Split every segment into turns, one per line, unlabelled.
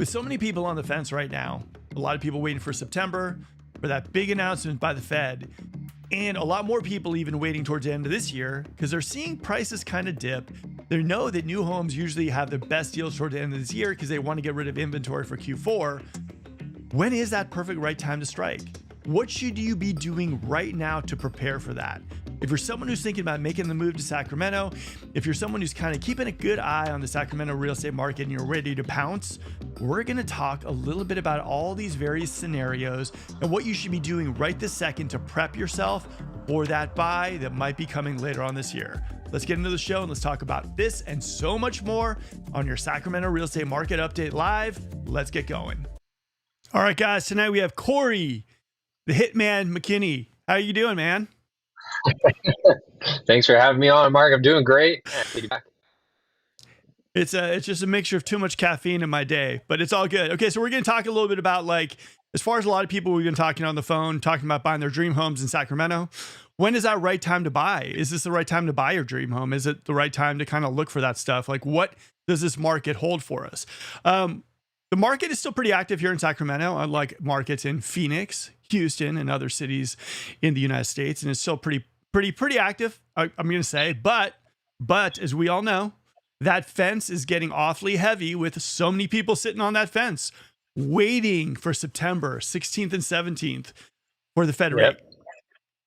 With so many people on the fence right now, a lot of people waiting for September, for that big announcement by the Fed, and a lot more people even waiting towards the end of this year because they're seeing prices kind of dip. They know that new homes usually have the best deals toward the end of this year because they want to get rid of inventory for Q4. When is that perfect right time to strike? What should you be doing right now to prepare for that? If you're someone who's thinking about making the move to Sacramento, if you're someone who's kind of keeping a good eye on the Sacramento real estate market and you're ready to pounce, we're going to talk a little bit about all these various scenarios and what you should be doing right this second to prep yourself for that buy that might be coming later on this year. Let's get into the show and let's talk about this and so much more on your Sacramento Real Estate Market Update Live. Let's get going. All right, guys, tonight we have Corey, the Hitman McKinney. How you doing, man?
Thanks for having me on, Mark. I'm doing great.
It's just a mixture of too much caffeine in my day, but it's all good. Okay, so we're going to talk a little bit about, like, as far as a lot of people we've been talking on the phone, talking about buying their dream homes in Sacramento. When is that right time to buy? Is this the right time to buy your dream home? Is it the right time to kind of look for that stuff? Like, what does this market hold for us? The market is still pretty active here in Sacramento, unlike markets in Phoenix, Houston, and other cities in the United States, and it's still pretty active. I'm going to say, but as we all know, that fence is getting awfully heavy with so many people sitting on that fence, waiting for September 16th and 17th for the Fed rate.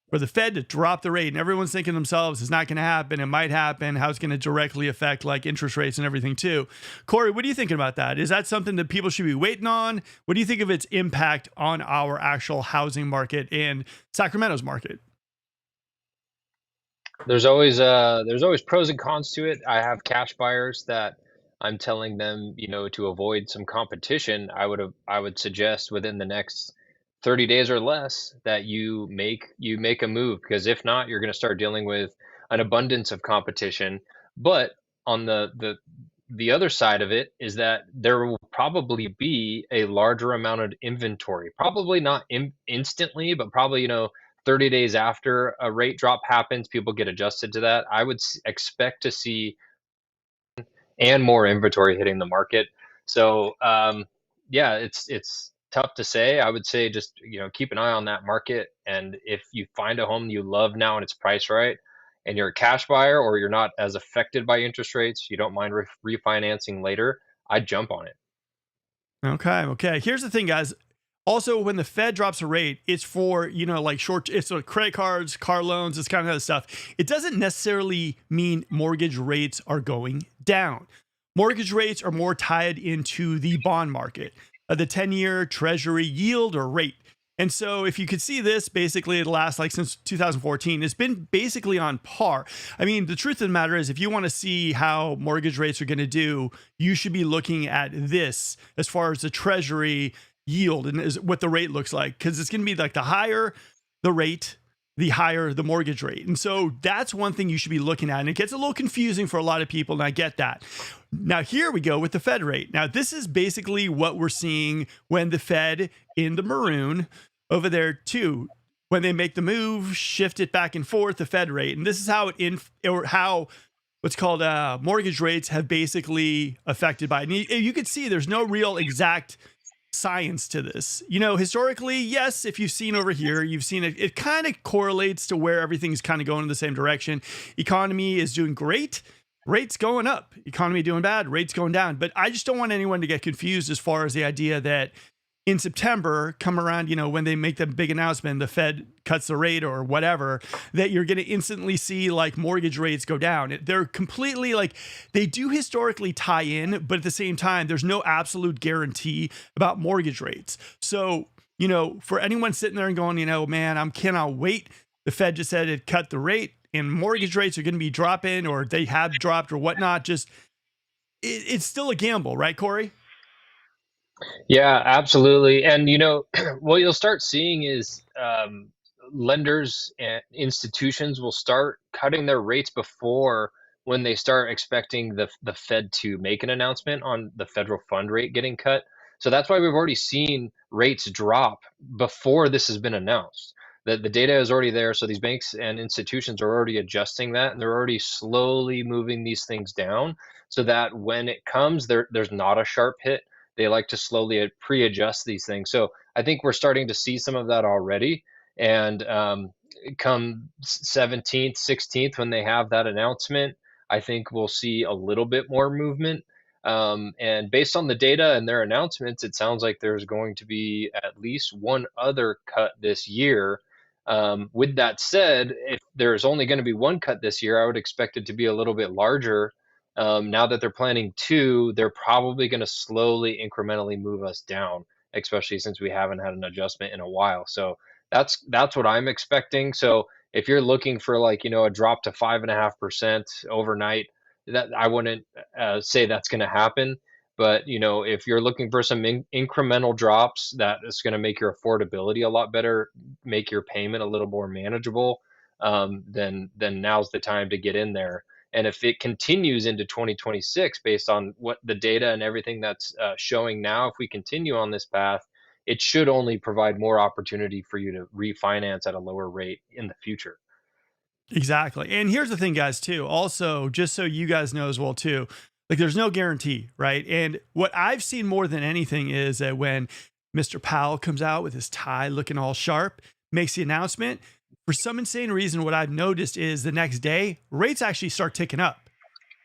For the Fed to drop the rate, and everyone's thinking to themselves, it's not going to happen, it might happen, how it's going to directly affect like interest rates and everything too. Corey, what are you thinking about that? Is that something that people should be waiting on? What do you think of its impact on our actual housing market and Sacramento's market?
There's always pros and cons to it. I have cash buyers that I'm telling them, to avoid some competition. I would suggest within the next 30 days or less that you make a move, because if not, you're going to start dealing with an abundance of competition. But on the other side of it is that there will probably be a larger amount of inventory, probably not instantly, but probably 30 days after a rate drop happens, people get adjusted to that. I would expect to see and more inventory hitting the market. So yeah, it's tough to say. I would say just keep an eye on that market, and if you find a home you love now and it's priced right, and you're a cash buyer or you're not as affected by interest rates, you don't mind refinancing later, I'd jump on it.
Okay. Here's the thing, guys. Also, when the Fed drops a rate, it's for, like it's like credit cards, car loans, this kind of stuff. It doesn't necessarily mean mortgage rates are going down. Mortgage rates are more tied into the bond market, the 10-year treasury yield or rate. And so if you could see this, basically it lasts like since 2014, it's been basically on par. I mean, the truth of the matter is, if you want to see how mortgage rates are going to do, you should be looking at this as far as the treasury yield and is what the rate looks like, because it's going to be like the higher the rate, the higher the mortgage rate. And so that's one thing you should be looking at. And it gets a little confusing for a lot of people, and I get that. Now, here we go with the Fed rate. Now, this is basically what we're seeing when the Fed in the maroon over there too, when they make the move, shift it back and forth, the Fed rate. And this is how how what's called mortgage rates have basically affected by it. And you can see there's no real exact science to this. Historically, yes, if you've seen over here, you've seen it kind of correlates to where everything's kind of going in the same direction. Economy is doing great, rates going up. Economy doing bad, rates going down. But I just don't want anyone to get confused as far as the idea that in September, come around, when they make the big announcement, the Fed cuts the rate or whatever, that you're going to instantly see like mortgage rates go down. They're completely like, they do historically tie in, but at the same time, there's no absolute guarantee about mortgage rates. So, for anyone sitting there and going, man, I cannot wait. The Fed just said it cut the rate and mortgage rates are going to be dropping, or they have dropped or whatnot. Just, it's still a gamble, right, Corey?
Yeah, absolutely. And what you'll start seeing is lenders and institutions will start cutting their rates before, when they start expecting the Fed to make an announcement on the federal fund rate getting cut. So that's why we've already seen rates drop before this has been announced. The data is already there, so these banks and institutions are already adjusting that, and they're already slowly moving these things down so that when it comes, there's not a sharp hit. They like to slowly pre-adjust these things. So I think we're starting to see some of that already. And come 17th, 16th, when they have that announcement, I think we'll see a little bit more movement. And based on the data and their announcements, it sounds like there's going to be at least one other cut this year. With that said, if there's only going to be one cut this year, I would expect it to be a little bit larger. Now that they're planning two, they're probably going to slowly, incrementally move us down, especially since we haven't had an adjustment in a while. So that's what I'm expecting. So if you're looking for, like, a drop to 5.5% overnight, that I wouldn't say that's going to happen. But if you're looking for some incremental drops that is going to make your affordability a lot better, make your payment a little more manageable, then now's the time to get in there. And if it continues into 2026, based on what the data and everything that's showing now, if we continue on this path, it should only provide more opportunity for you to refinance at a lower rate in the future.
Exactly. And here's the thing, guys, too. Also, just so you guys know as well, too, like there's no guarantee, right? And what I've seen more than anything is that when Mr. Powell comes out with his tie looking all sharp, makes the announcement, for some insane reason, what I've noticed is the next day, rates actually start ticking up.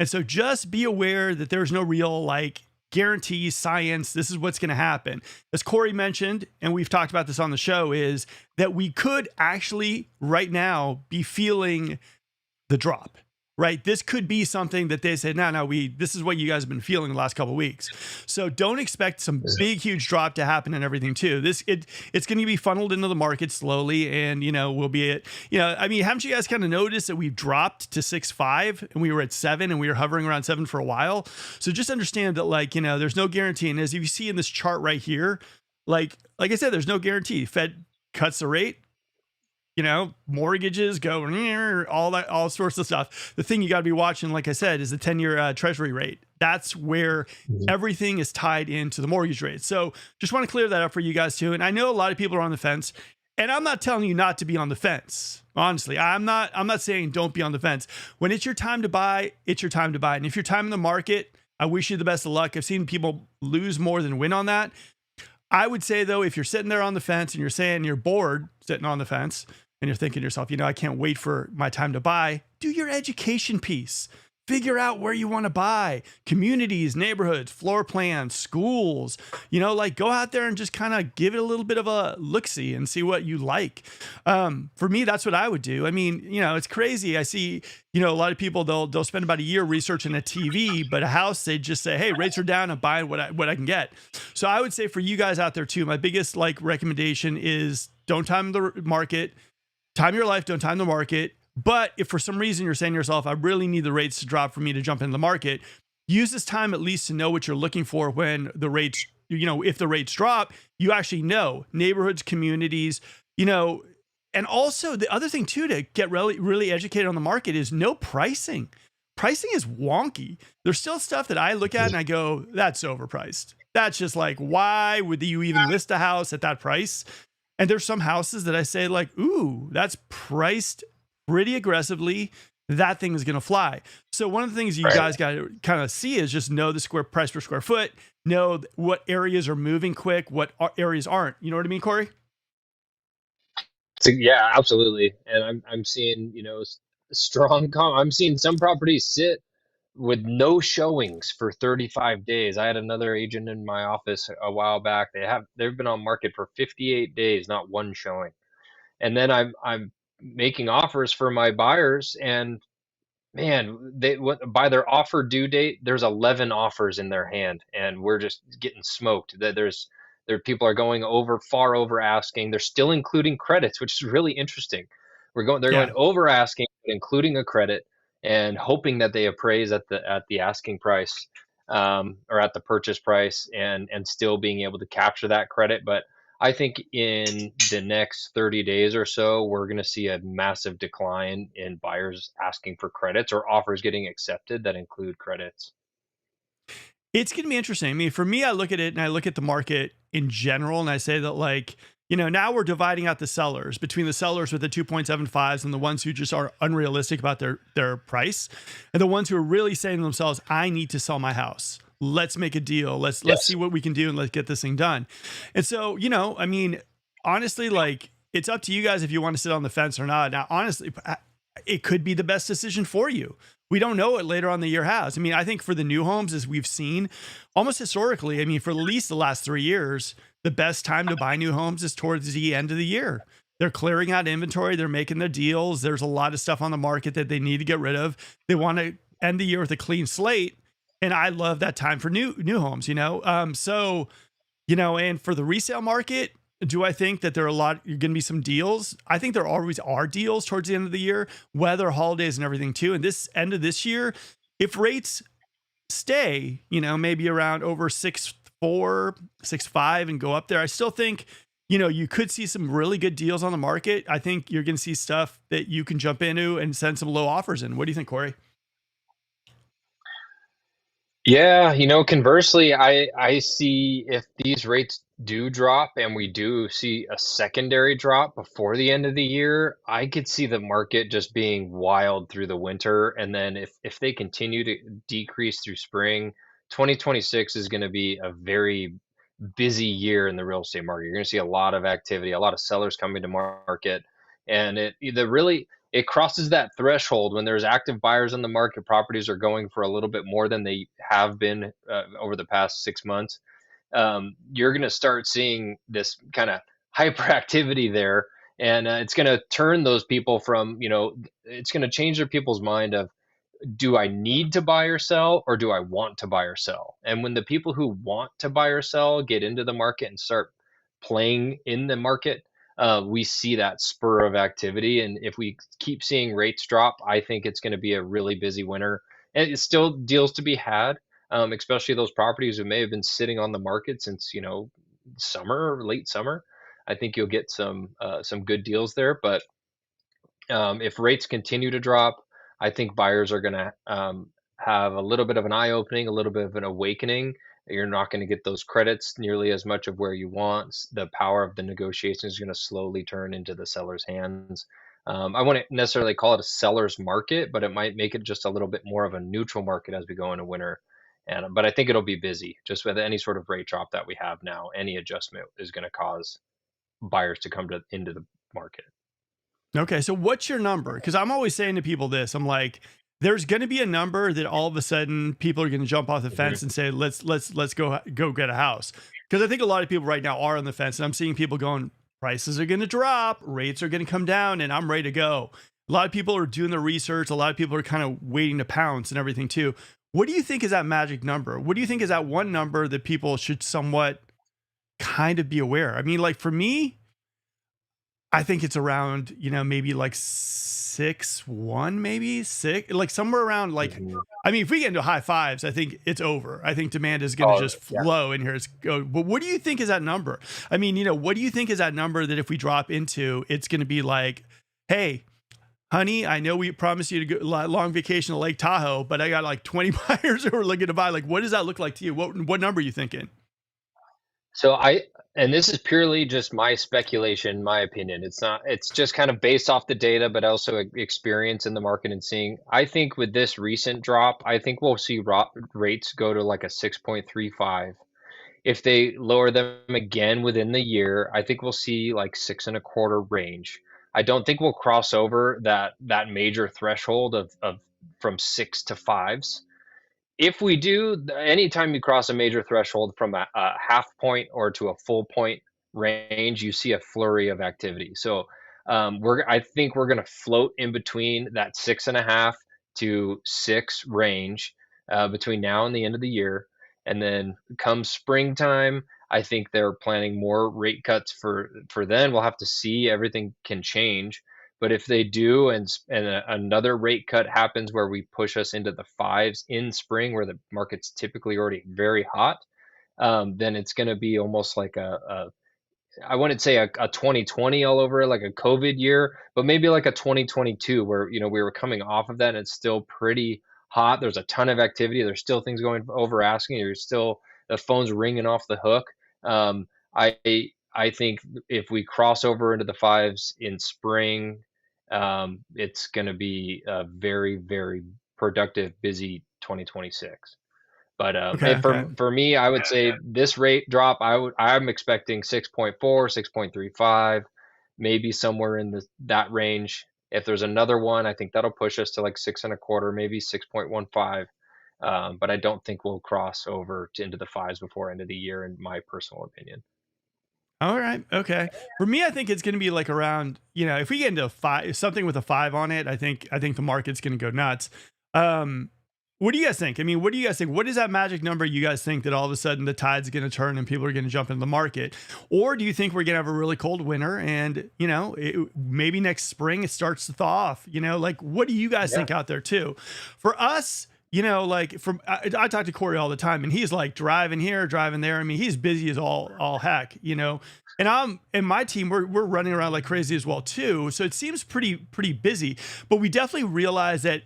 And so just be aware that there's no real like guarantee science. This is what's going to happen. As Corey mentioned, and we've talked about this on the show, is that we could actually right now be feeling the drop, right? This could be something that they said, no, this is what you guys have been feeling the last couple of weeks. So don't expect some big, huge drop to happen and everything too. It's going to be funneled into the market slowly, and, we'll be at, I mean, haven't you guys kind of noticed that we've dropped to 6.5 and we were at 7 and we were hovering around 7 for a while? So just understand that, like, there's no guarantee. And as you see in this chart right here, like I said, there's no guarantee. Fed cuts the rate, mortgages go, all sorts of stuff. The thing you got to be watching, like I said, is the 10-year treasury rate. That's where everything is tied into the mortgage rate. So just want to clear that up for you guys too. And I know a lot of people are on the fence, and I'm not telling you not to be on the fence. Honestly, I'm not saying don't be on the fence. When it's your time to buy, it's your time to buy. And if you're time in the market, I wish you the best of luck. I've seen people lose more than win on that. I would say, though, if you're sitting there on the fence and you're saying you're bored sitting on the fence, and you're thinking to yourself, I can't wait for my time to buy, do your education piece. Figure out where you want to buy, communities, neighborhoods, floor plans, schools, like go out there and just kind of give it a little bit of a look-see and see what you like. For me, that's what I would do. I mean, it's crazy. I see, a lot of people, they'll spend about a year researching a TV, but a house, they just say, hey, rates are down, I'm buying what I can get. So I would say for you guys out there too, my biggest recommendation is don't time the market. Time your life, don't time the market. But if for some reason you're saying to yourself, I really need the rates to drop for me to jump into the market, use this time at least to know what you're looking for when the rates, if the rates drop, you actually know neighborhoods, communities, and also the other thing too, to get really, really educated on the market is know pricing. Pricing is wonky. There's still stuff that I look at and I go, that's overpriced. That's just like, why would you even list a house at that price? And there's some houses that I say like, ooh, that's priced pretty aggressively. That thing is going to fly. So one of the things you guys got to kind of see is just know the square price per square foot, know what areas are moving quick, what areas aren't. You know what I mean, Corey?
So, yeah, absolutely. And I'm seeing, I'm seeing some properties sit with no showings for 35 days. I had another agent in my office a while back. They've been on market for 58 days, not one showing. And then I'm making offers for my buyers, and man, by their offer due date, there's 11 offers in their hand, and we're just getting smoked. There people are going far over asking. They're still including credits, which is really interesting. They're going over asking, including a credit, and hoping that they appraise at the asking price, or at the purchase price, and still being able to capture that credit. But I think in the next 30 days or so, we're going to see a massive decline in buyers asking for credits or offers getting accepted that include credits.
It's going to be interesting. I mean, for me, I look at it and I look at the market in general, and I say that now we're dividing out the sellers between the sellers with the 2.75s and the ones who just are unrealistic about their price, and the ones who are really saying to themselves, I need to sell my house. let's make a deal. Let's see
Yes.
what we can do and let's get this thing done. And so, I mean, honestly, like it's up to you guys if you want to sit on the fence or not. Now, honestly, it could be the best decision for you. We don't know what later on the year has. I mean, I think for the new homes, as we've seen almost historically, I mean, for at least the last 3 years, the best time to buy new homes is towards the end of the year. They're clearing out inventory, they're making their deals. There's a lot of stuff on the market that they need to get rid of. They want to end the year with a clean slate. And I love that time for new homes, So, and for the resale market, do I think that there are going to be some deals? I think there always are deals towards the end of the year, weather, holidays, and everything too. And this end of this year, if rates stay, maybe around over 6.4, 6.5 and go up there, I still think, you could see some really good deals on the market. I think you're going to see stuff that you can jump into and send some low offers in. What do you think, Corey?
Yeah, conversely, I see if these rates do drop and we do see a secondary drop before the end of the year, I could see the market just being wild through the winter. And then if they continue to decrease through spring, 2026 is going to be a very busy year in the real estate market. You're going to see a lot of activity, a lot of sellers coming to market, and it either really it crosses that threshold when there's active buyers on the market. Properties are going for a little bit more than they have been over the past 6 months. You're going to start seeing this kind of hyperactivity there, and it's going to turn those people from it's going to change their people's mind of, do I need to buy or sell, or do I want to buy or sell? And when the people who want to buy or sell get into the market and start playing in the market, we see that spur of activity. And if we keep seeing rates drop, I think it's going to be a really busy winter. And it's still deals to be had, especially those properties who may have been sitting on the market since summer or late summer. I think you'll get some good deals there, but if rates continue to drop, I think buyers are going to have a little bit of an eye opening, a little bit of an awakening. You're not going to get those credits nearly as much of where you want. The power of the negotiation is going to slowly turn into the seller's hands. I wouldn't necessarily call it a seller's market, but it might make it just a little bit more of a neutral market as we go into winter. But I think it'll be busy just with any sort of rate drop that we have now. Any adjustment is going to cause buyers to come into the market.
Okay, so what's your number? Because I'm always saying to people this. I'm like, there's going to be a number that all of a sudden people are going to jump off the fence and say, let's go get a house. Because I think a lot of people right now are on the fence, and I'm seeing people going, prices are going to drop, rates are going to come down, and I'm ready to go. A lot of people are doing the research. A lot of people are kind of waiting to pounce and everything too. What do you think is that magic number? What do you think is that one number that people should somewhat kind of be aware? I mean, like for me, I think it's around, maybe like 6.1, maybe six, like somewhere around like,
Mhm.
I mean, if we get into high fives, I think it's over. I think demand is going to
Oh,
just
yeah.
flow in here. But what do you think is that number? I mean, what do you think is that number that if we drop into, it's going to be like, hey, honey, I know we promised you to go long vacation to Lake Tahoe, but I got like 20 buyers who are looking to buy. Like, what does that look like to you? What number are you thinking?
So and this is purely just my speculation, my opinion. It's not, it's just kind of based off the data, but also experience in the market and seeing. I think with this recent drop, I think we'll see rates go to like a 6.35. If they lower them again within the year, I think we'll see like 6.25 range. I don't think we'll cross over that major threshold of from six to fives. If we do, anytime you cross a major threshold from a half point or to a full point range, you see a flurry of activity. So I think we're going to float in between that 6.5 to six range between now and the end of the year. And then come springtime, I think they're planning more rate cuts for then. We'll have to see. Everything can change. But if they do, another rate cut happens where we push us into the fives in spring, where the market's typically already very hot, then it's going to be almost like I wouldn't say a 2020 all over, like a COVID year, but maybe like a 2022 where we were coming off of that and it's still pretty hot. There's a ton of activity. There's still things going over asking. You're still the phone's ringing off the hook. I I think if we cross over into the fives in spring, it's going to be a very, very productive, busy 2026. But
Okay. Okay.
for me, I would say this rate drop, I'm expecting 6.4, 6.35, maybe somewhere in that range. If there's another one, I think that'll push us to like six and a quarter, maybe 6.15. But I don't think we'll cross over into the fives before end of the year, in my personal opinion.
All right. Okay. For me, I think it's going to be like around, if we get into a five, something with a five on it, I think the market's going to go nuts. Um, what do you guys think? I mean, what do you guys think? What is that magic number you guys think that all of a sudden the tide's going to turn and people are going to jump into the market? Or do you think we're going to have a really cold winter and, maybe next spring it starts to thaw off? Like, what do you guys
Yeah.
think out there too? For us, like I talk to Corey all the time and he's like driving here, driving there. I mean, he's busy as all heck, and my team, we're running around like crazy as well too. So it seems pretty busy, but we definitely realize that,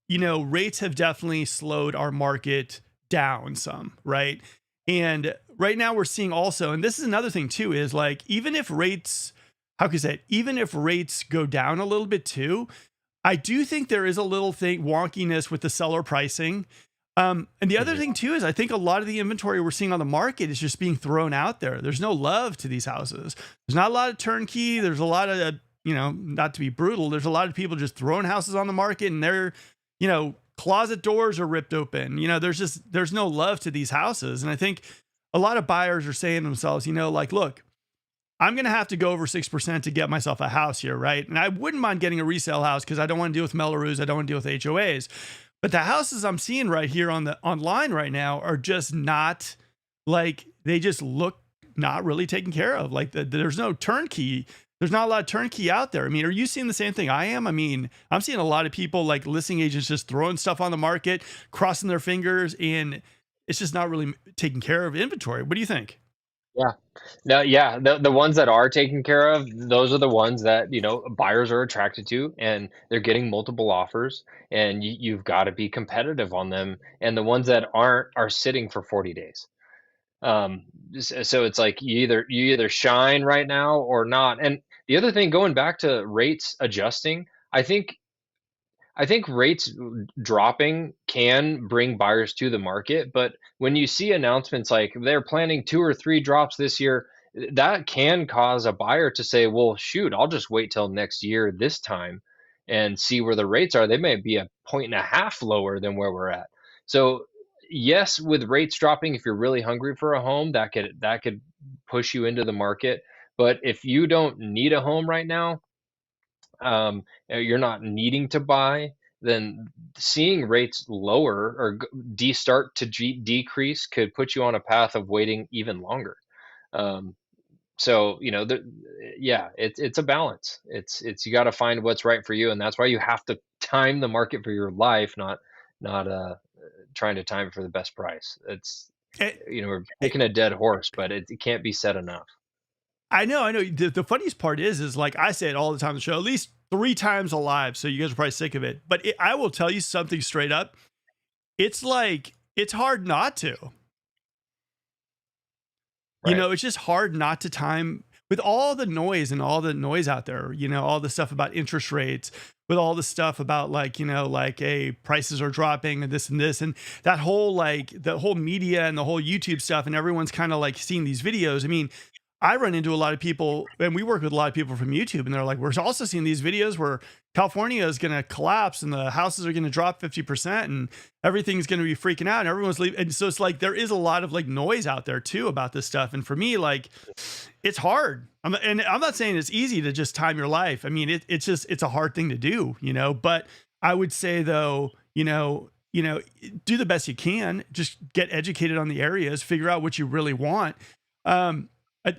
rates have definitely slowed our market down some, right? And right now we're seeing also, and this is another thing too, is like, even if rates, how can you say it? Even if rates go down a little bit too, I do think there is a little thing wonkiness with the seller pricing. And the other
Mhm.
thing too is I think a lot of the inventory we're seeing on the market is just being thrown out there. There's no love to these houses. There's not a lot of turnkey. There's a lot of, not to be brutal, there's a lot of people just throwing houses on the market and they're, closet doors are ripped open. There's no love to these houses. And I think a lot of buyers are saying to themselves, like, look, I'm going to have to go over 6% to get myself a house here, right? And I wouldn't mind getting a resale house because I don't want to deal with Melrose. I don't want to deal with HOAs. But the houses I'm seeing right here on the online right now are just not like, they just look not really taken care of. Like there's no turnkey. There's not a lot of turnkey out there. I mean, are you seeing the same thing I am? I mean, I'm seeing a lot of people like listing agents just throwing stuff on the market, crossing their fingers, and it's just not really taking care of inventory. What do you think?
Yeah. No, yeah, the ones that are taken care of, those are the ones that, buyers are attracted to, and they're getting multiple offers, and you've got to be competitive on them. And the ones that aren't are sitting for 40 days. Um, so it's like you either shine right now or not. And the other thing, going back to rates adjusting, I think rates dropping can bring buyers to the market, but when you see announcements like they're planning two or three drops this year, that can cause a buyer to say, "Well, shoot, I'll just wait till next year this time and see where the rates are. They may be a point and a half lower than where we're at." So, yes, with rates dropping, if you're really hungry for a home, that could push you into the market. But if you don't need a home right now, you're not needing to buy, then seeing rates lower or start to decrease could put you on a path of waiting even longer. Um, so yeah, it's a balance. It's you got to find what's right for you, and that's why you have to time the market for your life, not trying to time it for the best price. It's
Eh,
we're
eh,
kicking a dead horse, but it can't be said enough.
I know. The funniest part is like I say it all the time on the show, at least three times alive. So you guys are probably sick of it. But I will tell you something straight up. It's like, it's hard not to.
Right.
It's just hard not to time with all the noise and all the noise out there, all the stuff about interest rates, with all the stuff about like, hey, prices are dropping and this, and that whole, like the whole media and the whole YouTube stuff. And everyone's kind of like seeing these videos. I mean, I run into a lot of people and we work with a lot of people from YouTube and they're like, we're also seeing these videos where California is going to collapse and the houses are going to drop 50% and everything's going to be freaking out and everyone's leaving. And so it's like, there is a lot of like noise out there too about this stuff. And for me, like, it's hard. And I'm not saying it's easy to just time your life. I mean, it's a hard thing to do, but I would say though, do the best you can, just get educated on the areas, figure out what you really want. Um,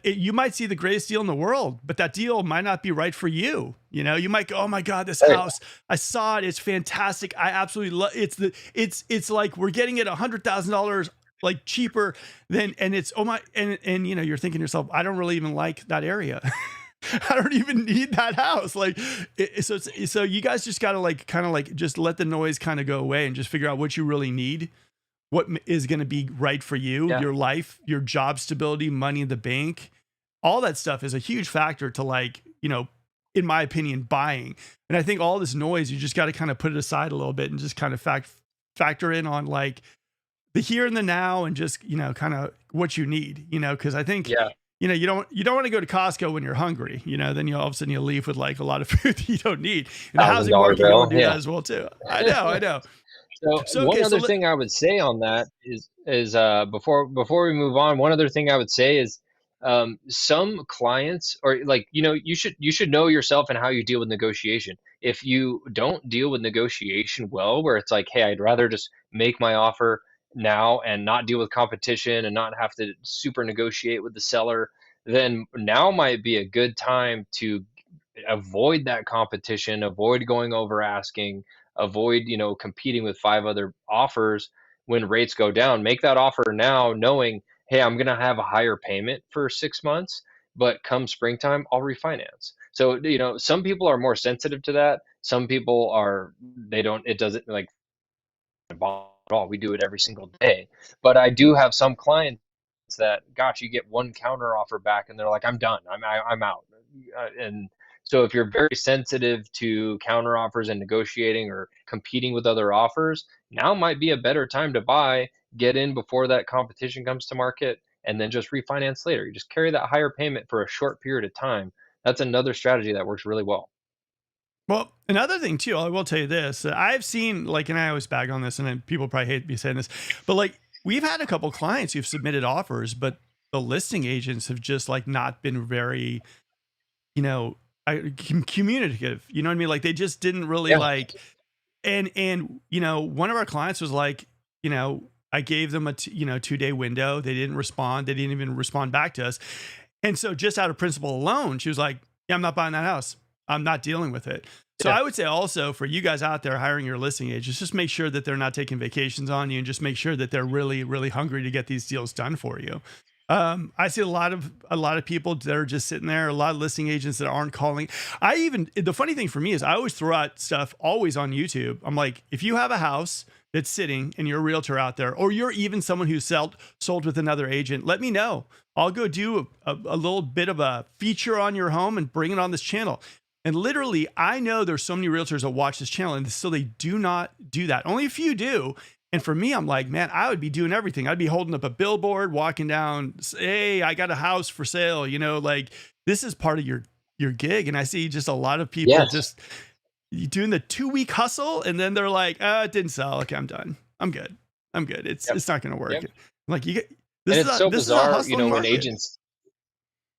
you might see the greatest deal in the world, but that deal might not be right for you. You might go, "Oh my God, this
Right.
house! I saw it. It's fantastic. I absolutely love. It's like we're getting it $100,000 like cheaper than, and it's oh my, and you're thinking to yourself, I don't really even like that area. I don't even need that house. Like, so you guys just gotta like kind of like just let the noise kind of go away and just figure out what you really need, what is going to be right for you,
Yeah.
your life, your job stability, money in the bank. All that stuff is a huge factor to like, in my opinion, buying. And I think all this noise, you just got to kind of put it aside a little bit and just kind of factor in on like the here and the now, and just, kind of what you need, because I think,
Yeah,
you don't want to go to Costco when you're hungry, then you all of a sudden you leave with like a lot of food that you don't need. In the
thousand
housing
dollar
market, you don't
bill.
do that
Yeah.
as well too. I know.
So
So
one
okay, so
other thing I would say on that is before we move on, one other thing I would say is some clients, or like, you should know yourself and how you deal with negotiation. If you don't deal with negotiation well, where it's like, hey, I'd rather just make my offer now and not deal with competition and not have to super negotiate with the seller, then now might be a good time to avoid that competition, avoid going over asking, avoid, competing with five other offers when rates go down. Make that offer now knowing, hey, I'm going to have a higher payment for 6 months, but come springtime, I'll refinance. So, some people are more sensitive to that. Some people are, they don't, it doesn't like at all. We do it every single day. But I do have some clients that, gosh, you get one counter offer back and they're like, I'm done. I'm out. And so if you're very sensitive to counter offers and negotiating or competing with other offers, now might be a better time to buy, get in before that competition comes to market, and then just refinance later. You just carry that higher payment for a short period of time. That's another strategy that works really well.
Well, another thing too, I will tell you this. I've seen, like, and I always bag on this, and then people probably hate me saying this, but like, we've had a couple clients who've submitted offers, but the listing agents have just like not been very, you know, communicative. You know what I mean? Like, they just didn't really
Yeah.
like, and one of our clients was like, I gave them a 2-day window. They didn't respond. They didn't even respond back to us. And so just out of principle alone, she was like, yeah, I'm not buying that house. I'm not dealing with it. So
Yeah.
I would say also, for you guys out there hiring your listing agents, just make sure that they're not taking vacations on you, and just make sure that they're really, really hungry to get these deals done for you. I see a lot of people that are just sitting there, a lot of listing agents that aren't calling. The funny thing for me is I always throw out stuff always on YouTube. I'm like, if you have a house that's sitting and you're a realtor out there, or you're even someone who's sold with another agent, let me know. I'll go do a little bit of a feature on your home and bring it on this channel. And literally, I know there's so many realtors that watch this channel, and still they do not do that. Only a few do. And for me, I'm like, man, I would be doing everything. I'd be holding up a billboard, walking down, hey, I got a house for sale. Like, this is part of your gig. And I see just a lot of people
Yes.
just doing the 2-week hustle, and then they're like, it didn't sell. Okay, I'm done. I'm good. I'm good. It's
Yep.
it's not going to work.
Yep.
Like,
And it's so
this is a
bizarre,
hustling
when
market.
agents.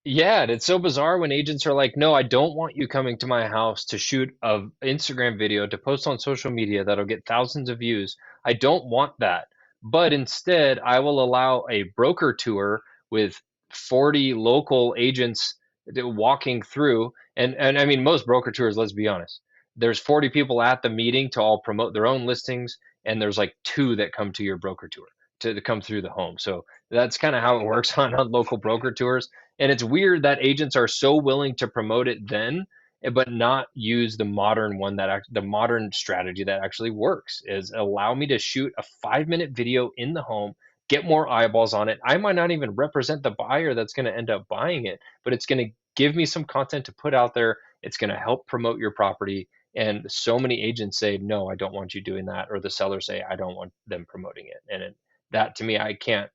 Yeah, and it's so bizarre when agents are like, "No, I don't want you coming to my house to shoot a Instagram video to post on social media that'll get thousands of views. I don't want that. But instead, I will allow a broker tour with 40 local agents walking through." And I mean, most broker tours, let's be honest, there's 40 people at the meeting to all promote their own listings, and there's like two that come to your broker tour to come through the home. So that's kind of how it works on local broker tours. And it's weird that agents are so willing to promote it then, but not use the modern one the modern strategy that actually works is allow me to shoot a 5-minute video in the home, get more eyeballs on it. I might not even represent the buyer that's going to end up buying it, but it's going to give me some content to put out there. It's going to help promote your property. And so many agents say, no, I don't want you doing that. Or the sellers say, I don't want them promoting it. That to me, I can't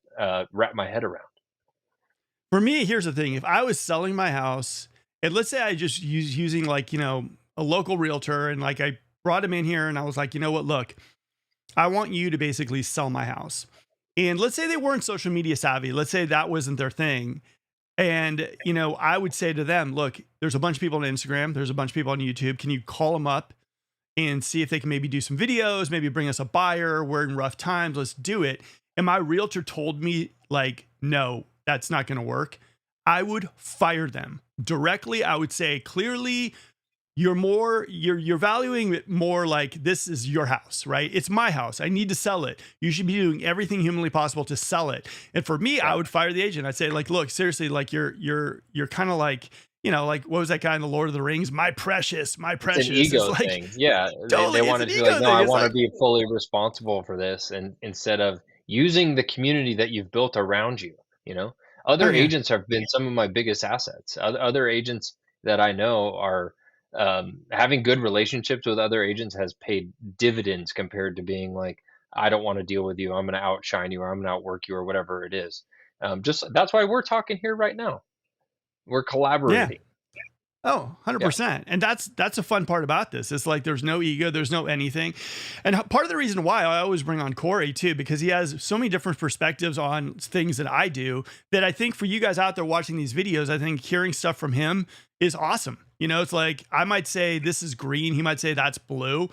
wrap my head around.
For me, here's the thing. If I was selling my house, and let's say I just using like, a local realtor, and like I brought him in here and I was like, you know what, look, I want you to basically sell my house. And let's say they weren't social media savvy. Let's say that wasn't their thing. And, I would say to them, look, there's a bunch of people on Instagram. There's a bunch of people on YouTube. Can you call them up and see if they can maybe do some videos, maybe bring us a buyer? We're in rough times. Let's do it. And my realtor told me, like, no, that's not going to work. I would fire them directly. I would say, clearly, you're valuing it more like this is your house, right? It's my house. I need to sell it. You should be doing everything humanly possible to sell it. And for me, I would fire the agent. I'd say, like, look, seriously, like you're kind of like, like, what was that guy in the Lord of the Rings? My precious, my
It's an
precious. It's
ego
like,
thing. Yeah, they
totally, it's
want
an
it to be like,
ego
no,
thing.
I
It's
want to
like,
be fully responsible for this, and instead of using the community that you've built around you, you know,
oh
other
yeah.
agents have been some of my biggest assets. Other agents that I know are having good relationships with other agents has paid dividends compared to being like, I don't want to deal with you. I'm going to outshine you, or I'm going to outwork you, or whatever it is. Just that's why we're talking here right now. We're
Yeah.
collaborating.
Oh,
Yeah.
100%. And that's a fun part about this. It's like there's no ego, there's no anything. And part of the reason why I always bring on Corey too, because he has so many different perspectives on things that I do, that I think for you guys out there watching these videos, I think hearing stuff from him is awesome. You know, it's like I might say this is green, he might say that's blue.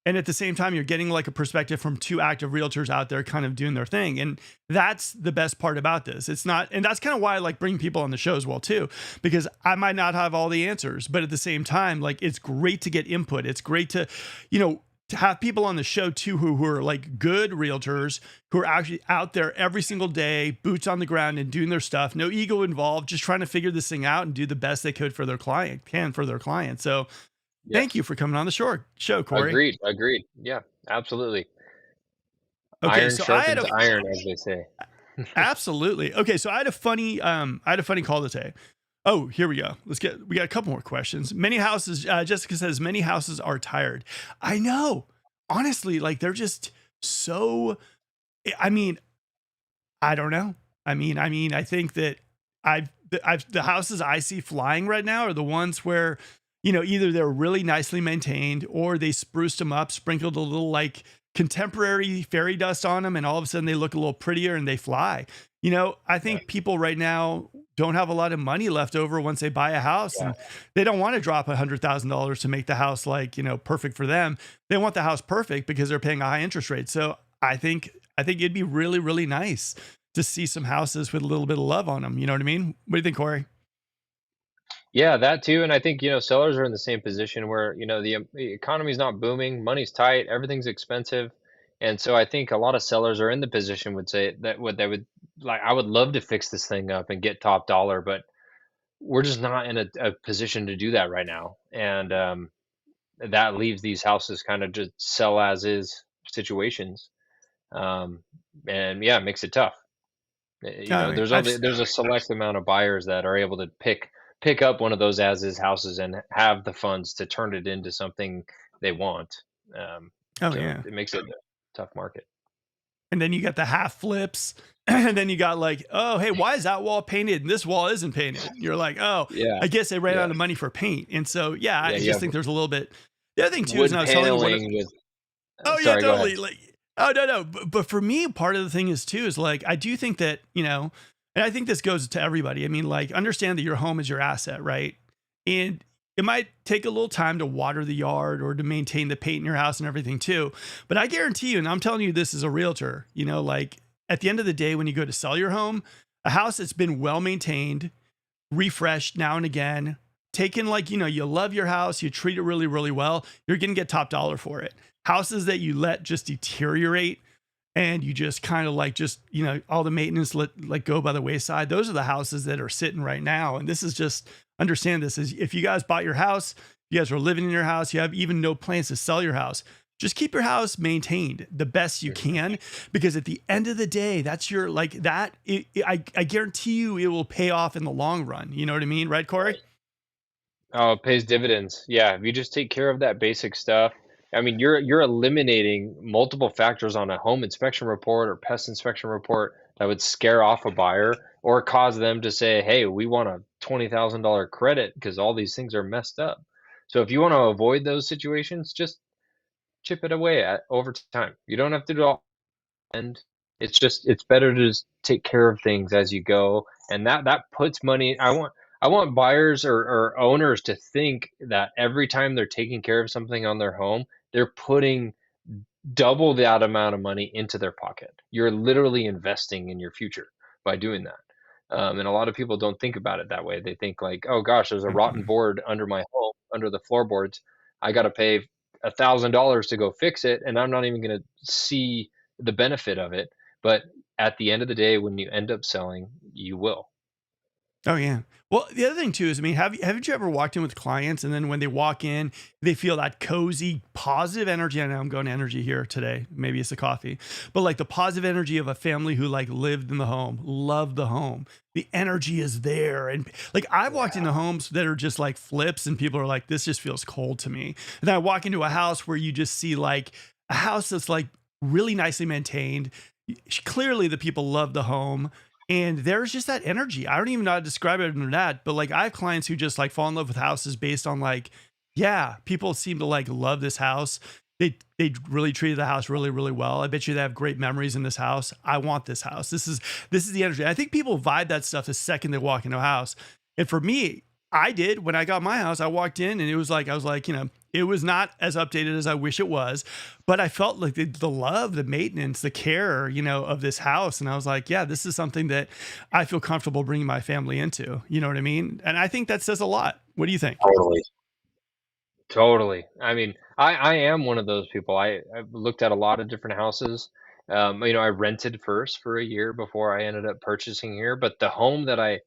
And at the same time, you're getting like a perspective from two active realtors out there kind of doing their thing. And that's the best part about this. It's not, and that's kind of why I like bringing people on the show as well too, because I might not have all the answers, but at the same time, like it's great to get input. It's great to, you know, to have people on the show too, who are like good realtors, who are actually out there every single day, boots on the ground and doing their stuff, no ego involved, just trying to figure this thing out and do the best they could for their client, for their client. So thank
Yes.
you for coming on the show, Corey.
Agreed. Agreed. Yeah. Absolutely.
Okay,
Iron
so I had
sharpens
a
iron, as they say.
absolutely. Okay, so I had a funny call today. Oh, here we go. We got a couple more questions. Many houses, Jessica says, many houses are tired. I know. Honestly, like they're just so, I mean, I don't know. I think that the houses I see flying right now are the ones where, you know, either they're really nicely maintained or they spruced them up, sprinkled a little like contemporary fairy dust on them, and all of a sudden they look a little prettier and they fly. You know, I
Yeah.
think people right now don't have a lot of money left over once they buy a house,
Yeah.
and they don't want to drop $100,000 to make the house like, you know, perfect for them. They want the house perfect because they're paying a high interest rate. So I think it'd be really, really nice to see some houses with a little bit of love on them. You know what I mean? What do you think, Corey?
Yeah, that too. And I think, sellers are in the same position where, the economy's not booming, money's tight, everything's expensive. And so I think a lot of sellers are in the position would say that what they would like, I would love to fix this thing up and get top dollar, but we're just not in a position to do that right now. And that leaves these houses kind of just sell as is situations. Um, and yeah, it makes it tough.
Oh, yeah.
There's a select amount of buyers that are able to pick up one of those as is houses and have the funds to turn it into something they want. Um,
Oh
so
yeah.
it makes it a tough market.
And then you got the half flips. And then you got like, oh, hey, why is that wall painted and this wall isn't painted? You're like, oh,
Yeah,
I guess they ran
yeah,
out of money for paint. And so, yeah,
yeah.
I
You
just
have
think there's a little bit. The other thing too is, and
wood
I was telling you
paneling with.
oh yeah,
Sorry, go ahead.
totally. Like, oh no, no. But for me, part of the thing is too, is like, I do think that, you know, and I think this goes to everybody. I mean, like, understand that your home is your asset, right? And it might take a little time to water the yard or to maintain the paint in your house and everything too. But I guarantee you, and I'm telling you this as a realtor, you know, like at the end of the day, when you go to sell your home, a house that's been well maintained, refreshed now and again, taken like, you know, you love your house, you treat it really, really well, you're going to get top dollar for it. Houses that you let just deteriorate and you just kind of like, just, you know, all the maintenance let go by the wayside. Those are the houses that are sitting right now. And this is just, understand this is, if you guys bought your house, you guys are living in your house, you have even no plans to sell your house, just keep your house maintained the best you can, because at the end of the day, that's your, like that, I guarantee you it will pay off in the long run. You know what I mean? Right, Corey?
Oh, it pays dividends. Yeah, if you just take care of that basic stuff. I mean, you're eliminating multiple factors on a home inspection report or pest inspection report that would scare off a buyer or cause them to say, "Hey, we want a $20,000 credit because all these things are messed up." So if you want to avoid those situations, just chip it away at over time. You don't have to do it all and it's better to just take care of things as you go, and that puts money. I want buyers or owners to think that every time they're taking care of something on their home, they're putting double that amount of money into their pocket. You're literally investing in your future by doing that. And a lot of people don't think about it that way. They think like, oh gosh, there's a rotten
Mhm.
board under my home, under the floorboards. I got to pay $1,000 to go fix it, and I'm not even going to see the benefit of it. But at the end of the day, when you end up selling, you will.
Oh yeah. Well, the other thing too is, I mean, haven't you ever walked in with clients and then when they walk in, they feel that cozy, positive energy? I know I'm going energy here today. Maybe it's the coffee, but like the positive energy of a family who like lived in the home, loved the home. The energy is there, and like I've walked into
Yeah.
homes that are just like flips, and people are like, "This just feels cold to me." And then I walk into a house where you just see like a house that's like really nicely maintained. Clearly, the people love the home. And there's just that energy. I don't even know how to describe it than that. But like, I have clients who just like fall in love with houses based on like, yeah, people seem to like love this house. They really treated the house really, really well. I bet you they have great memories in this house. I want this house. This is the energy. I think people vibe that stuff the second they walk into a house. And for me, I did when I got my house. I walked in and it was like, I was like, it was not as updated as I wish it was, but I felt like the love, the maintenance, the care, of this house. And I was like, yeah, this is something that I feel comfortable bringing my family into. You know what I mean? And I think that says a lot. What do you think?
Totally. Totally. I mean, I am one of those people. I've looked at a lot of different houses. I rented first for a year before I ended up purchasing here. But the home that I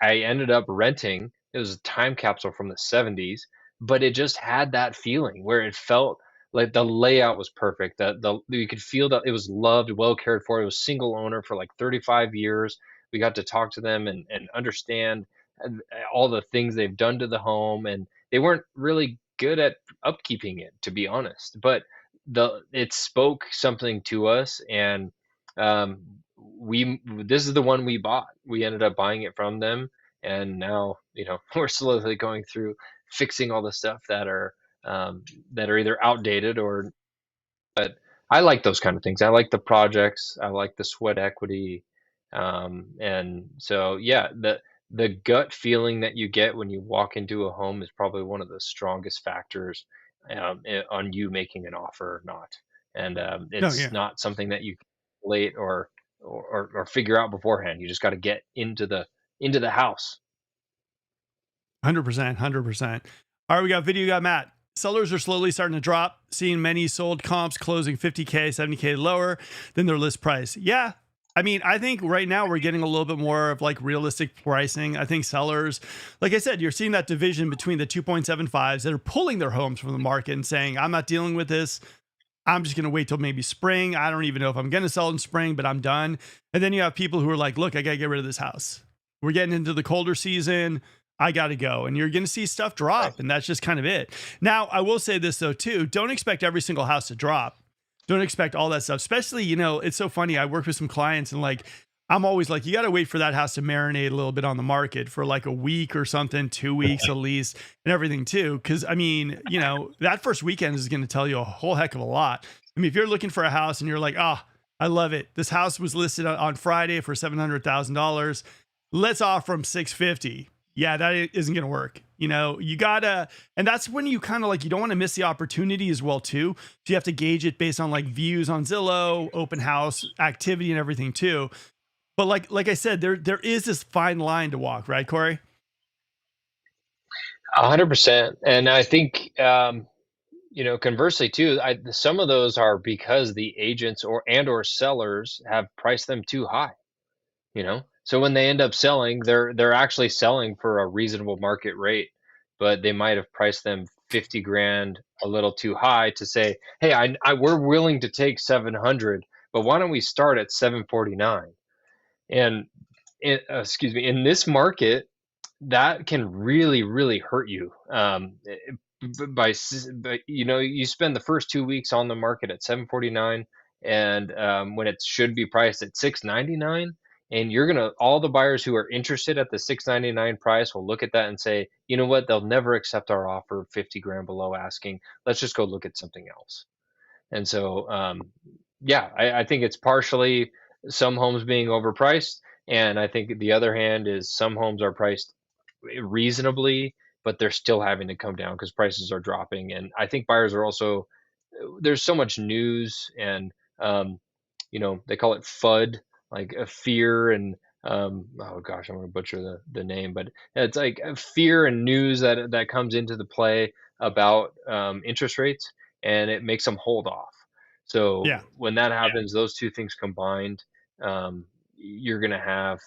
ended up renting, it was a time capsule from the 70s, but it just had that feeling where it felt like the layout was perfect. That the you could feel that it was loved, well cared for. It was single owner for like 35 years. We got to talk to them and understand all the things they've done to the home, and they weren't really good at upkeeping it, to be honest. But it spoke something to us, and um, we this is the one we bought. We ended up buying it from them, and now we're slowly going through fixing all the stuff that are either outdated or. But I like those kind of things. I like the projects. I like the sweat equity, and so yeah, the gut feeling that you get when you walk into a home is probably one of the strongest factors on you making an offer or not. And
No,
it's
yeah.
not something that you can late or figure out beforehand. You just got to get into the house.
100%, 100%. All right, we got video, got Matt. Sellers are slowly starting to drop, seeing many sold comps closing 50K, 70K lower than their list price. Yeah. I mean, I think right now we're getting a little bit more of like realistic pricing. I think sellers, like I said, you're seeing that division between the 2.75s that are pulling their homes from the market and saying, I'm not dealing with this. I'm just going to wait till maybe spring. I don't even know if I'm going to sell in spring, but I'm done. And then you have people who are like, look, I got to get rid of this house. We're getting into the colder season. I got to go. And you're going to see stuff
Right.
drop. And that's just kind of it. Now, I will say this, though, too. Don't expect every single house to drop. Don't expect all that stuff. Especially, it's so funny. I work with some clients and like, I'm always like, you got to wait for that house to marinate a little bit on the market for like a week or something, 2 weeks at least, and everything too. Cause I mean, that first weekend is going to tell you a whole heck of a lot. I mean, if you're looking for a house and you're like, oh, I love it. This house was listed on Friday for $700,000. Let's offer them 650. Yeah, that isn't going to work. You gotta, and that's when you kind of like, you don't want to miss the opportunity as well too. So you have to gauge it based on like views on Zillow, open house activity and everything too. But like I said, there is this fine line to walk, right, Corey?
100%. And I think conversely too, some of those are because the agents or sellers have priced them too high. So when they end up selling, they're actually selling for a reasonable market rate, but they might have priced them 50 grand a little too high to say, hey, we're willing to take 700, but why don't we start at 749? And excuse me, in this market, that can really, really hurt you. You spend the first 2 weeks on the market at 749, and when it should be priced at 699, and all the buyers who are interested at the 699 price will look at that and say, you know what, they'll never accept our offer 50 grand below asking. Let's just go look at something else. And so, yeah, I think it's partially some homes being overpriced, and I think the other hand is some homes are priced reasonably, but they're still having to come down because prices are dropping. And I think buyers are also there's so much news and they call it FUD, like a fear and oh gosh, I'm going to butcher the name, but it's like a fear and news that comes into the play about interest rates, and it makes them hold off. So
Yeah.
when that happens, those two things combined, you're going to have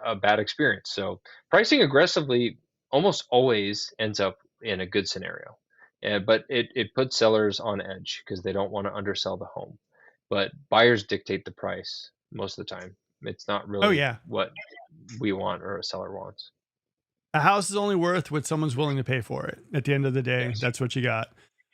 a bad experience. So pricing aggressively almost always ends up in a good scenario. But it puts sellers on edge because they don't want to undersell the home. But buyers dictate the price most of the time. It's not
Oh
really
yeah.
what we want or a seller wants.
A house is only worth what someone's willing to pay for it. At the end of the day,
Yes.
that's what you got.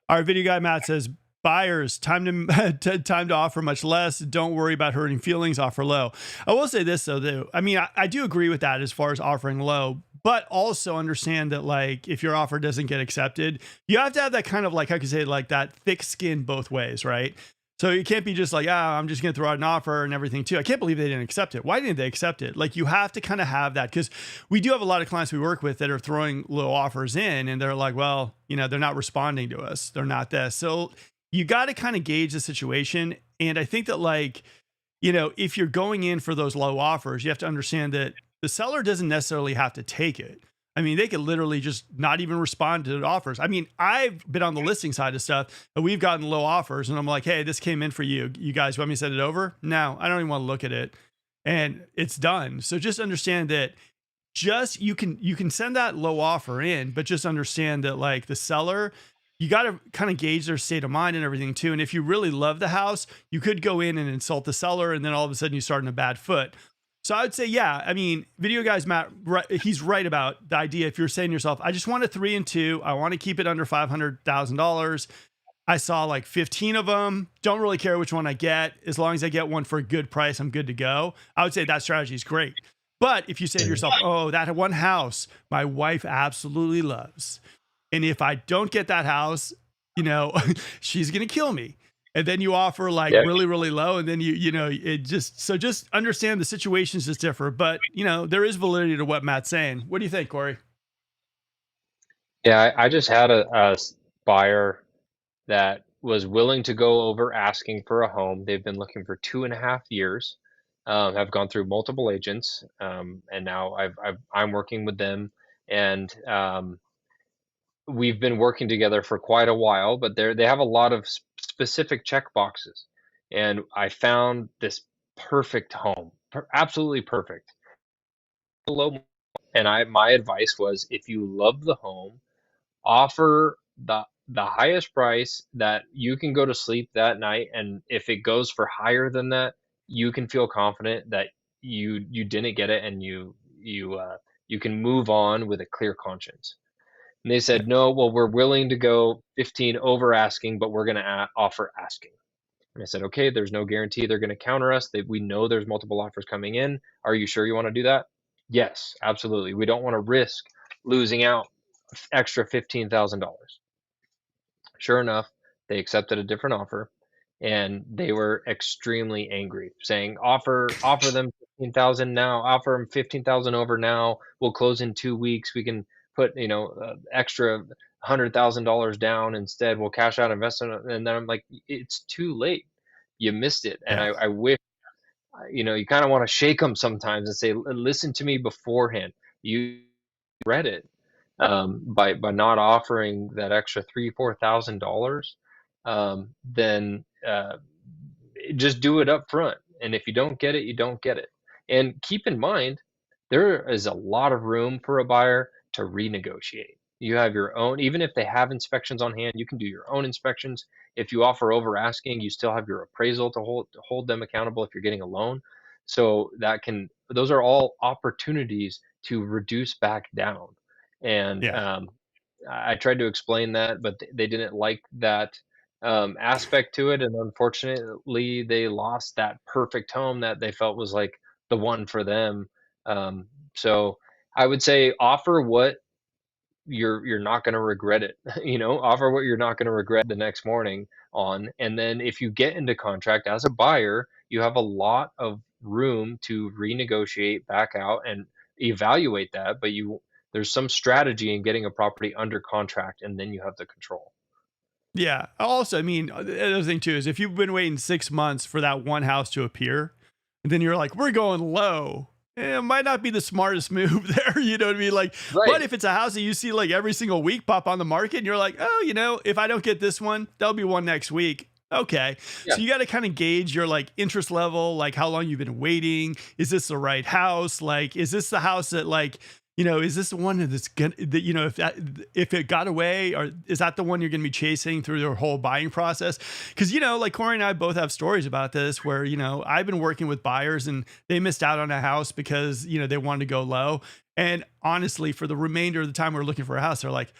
Our video guy Matt says buyers, time to time to offer much less. Don't worry about hurting feelings. Offer low. I will say this though. I mean, I do agree with that as far as offering low, but also understand that like if your offer doesn't get accepted, you have to have that kind of like, how can I say, like that thick skin both ways, right? So you can't be just like, I'm just going to throw out an offer and everything too. I can't believe they didn't accept it. Why didn't they accept it? Like you have to kind of have that, because we do have a lot of clients we work with that are throwing low offers in and they're like, well, they're not responding to us. They're not this. So you got to kind of gauge the situation. And I think that like, if you're going in for those low offers, you have to understand that the seller doesn't necessarily have to take it. I mean, they could literally just not even respond to the offers. I mean, I've been on the listing side of stuff and we've gotten low offers and I'm like, hey, this came in for you. You guys want me to send it over? No, I don't even want to look at it. And it's done. So just understand that you can send that low offer in, but just understand that like the seller, you got to kind of gauge their state of mind and everything too. And if you really love the house, you could go in and insult the seller and then all of a sudden you start in a bad foot. So I would say, yeah, I mean, video guys, Matt, he's right about the idea. If you're saying to yourself, I just want a 3 and 2, I want to keep it under $500,000. I saw like 15 of them. Don't really care which one I get. As long as I get one for a good price, I'm good to go. I would say that strategy is great. But if you say to yourself, oh, that one house, my wife absolutely loves. And if I don't get that house, she's going to kill me. And then you offer like really, really low. And then just understand the situations is different, but there is validity to what Matt's saying. What do you think, Corey?
Yeah, I just had a buyer that was willing to go over asking for a home. They've been looking for 2.5 years, have gone through multiple agents, and now I'm working with them, and we've been working together for quite a while. But they have a lot of specific check boxes, and I found this perfect home, absolutely perfect. Below, and my advice was, if you love the home, offer the highest price that you can go to sleep that night, and if it goes for higher than that, you can feel confident that you didn't get it, and you can move on with a clear conscience. And they
Yeah.
said, no, well, we're willing to go 15 over asking, but we're going to offer asking. And I said, okay, there's no guarantee they're going to counter us. We know there's multiple offers coming in. Are you sure you want to do that? Yes, absolutely. We don't want to risk losing out extra $15,000. Sure enough, they accepted a different offer, and they were extremely angry, saying, offer them 15,000 now, offer them 15,000 over now. We'll close in 2 weeks. We can put extra $100,000 down instead. We'll cash out investment. And then I'm like, it's too late. You missed it. And
Yeah.
I wish, you kind of want to shake them sometimes and say, listen to me beforehand. You read it, by not offering that extra $3,000-4,000, then just do it up front. And if you don't get it, you don't get it. And keep in mind, there is a lot of room for a buyer to renegotiate. You have your own, even if they have inspections on hand, you can do your own inspections. If you offer over asking, you still have your appraisal to hold them accountable if you're getting a loan. So those are all opportunities to reduce back down. And
Yeah.
I tried to explain that, but they didn't like that aspect to it. And unfortunately, they lost that perfect home that they felt was like the one for them. So I would say offer what you're not going to regret it. Offer what you're not going to regret the next morning on. And then if you get into contract as a buyer, you have a lot of room to renegotiate back out and evaluate that, but there's some strategy in getting a property under contract, and then you have the control.
Yeah. Also, I mean, the other thing too is if you've been waiting 6 months for that one house to appear, and then you're like, we're going low. It might not be the smartest move there, you know what I mean? Like, but
Right.
if it's a house that you see like every single week pop on the market, and you're like, oh, if I don't get this one, there'll be one next week. Okay.
Yeah.
So you got to kind of gauge your like interest level, like how long you've been waiting. Is this the right house? Like, is this the house that like, is this the one that's gonna, that, if it got away, or is that the one you're going to be chasing through your whole buying process? Because, like Corey and I both have stories about this where, I've been working with buyers and they missed out on a house because, they wanted to go low. And honestly, for the remainder of the time we're looking for a house, they're like,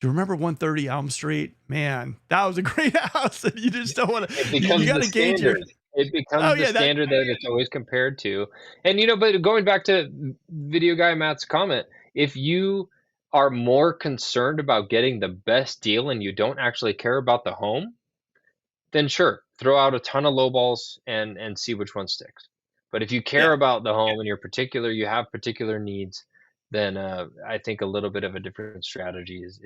Do you remember 130 Elm Street? Man, that was a great house. And you just don't want
It
to, you
becomes
got
the
to gauge your,
standard. It
oh
becomes the
yeah, that,
standard that it's always compared to. And, but going back to video guy Matt's comment, if you are more concerned about getting the best deal and you don't actually care about the home, then sure, throw out a ton of lowballs and see which one sticks. But if you care
yeah.
about the home and you have particular needs, then I think a little bit of a different strategy is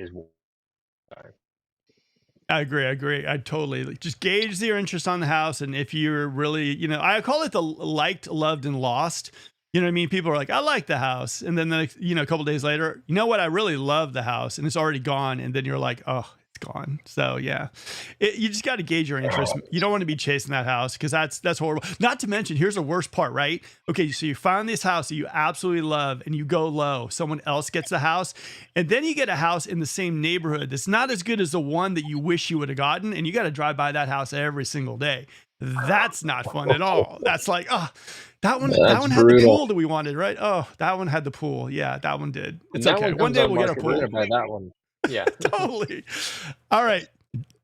I agree. I agree. I totally just gauge your interest on the house. And if you're really, I call it the liked, loved, and lost. You know what I mean? People are like, I like the house. And then, a couple days later, you know what? I really love the house and it's already gone. And then you're like, oh, it's gone. So yeah, you just got to gauge your interest. You don't want to be chasing that house because that's horrible. Not to mention, here's the worst part, right? Okay, so you find this house that you absolutely love and you go low. Someone else gets the house, and then you get a house in the same neighborhood that's not as good as the one that you wish you would have gotten, and you got to drive by that house every single day. That's not fun at all. That's like, oh, that one
That's
had the
brutal.
pool that we wanted, right? Oh, that one had the pool. Yeah, that one did. It's
When that
okay.
one
One
comes
day
on
we'll get a
market, we're
pool.
gonna buy that one. Yeah.
Totally. All right.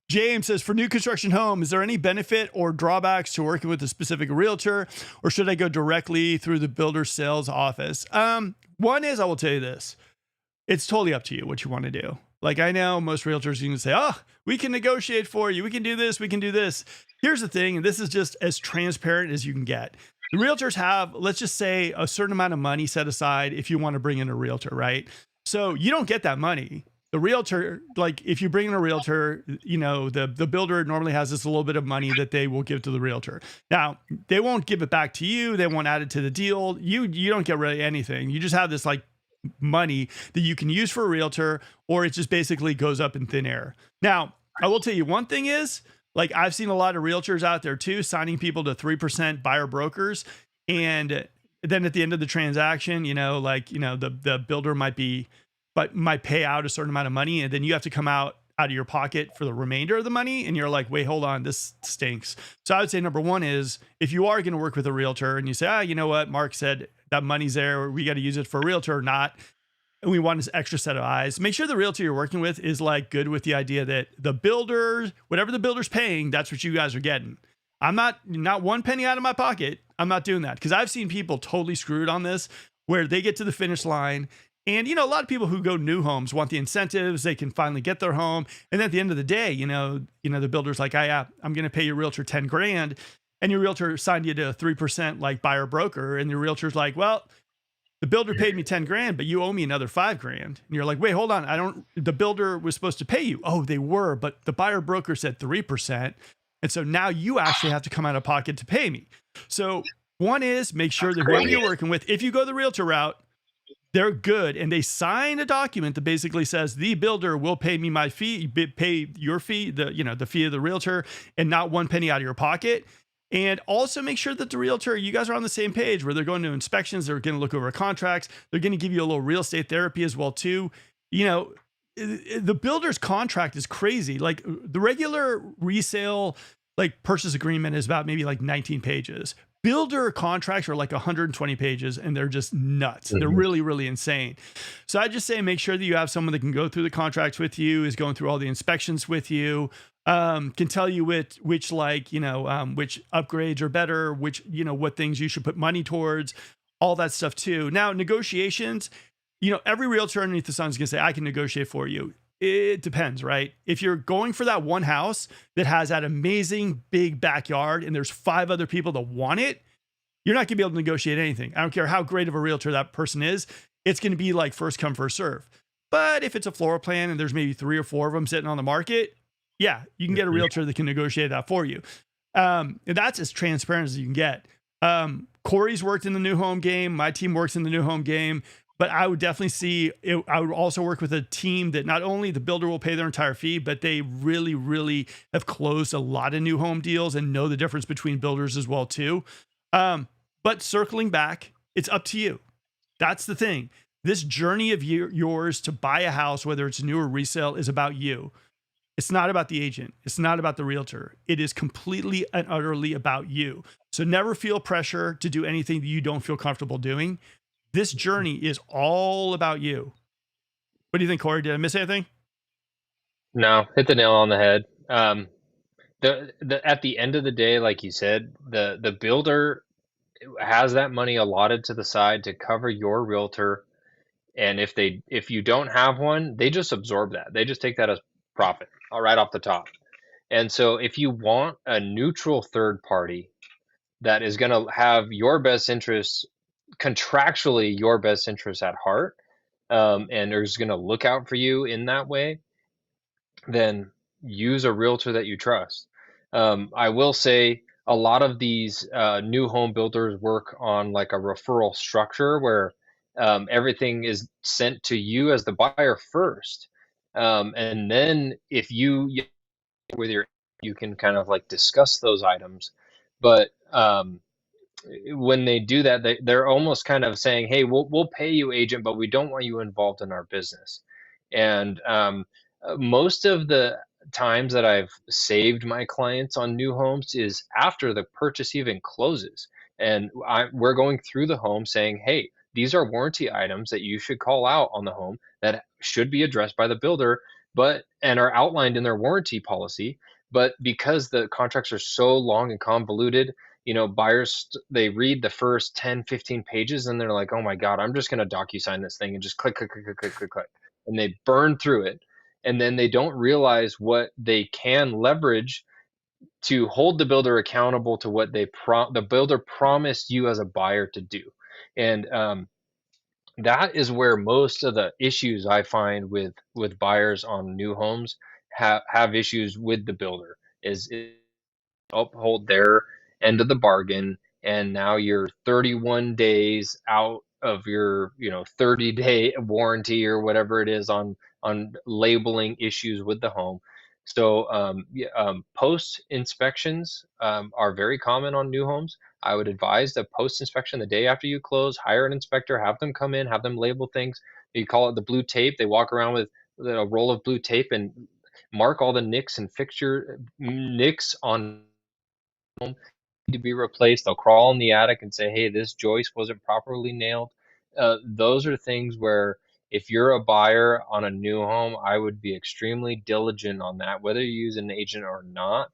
James says, for new construction home, is there any benefit or drawbacks to working with a specific realtor, or should I go directly through the builder sales office? One is, I will tell you this. It's totally up to you what you want to do. Like, I know most realtors are going to say, oh, we can negotiate for you. We can do this. We can do this. Here's the thing. And this is just as transparent as you can get. The realtors have, let's just say, a certain amount of money set aside if you want to bring in a realtor, right? So you don't get that money. The realtor, like if you bring in a realtor, the builder normally has this little bit of money that they will give to the realtor. Now, they won't give it back to you. They won't add it to the deal. You don't get really anything. You just have this like money that you can use for a realtor, or it just basically goes up in thin air. Now, I will tell you one thing is, like I've seen a lot of realtors out there too, signing people to 3% buyer brokers. And then at the end of the transaction, the builder might pay out a certain amount of money, and then you have to come out of your pocket for the remainder of the money. And you're like, wait, hold on, this stinks. So I would say number one is, if you are going to work with a realtor and you say, you know what, Mark said that money's there, we got to use it for a realtor or not, and we want this extra set of eyes, make sure the realtor you're working with is like good with the idea that the builder, whatever the builder's paying, that's what you guys are getting. I'm not one penny out of my pocket. I'm not doing that, because I've seen people totally screwed on this, where they get to the finish line. And, a lot of people who go new homes want the incentives. They can finally get their home. And then at the end of the day, the builder's like, I'm going to pay your realtor 10 grand. And your realtor signed you to a 3% like buyer broker. And your realtor's like, well, the builder paid me 10 grand, but you owe me another 5 grand. And you're like, wait, hold on. The builder was supposed to pay you. Oh, they were, but the buyer broker said 3%. And so now you actually have to come out of pocket to pay me. So one is, make sure that whoever you're working with, if you go the realtor route, they're good, and they sign a document that basically says the builder will pay me my fee, pay your fee, the fee of the realtor, and not one penny out of your pocket. And also make sure that the realtor, you guys are on the same page, where they're going to inspections, they're going to look over contracts, they're going to give you a little real estate therapy as well too. The builder's contract is crazy. Like the regular resale, like purchase agreement is about maybe like 19 pages. Builder contracts are like 120 pages, and they're just nuts. Mm-hmm. They're really, really insane. So I just say, make sure that you have someone that can go through the contracts with you, is going through all the inspections with you, can tell you which upgrades are better, what things you should put money towards, all that stuff too. Now, negotiations, every realtor underneath the sun is going to say, I can negotiate for you. It depends, right? If you're going for that one house that has that amazing big backyard and there's 5 other people that want it, you're not going to be able to negotiate anything. I don't care how great of a realtor that person is. It's going to be like first come, first serve. But if it's a floor plan and there's maybe 3 or 4 of them sitting on the market, yeah, you can get a realtor that can negotiate that for you. And that's as transparent as you can get. Corey's worked in the new home game. My team works in the new home game. But I would definitely see it. I would also work with a team that not only the builder will pay their entire fee, but they really, really have closed a lot of new home deals and know the difference between builders as well too. But circling back, it's up to you. That's the thing. This journey of yours to buy a house, whether it's new or resale, is about you. It's not about the agent. It's not about the realtor. It is completely and utterly about you. So never feel pressure to do anything that you don't feel comfortable doing. This journey is all about you. What do you think, Corey? Did I miss anything?
No, hit the nail on the head. The at the end of the day, like you said, the builder has that money allotted to the side to cover your realtor, and if you don't have one, they just absorb that. They just take that as profit, right off the top. And so if you want a neutral third party that is going to have your best interests, contractually your best interests at heart, and is going to look out for you in that way, then use a realtor that you trust. I will say a lot of these new home builders work on like a referral structure where everything is sent to you as the buyer first. And then if with your, you can kind of like discuss those items. But when they do that, they're almost kind of saying, "Hey, we'll pay you, agent, but we don't want you involved in our business." And most of the times that I've saved my clients on new homes is after the purchase even closes, and we're going through the home saying, "Hey, these are warranty items that you should call out on the home that should be addressed by the builder, but and are outlined in their warranty policy." But because the contracts are so long and convoluted, buyers, they read the first 10, 15 pages and they're like, "Oh my God, I'm just going to DocuSign this thing and just click, click, click, click, click, click, click." And they burn through it. And then they don't realize what they can leverage to hold the builder accountable to what the builder promised you as a buyer to do. And that is where most of the issues I find with buyers on new homes have issues with the builder is uphold their end of the bargain, and now you're 31 days out of your 30-day warranty or whatever it is on labeling issues with the home. So yeah, post inspections are very common on new homes. I would advise that post inspection the day after you close, hire an inspector, have them come in, have them label things. You call it the blue tape. They walk around with a roll of blue tape and mark all the nicks and fixture nicks on home to be replaced. They'll crawl in the attic and say, "Hey, this joist wasn't properly nailed." Those are things where if you're a buyer on a new home, I would be extremely diligent on that, whether you use an agent or not.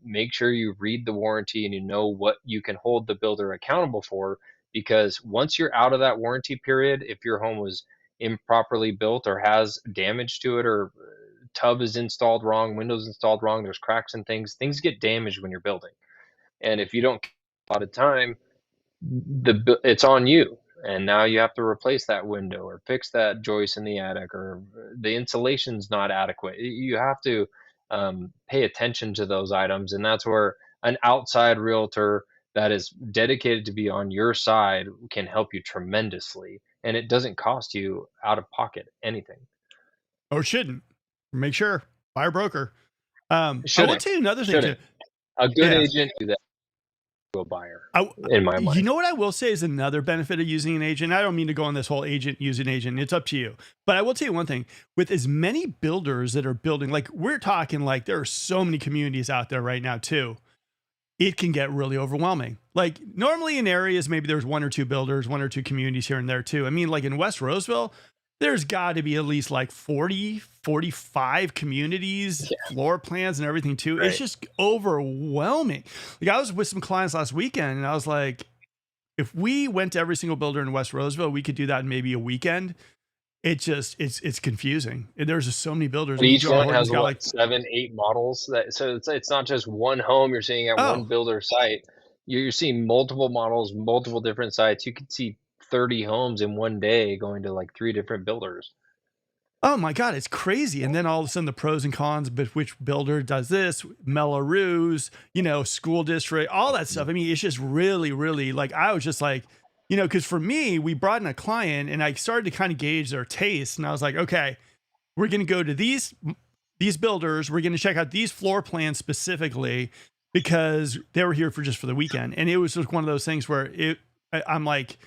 Make sure you read the warranty and you know what you can hold the builder accountable for, because once you're out of that warranty period, if your home was improperly built or has damage to it, or tub is installed wrong, windows installed wrong, there's cracks and things get damaged when you're building. And if you don't a lot of time, it's on you. And now you have to replace that window or fix that joist in the attic, or the insulation's not adequate. You have to pay attention to those items, and that's where an outside realtor that is dedicated to be on your side can help you tremendously, and it doesn't cost you out of pocket anything.
Or shouldn't. Make sure. Buyer broker. I will
Shouldn't,
tell you another thing too.
shouldn't. A good
Yeah.
agent do that to a buyer,
I,
in my
you
mind.
know what I will say is another benefit of using an agent. I don't mean to go on this whole agent use an agent. It's up to you. But I will tell you one thing: with as many builders that are building, like we're talking, like there are so many communities out there right now too. It can get really overwhelming. Like normally in areas, maybe there's one or two builders, one or two communities here and there too. I mean, like in West Roseville, there's got to be at least like 40, 45 communities,
Yeah,
floor plans and everything too. It's
right.
just overwhelming. Like I was with some clients last weekend and I was like, if we went to every single builder in West Roseville, we could do that in maybe a weekend. It's confusing. And there's just so many builders. I
But
mean,
each
J.R.
one
Horton's
has
got
what,
like,
7, 8 models, that so it's not just one home you're seeing at one
oh,
builder site. You're seeing multiple models, multiple different sites. You could see 30 homes in one day going to like 3 different builders.
oh my God, it's crazy. And then all of a sudden the pros and cons, but which builder does this, Melrose, school district, all that stuff. I mean, it's just really, really like, I was just like, because for me, we brought in a client and I started to kind of gauge their taste. And I was like, okay, we're going to go to these builders. We're going to check out these floor plans specifically because they were here for the weekend. And it was just one of those things where I'm like,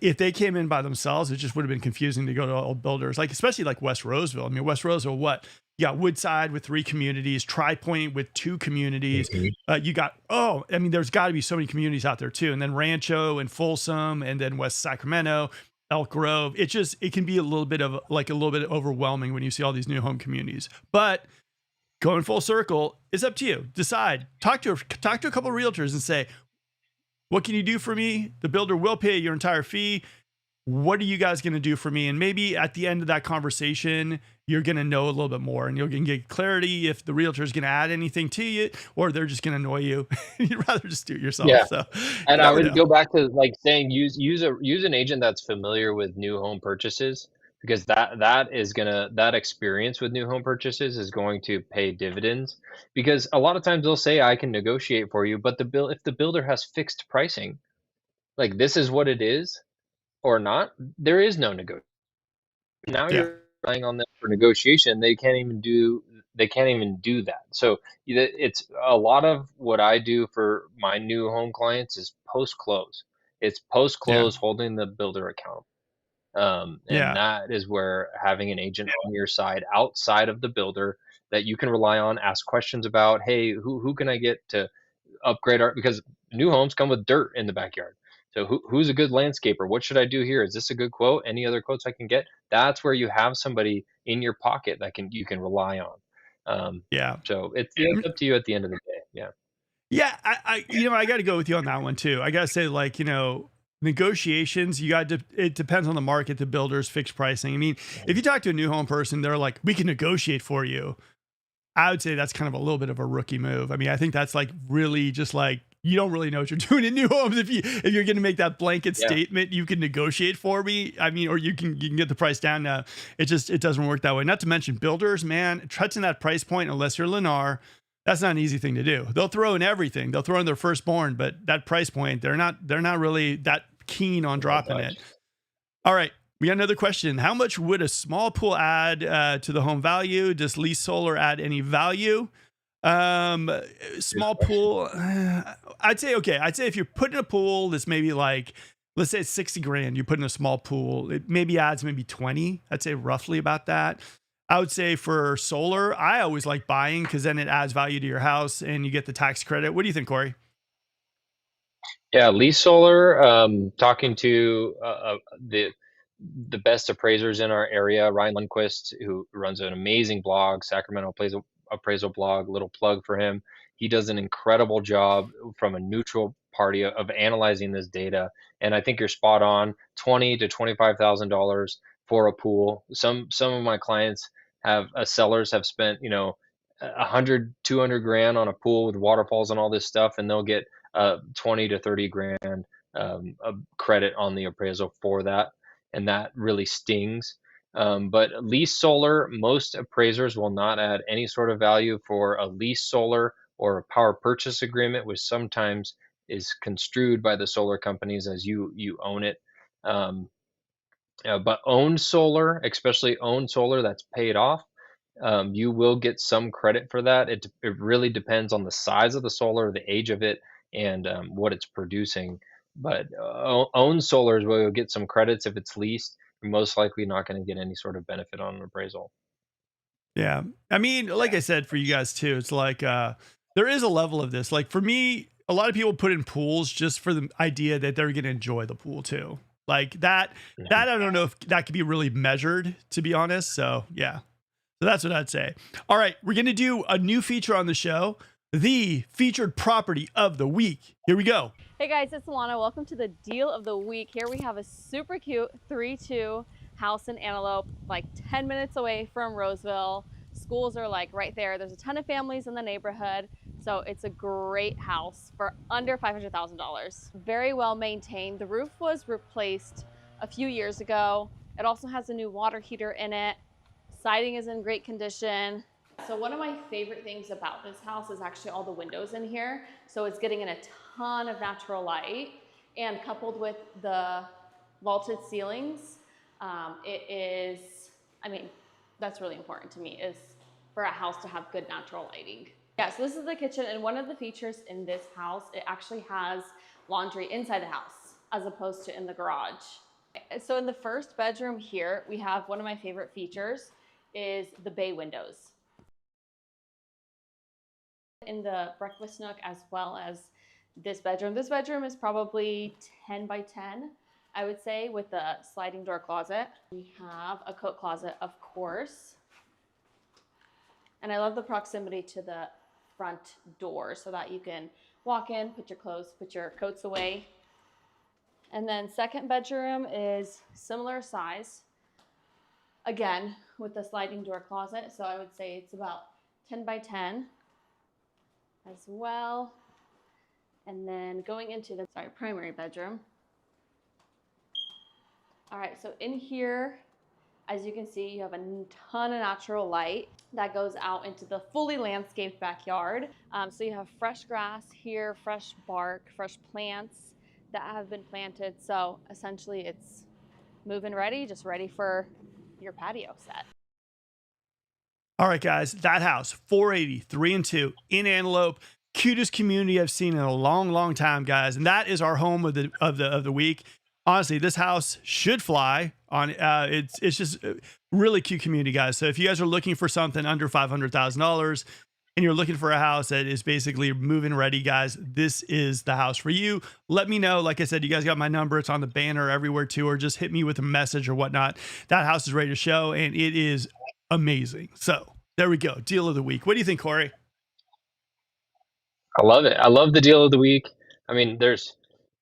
if they came in by themselves, it just would have been confusing to go to all builders, like especially like West Roseville. I mean, West Roseville, what? You got Woodside with 3 communities, Tri Point with 2 communities.
Mhm.
You got, I mean, there's got to be so many communities out there too. And then Rancho and Folsom and then West Sacramento. Elk Grove. It can be a little bit overwhelming when you see all these new home communities. But going full circle, it's up to you. Decide. Talk to a couple of realtors and say, what can you do for me? The builder will pay your entire fee. What are you guys going to do for me? And maybe at the end of that conversation, you're going to know a little bit more and you're going to get clarity if the realtor is going to add anything to you or they're just going to annoy you. You'd rather just do it yourself.
Yeah.
So you
And I
never
would
know.
go back to like saying use an agent that's familiar with new home purchases, because that experience with new home purchases is going to pay dividends, because a lot of times they'll say I can negotiate for you, but if the builder has fixed pricing, like this is what it is or not, there is no negotiation. Now
Yeah.
you're relying on them for negotiation. They can't even do that. So it's a lot of what I do for my new home clients is post close. It's post
Yeah.
close holding the builder accountable. And
Yeah.
that is where having an agent on your side outside of the builder that you can rely on, ask questions about, hey, who can I get to upgrade our, because new homes come with dirt in the backyard. So who's a good landscaper? What should I do here? Is this a good quote? Any other quotes I can get? That's where you have somebody in your pocket that you can rely on.
Yeah.
So it's up to you at the end of the day. Yeah.
Yeah, I got to go with you on that one too. I got to say, negotiations. It depends on the market, the builders, fixed pricing. I mean, if you talk to a new home person, they're like, "We can negotiate for you." I would say that's kind of a little bit of a rookie move. I mean, I think that's like really just like you don't really know what you're doing in new homes if you're going to make that blanket
Yeah.
statement. You can negotiate for me. I mean, or you can get the price down. Now, it doesn't work that way. Not to mention builders, man, touching that price point unless you're Lennar. That's not an easy thing to do. They'll throw in everything. They'll throw in their firstborn, but that price point, they're not really that keen on
Won't
dropping
budge.
it. All right. We got another question. How much would a small pool add to the home value? Does lease solar add any value? Um,
Good
Small
question.
pool. I'd say okay. I'd say if you're putting a pool that's maybe like, let's say it's 60 grand, you put in a small pool, it maybe adds maybe 20. I'd say roughly about that. I would say for solar, I always like buying because then it adds value to your house and you get the tax credit. What do you think, Corey?
Yeah, lease solar. Talking to the best appraisers in our area, Ryan Lundquist, who runs an amazing blog, Sacramento Appraisal blog. Little plug for him. He does an incredible job from a neutral party of analyzing this data. And I think you're spot on. $20,000 to $25,000 for a pool. Some of my clients sellers have spent 100, 200 grand on a pool with waterfalls and all this stuff, and they'll get 20 to 30 grand a credit on the appraisal for that, and that really stings. But lease solar, most appraisers will not add any sort of value for a lease solar or a power purchase agreement, which sometimes is construed by the solar companies as you own it. Um, but owned solar, especially owned solar that's paid off, you will get some credit for that. It really depends on the size of the solar, the age of it, and what it's producing. But owned solar is where you'll get some credits. If it's leased, you're most likely not going to get any sort of benefit on an appraisal.
Yeah. I mean, like
Yeah.
I said, for you guys too, it's like there is a level of this. Like for me, a lot of people put in pools just for the idea that they're gonna enjoy the pool too. Like that
Mhm.
I don't know if that could be really measured, to be honest. So yeah. So that's what I'd say. All right, we're gonna do a new feature on the show, the featured property of the week. Here we go.
Hey guys, it's Alana. Welcome to the deal of the week. Here we have a super cute 3-2 house in Antelope, like 10 minutes away from Roseville. Schools are like right there. There's a ton of families in the neighborhood. So it's a great house for under $500,000. Very well maintained. The roof was replaced a few years ago. It also has a new water heater in it. Siding is in great condition. So one of my favorite things about this house is actually all the windows in here. So it's getting in a ton of natural light, and coupled with the vaulted ceilings, I mean, that's really important to me, is for a house to have good natural lighting. Yeah, so this is the kitchen, and one of the features in this house, it actually has laundry inside the house as opposed to in the garage. So in the first bedroom here, we have one of my favorite features is the bay windows. In the breakfast nook as well as this bedroom. This bedroom is probably 10 by 10, I would say with the sliding door closet, we have a coat closet, of course. And I love the proximity to the front door so that you can walk in, put your clothes, put your coats away. And then second bedroom is similar size. Again, with the sliding door closet. So I would say it's about 10 by 10 as well. And then going into the primary bedroom. All right, so in here, as you can see, you have a ton of natural light that goes out into the fully landscaped backyard. So you have fresh grass here, fresh bark, fresh plants that have been planted. So essentially it's move-in ready, just ready for your patio set.
All right, guys, that house, 480, 3 and 2 in Antelope. Cutest community I've seen in a long, long time, guys. And that is our home of the week. Honestly, this house should fly on. It's just a really cute community, guys. So if you guys are looking for something under $500,000 and you're looking for a house that is basically move-in ready, guys, this is the house for you. Let me know. Like I said, you guys got my number. It's on the banner everywhere too, or just hit me with a message or whatnot. That house is ready to show, and it is amazing. So there we go. Deal of the week. What do you think, Corey?
I love it. I love the deal of the week. I mean,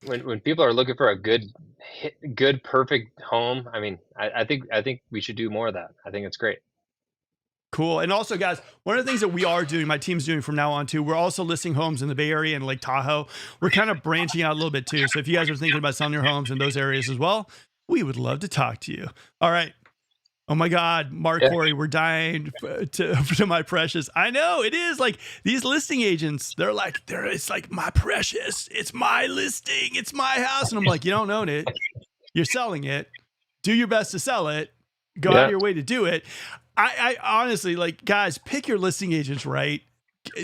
when people are looking for a good perfect home. I mean, I think we should do more of that. I think it's great.
Cool. And also, guys, one of the things that we are doing, my team's doing from now on too, we're also listing homes in the Bay Area and Lake Tahoe. We're kind of branching out a little bit too. So if you guys are thinking about selling your homes in those areas as well, we would love to talk to you. All right. Oh my God, Mark,
Yeah.
Corey, we're dying to my precious. I know it is like these listing agents. It's like my precious. It's my listing. It's my house. And I'm like, you don't own it. You're selling it. Do your best to sell it. Go out
Yeah.
of your way to do it. I honestly, like, guys, pick your listing agents right.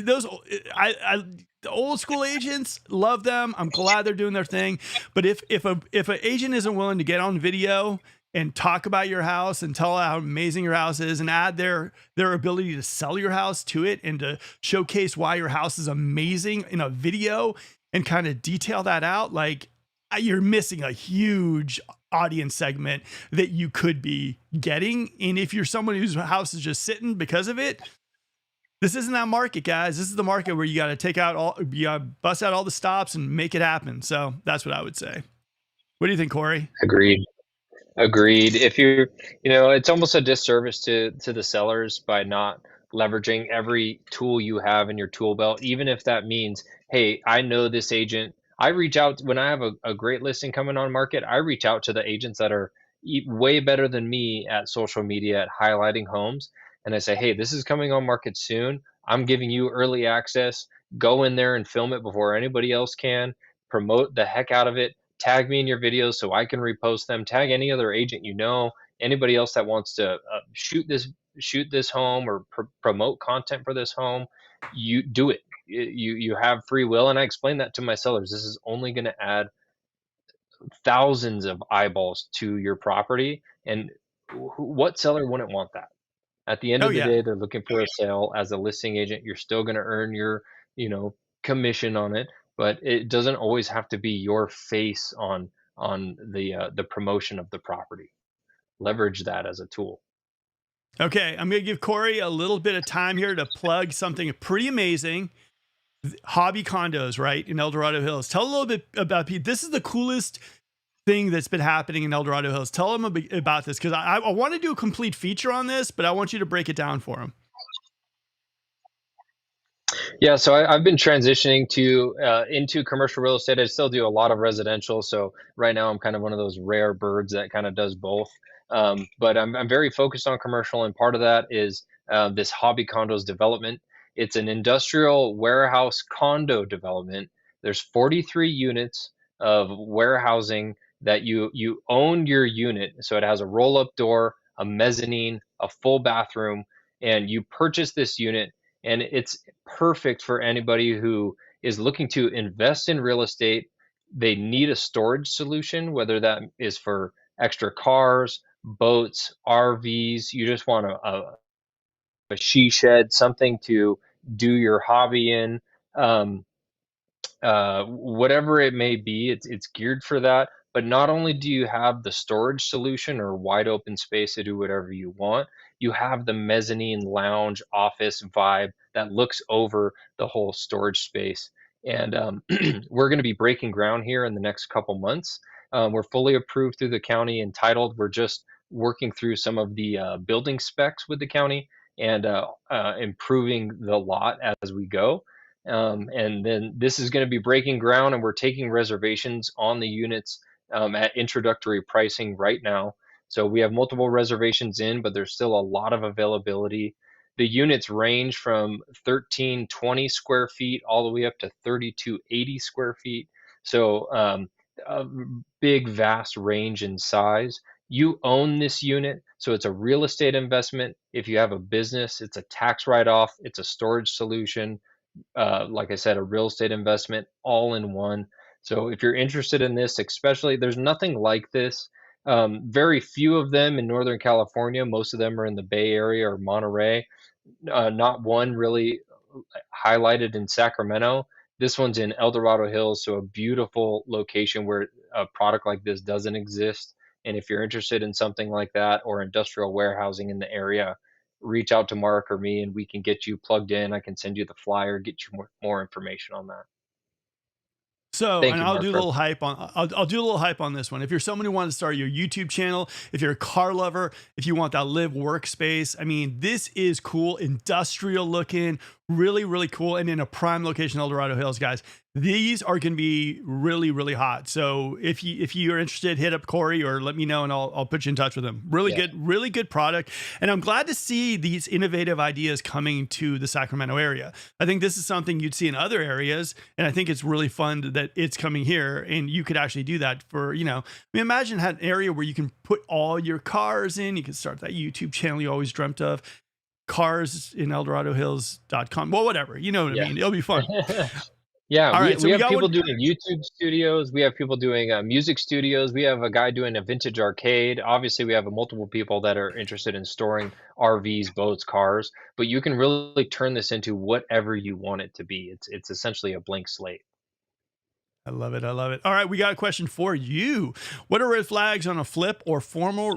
Those the old school agents, love them. I'm glad they're doing their thing. But if an agent isn't willing to get on video and talk about your house and tell how amazing your house is and add their ability to sell your house to it and to showcase why your house is amazing in a video and kind of detail that out, like, you're missing a huge audience segment that you could be getting. And if you're someone whose house is just sitting because of it, this isn't that market, guys. This is the market where you got to bust out all the stops and make it happen. So that's what I would say. What do you think, Corey?
Agreed. If it's almost a disservice to the sellers by not leveraging every tool you have in your tool belt, even if that means, hey, I know this agent. I reach out when I have a great listing coming on market. I reach out to the agents that are way better than me at social media at highlighting homes. And I say, hey, this is coming on market soon. I'm giving you early access. Go in there and film it before anybody else can. Promote the heck out of it. Tag me in your videos so I can repost them. Tag any other agent anybody else that wants to shoot this home or promote content for this home. You do it. You have free will, and I explain that to my sellers. This is only going to add thousands of eyeballs to your property, and what seller wouldn't want that? At the end of the day, they're looking for a sale. As a listing agent, you're still going to earn your commission on it, but it doesn't always have to be your face on the promotion of the property. Leverage that as a tool.
Okay, I'm going to give Corey a little bit of time here to plug something pretty amazing. Hobby condos, right, in El Dorado Hills. Tell a little bit about Pete. This is the coolest thing that's been happening in El Dorado Hills. Tell them about this, because I want to do a complete feature on this, but I want you to break it down for them.
Yeah, so I've been transitioning into commercial real estate. I still do a lot of residential. So right now I'm kind of one of those rare birds that kind of does both. But I'm very focused on commercial, and part of that is this hobby condos development. It's an industrial warehouse condo development. There's 43 units of warehousing that you own your unit. So it has a roll-up door, a mezzanine, a full bathroom, and you purchase this unit. And it's perfect for anybody who is looking to invest in real estate. They need a storage solution, whether that is for extra cars, boats, RVs. You just want a she shed, something to do your hobby in. Whatever it may be, it's geared for that. But not only do you have the storage solution or wide open space to do whatever you want, you have the mezzanine lounge office vibe that looks over the whole storage space. And we're going to be breaking ground here in the next couple months. We're fully approved through the county and titled. We're just working through some of the building specs with the county and improving the lot as we go. And then this is going to be breaking ground, and we're taking reservations on the units at introductory pricing right now. So we have multiple reservations in, but there's still a lot of availability. The units range from 1320 square feet all the way up to 3280 square feet. So a big, vast range in size. You own this unit, so it's a real estate investment. If you have a business, it's a tax write-off, it's a storage solution, like I said, a real estate investment all in one. So if you're interested in this, especially, there's nothing like this. Very few of them in Northern California. Most of them are in the Bay Area or Monterey. Not one really highlighted in Sacramento. This one's in El Dorado Hills, so a beautiful location where a product like this doesn't exist. And if you're interested in something like that or industrial warehousing in the area, reach out to Mark or me and we can get you plugged in. I can send you the flyer, get you more information on that.
So,
Thank
and
you,
I'll
Mark.
do a little hype on I'll do a little hype on this one. If you're someone who wants to start your YouTube channel, if you're a car lover, if you want that live workspace, I mean, this is cool, industrial looking, really, really cool, and in a prime location, El Dorado Hills, guys. These are going to be really, really hot. So if you're interested, hit up Corey or let me know, and I'll put you in touch with him. Really good product, and I'm glad to see these innovative ideas coming to the Sacramento area. I think this is something you'd see in other areas, and I think it's really fun that it's coming here, and you could actually do that for I mean, imagine an area where you can put all your cars in. You can start that YouTube channel you always dreamt of. Cars in ElDoradoHills.com. Well, whatever. You know what I mean? It'll be fun.
Yeah,
All right, so
we
we
have
got
people
one.
doing YouTube studios. We have people doing music studios. We have a guy doing a vintage arcade. Obviously, we have multiple people that are interested in storing RVs, boats, cars. But you can really turn this into whatever you want it to be. It's essentially a blank slate.
I love it. I love it. All right, we got a question for you. What are red flags on a flip or former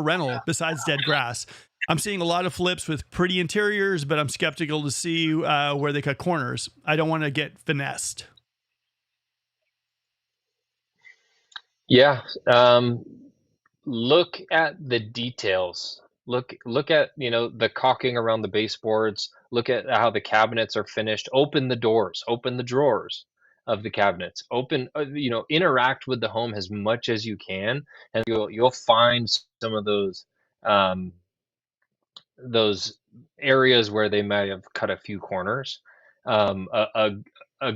rental besides dead grass? I'm seeing a lot of flips with pretty interiors, but I'm skeptical to see where they cut corners. I don't want to get finessed.
Yeah. Look at the details. Look at, the caulking around the baseboards. Look at how the cabinets are finished. Open the doors, open the drawers of the cabinets. Interact with the home as much as you can, and you'll find some of those areas where they might have cut a few corners. A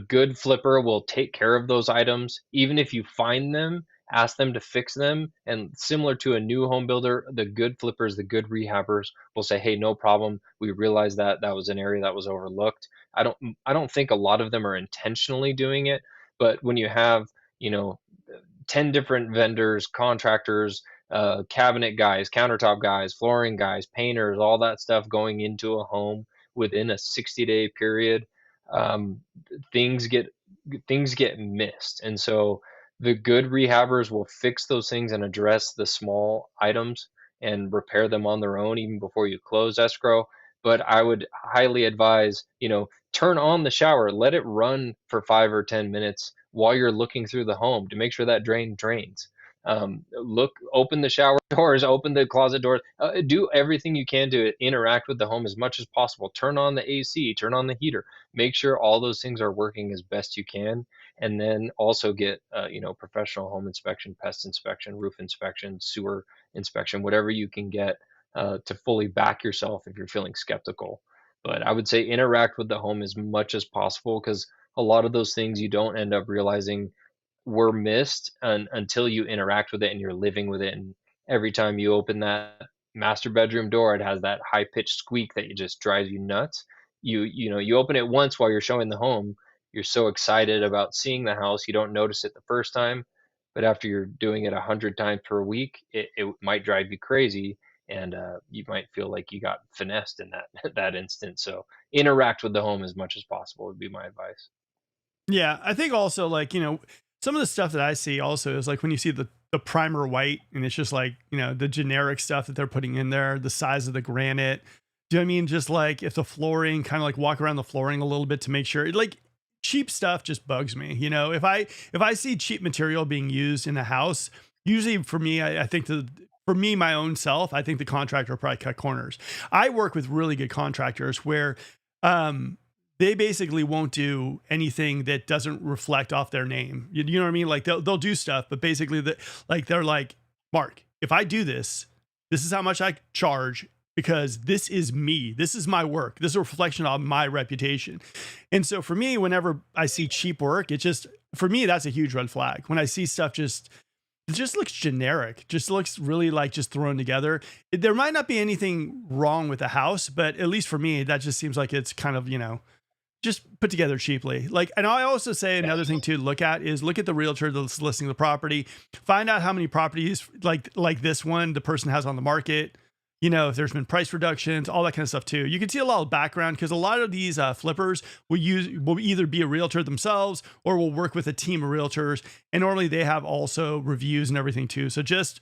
good flipper will take care of those items. Even if you find them, ask them to fix them. And similar to a new home builder, the good flippers, the good rehabbers will say, "Hey, no problem. We realized that that was an area that was overlooked." I don't think a lot of them are intentionally doing it, but when you have, you know, 10 different vendors, contractors, cabinet guys, countertop guys, flooring guys, painters, all that stuff going into a home within a 60-day period, um, things get things get missed. And so the good rehabbers will fix those things and address the small items and repair them on their own even before you close escrow. But I would highly advise, turn on the shower, let it run for 5 or 10 minutes while you're looking through the home to make sure that drain drains. Open the shower doors, open the closet doors, do everything you can to interact with the home as much as possible. Turn on the AC, turn on the heater, make sure all those things are working as best you can. And then also get, professional home inspection, pest inspection, roof inspection, sewer inspection, whatever you can get to fully back yourself if you're feeling skeptical. But I would say interact with the home as much as possible, because a lot of those things you don't end up realizing were missed until you interact with it and you're living with it. And every time you open that master bedroom door, it has that high pitched squeak that just drives you nuts. You open it once while you're showing the home. You're so excited about seeing the house, you don't notice it the first time, but after you're doing it 100 times per week, it might drive you crazy, and you might feel like you got finessed in that that instant. So interact with the home as much as possible would be my advice.
Yeah, I think also some of the stuff that I see also is like when you see the primer white and it's just like, the generic stuff that they're putting in there, the size of the granite. Do you know what I mean? Just like if the flooring, kind of like walk around the flooring a little bit to make sure, like cheap stuff just bugs me. If I see cheap material being used in a house, usually for me, I think for me, my own self, I think the contractor will probably cut corners. I work with really good contractors where they basically won't do anything that doesn't reflect off their name. You know what I mean? Like they'll do stuff, but basically they're like, Mark, if I do this, this is how much I charge because this is me. This is my work. This is a reflection of my reputation. And so for me, whenever I see cheap work, for me, that's a huge red flag. When I see stuff it just looks generic, just looks really like just thrown together. There might not be anything wrong with the house, but at least for me, that just seems like it's kind of, just put together cheaply. Like, and I also say another thing to look at the realtor that's listing the property, find out how many properties like this one the person has on the market. If there's been price reductions, all that kind of stuff too. You can see a lot of background because a lot of these flippers will either be a realtor themselves or will work with a team of realtors. And normally they have also reviews and everything too. So just,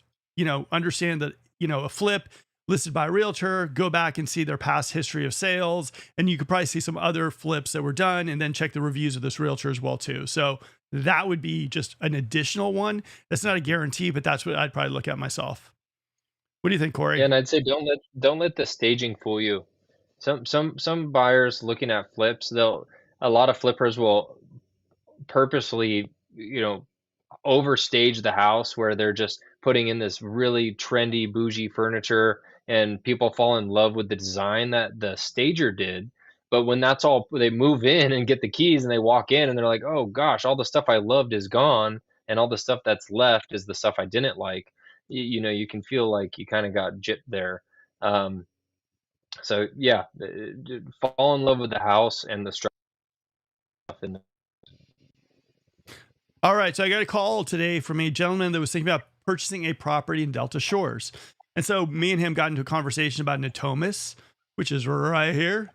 understand that, a flip listed by a realtor, go back and see their past history of sales. And you could probably see some other flips that were done and then check the reviews of this realtor as well too. So that would be just an additional one. That's not a guarantee, but that's what I'd probably look at myself. What do you think, Corey?
Yeah, and I'd say don't let the staging fool you. Some buyers looking at flips, a lot of flippers will purposely, overstage the house where they're just putting in this really trendy bougie furniture and people fall in love with the design that the stager did. But when that's all, they move in and get the keys and they walk in and they're like, oh gosh, all the stuff I loved is gone and all the stuff that's left is the stuff I didn't like. You can feel like you kind of got gypped there. um, so yeah, fall in love with the house and the stuff in
All right. So I got a call today from a gentleman that was thinking about purchasing a property in Delta Shores. And so me and him got into a conversation about Natomas, which is right here,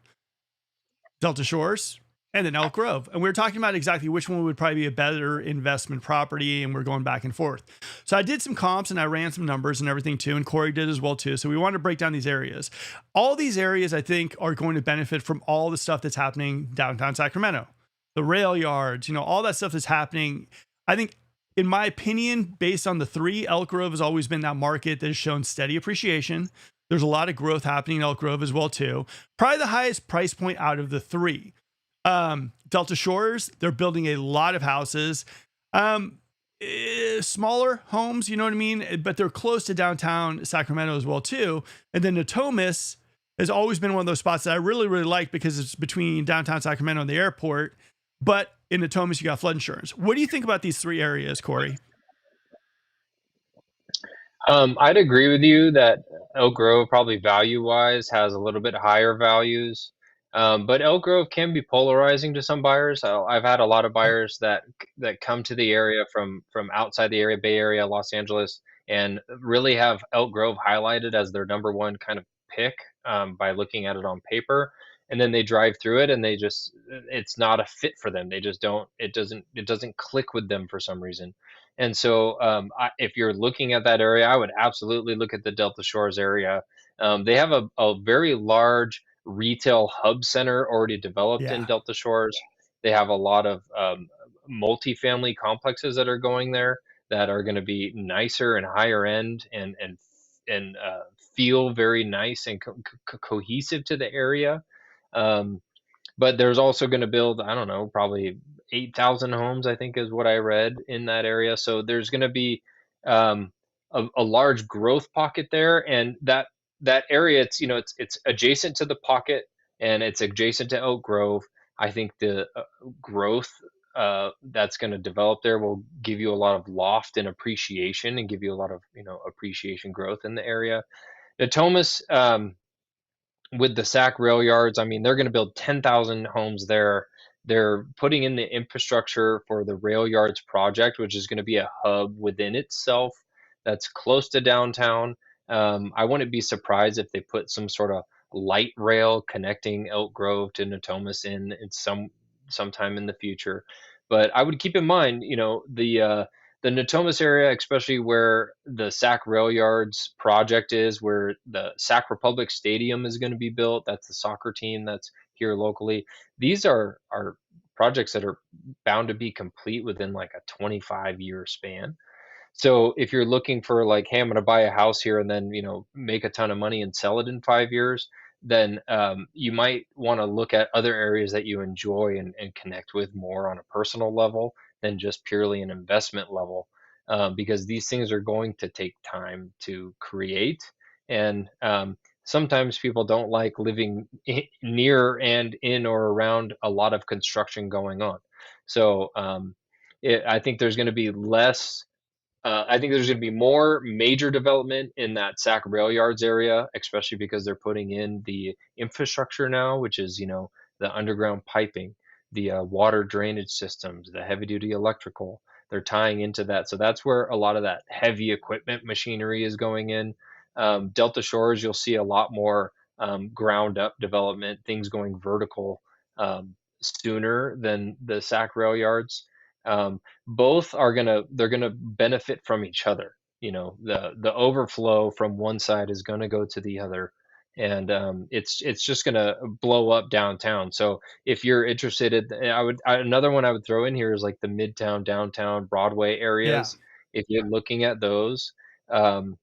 Delta Shores, and then Elk Grove. And we were talking about exactly which one would probably be a better investment property. And we're going back and forth. So I did some comps and I ran some numbers and everything too. And Corey did as well too. So we wanted to break down these areas. All these areas, I think, are going to benefit from all the stuff that's happening downtown Sacramento. The rail yards, all that stuff that's happening. I think, in my opinion, based on the three, Elk Grove has always been that market that has shown steady appreciation. There's a lot of growth happening in Elk Grove as well, too. Probably the highest price point out of the three. Delta Shores, they're building a lot of houses. Smaller homes, you know what I mean? But they're close to downtown Sacramento as well, too. And then Natomas has always been one of those spots that I really, really like because it's between downtown Sacramento and the airport. But in Natomas, you got flood insurance. What do you think about these three areas, Corey?
I'd agree with you that Elk Grove probably value-wise has a little bit higher values. But Elk Grove can be polarizing to some buyers. I've had a lot of buyers that come to the area from outside the area, Bay Area, Los Angeles, and really have Elk Grove highlighted as their number one kind of pick by looking at it on paper. And then they drive through it and it's not a fit for them. They just don't, it doesn't click with them for some reason. And so if you're looking at that area, I would absolutely look at the Delta Shores area. They have a very large retail hub center already developed in
Yeah.
Delta Shores. They have a lot of multifamily complexes that are going there that are going to be nicer and higher end and feel very nice and cohesive to the area. But there's also going to build, I don't know, probably 8,000 homes, I think is what I read in that area. So there's going to be a large growth pocket there, and that area, it's adjacent to the pocket and it's adjacent to Oak Grove. I think the growth that's going to develop there will give you a lot of loft and appreciation and give you a lot of appreciation growth in the area. Natomas, with the SAC rail yards, I mean, they're going to build 10,000 homes there. They're putting in the infrastructure for the rail yards project, which is going to be a hub within itself that's close to downtown. I wouldn't be surprised if they put some sort of light rail connecting Elk Grove to Natomas in sometime in the future. But I would keep in mind, the Natomas area, especially where the Sac Rail Yards project is, where the Sac Republic Stadium is going to be built. That's the soccer team that's here locally. These are projects that are bound to be complete within like a 25-year span. So if you're looking for like, hey, I'm going to buy a house here and then make a ton of money and sell it in 5 years, then you might want to look at other areas that you enjoy and connect with more on a personal level than just purely an investment level, because these things are going to take time to create, and sometimes people don't like living near and in or around a lot of construction going on. So I think there's going to be less I think there's going to be more major development in that Sac Rail Yards area, especially because they're putting in the infrastructure now, which is, the underground piping, the water drainage systems, the heavy duty electrical. They're tying into that. So that's where a lot of that heavy equipment machinery is going in. Delta Shores, you'll see a lot more ground up development, things going vertical sooner than the Sac Rail Yards. Both they're gonna benefit from each other. The overflow from one side is gonna go to the other, and it's just gonna blow up downtown. So if you're interested another one I would throw in here is like the Midtown, downtown, Broadway
Yeah.
areas. If you're looking at those, um,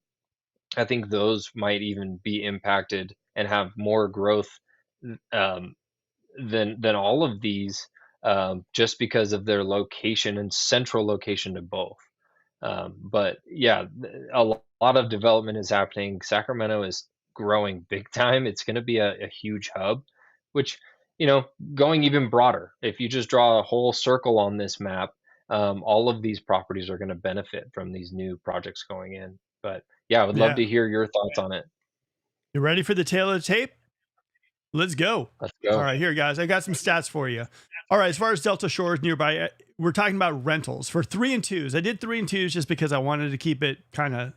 I think those might even be impacted and have more growth um, than all of these, just because of their location and central location to both. But yeah, lot of development is happening. Sacramento is growing big time. It's going to be a huge hub, which, going even broader, if you just draw a whole circle on this map, all of these properties are going to benefit from these new projects going in. But yeah, I would love
Yeah.
to hear your thoughts on it.
You ready for the tail of the tape? Let's go.
Let's
All
go.
right, here, guys. I got some stats for you. All right, as far as Delta Shores nearby, we're talking about rentals for 3 and 2s. I did 3 and 2s just because I wanted to keep it kind of,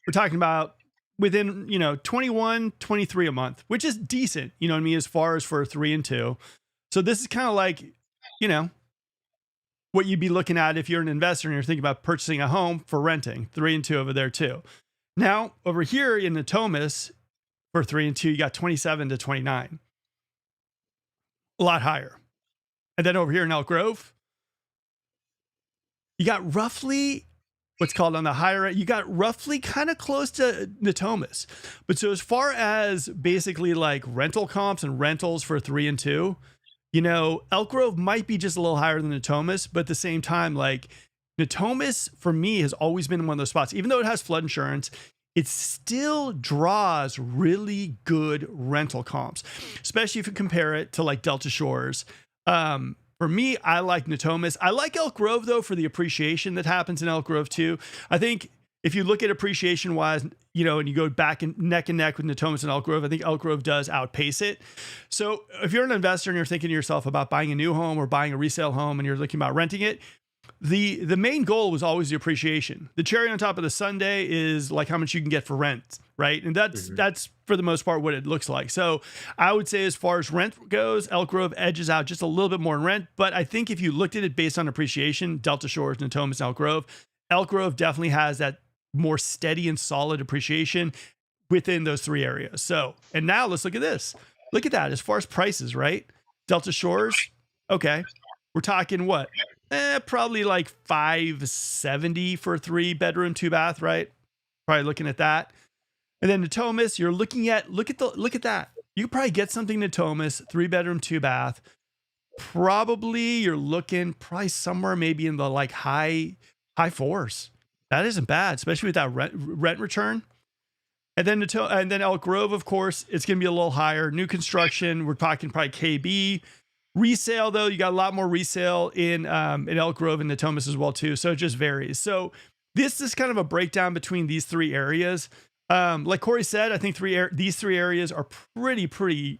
we're talking about within, 21, 23 a month, which is decent, you know what I mean, as far as for 3 and 2. So this is kind of like, what you'd be looking at if you're an investor and you're thinking about purchasing a home for renting. 3 and 2 over there too. Now, over here in Natomas, for 3 and 2, you got 27 to 29. A lot higher. And then over here in Elk Grove, you got roughly what's called on the higher end, you got roughly kind of close to Natomas. But so as far as basically like rental comps and rentals for 3 and 2, Elk Grove might be just a little higher than Natomas, but at the same time, like Natomas for me has always been one of those spots, even though it has flood insurance, it still draws really good rental comps, especially if you compare it to like Delta Shores. For me, I like Natomas. I like Elk Grove though for the appreciation that happens in Elk Grove too. I think if you look at appreciation wise, and you go back and neck with Natomas and Elk Grove, I think Elk Grove does outpace it. So if you're an investor and you're thinking to yourself about buying a new home or buying a resale home and you're looking about renting it, the main goal was always the appreciation. The cherry on top of the sundae is like how much you can get for rent, right? And that's for the most part what it looks like. So I would say as far as rent goes, Elk Grove edges out just a little bit more in rent. But I think if you looked at it based on appreciation, Delta Shores, Natomas, Elk Grove definitely has that more steady and solid appreciation within those 3 areas. So, and now let's look at this. Look at that as far as prices, right? Delta Shores, okay. We're talking what? Probably like $570 for a 3-bedroom, 2-bath, right? Probably looking at that. And then Natomas, you're looking at look at that. You could probably get something Natomas, 3-bedroom, 2-bath. Probably you're looking probably somewhere maybe in the like high 4s. That isn't bad, especially with that rent return. And then Elk Grove, of course, it's going to be a little higher. New construction, we're talking probably KB. Resale, though, you got a lot more resale in Elk Grove and Natomas as well, too. So it just varies. So this is kind of a breakdown between these 3 areas. Like Corey said, I think these 3 areas are pretty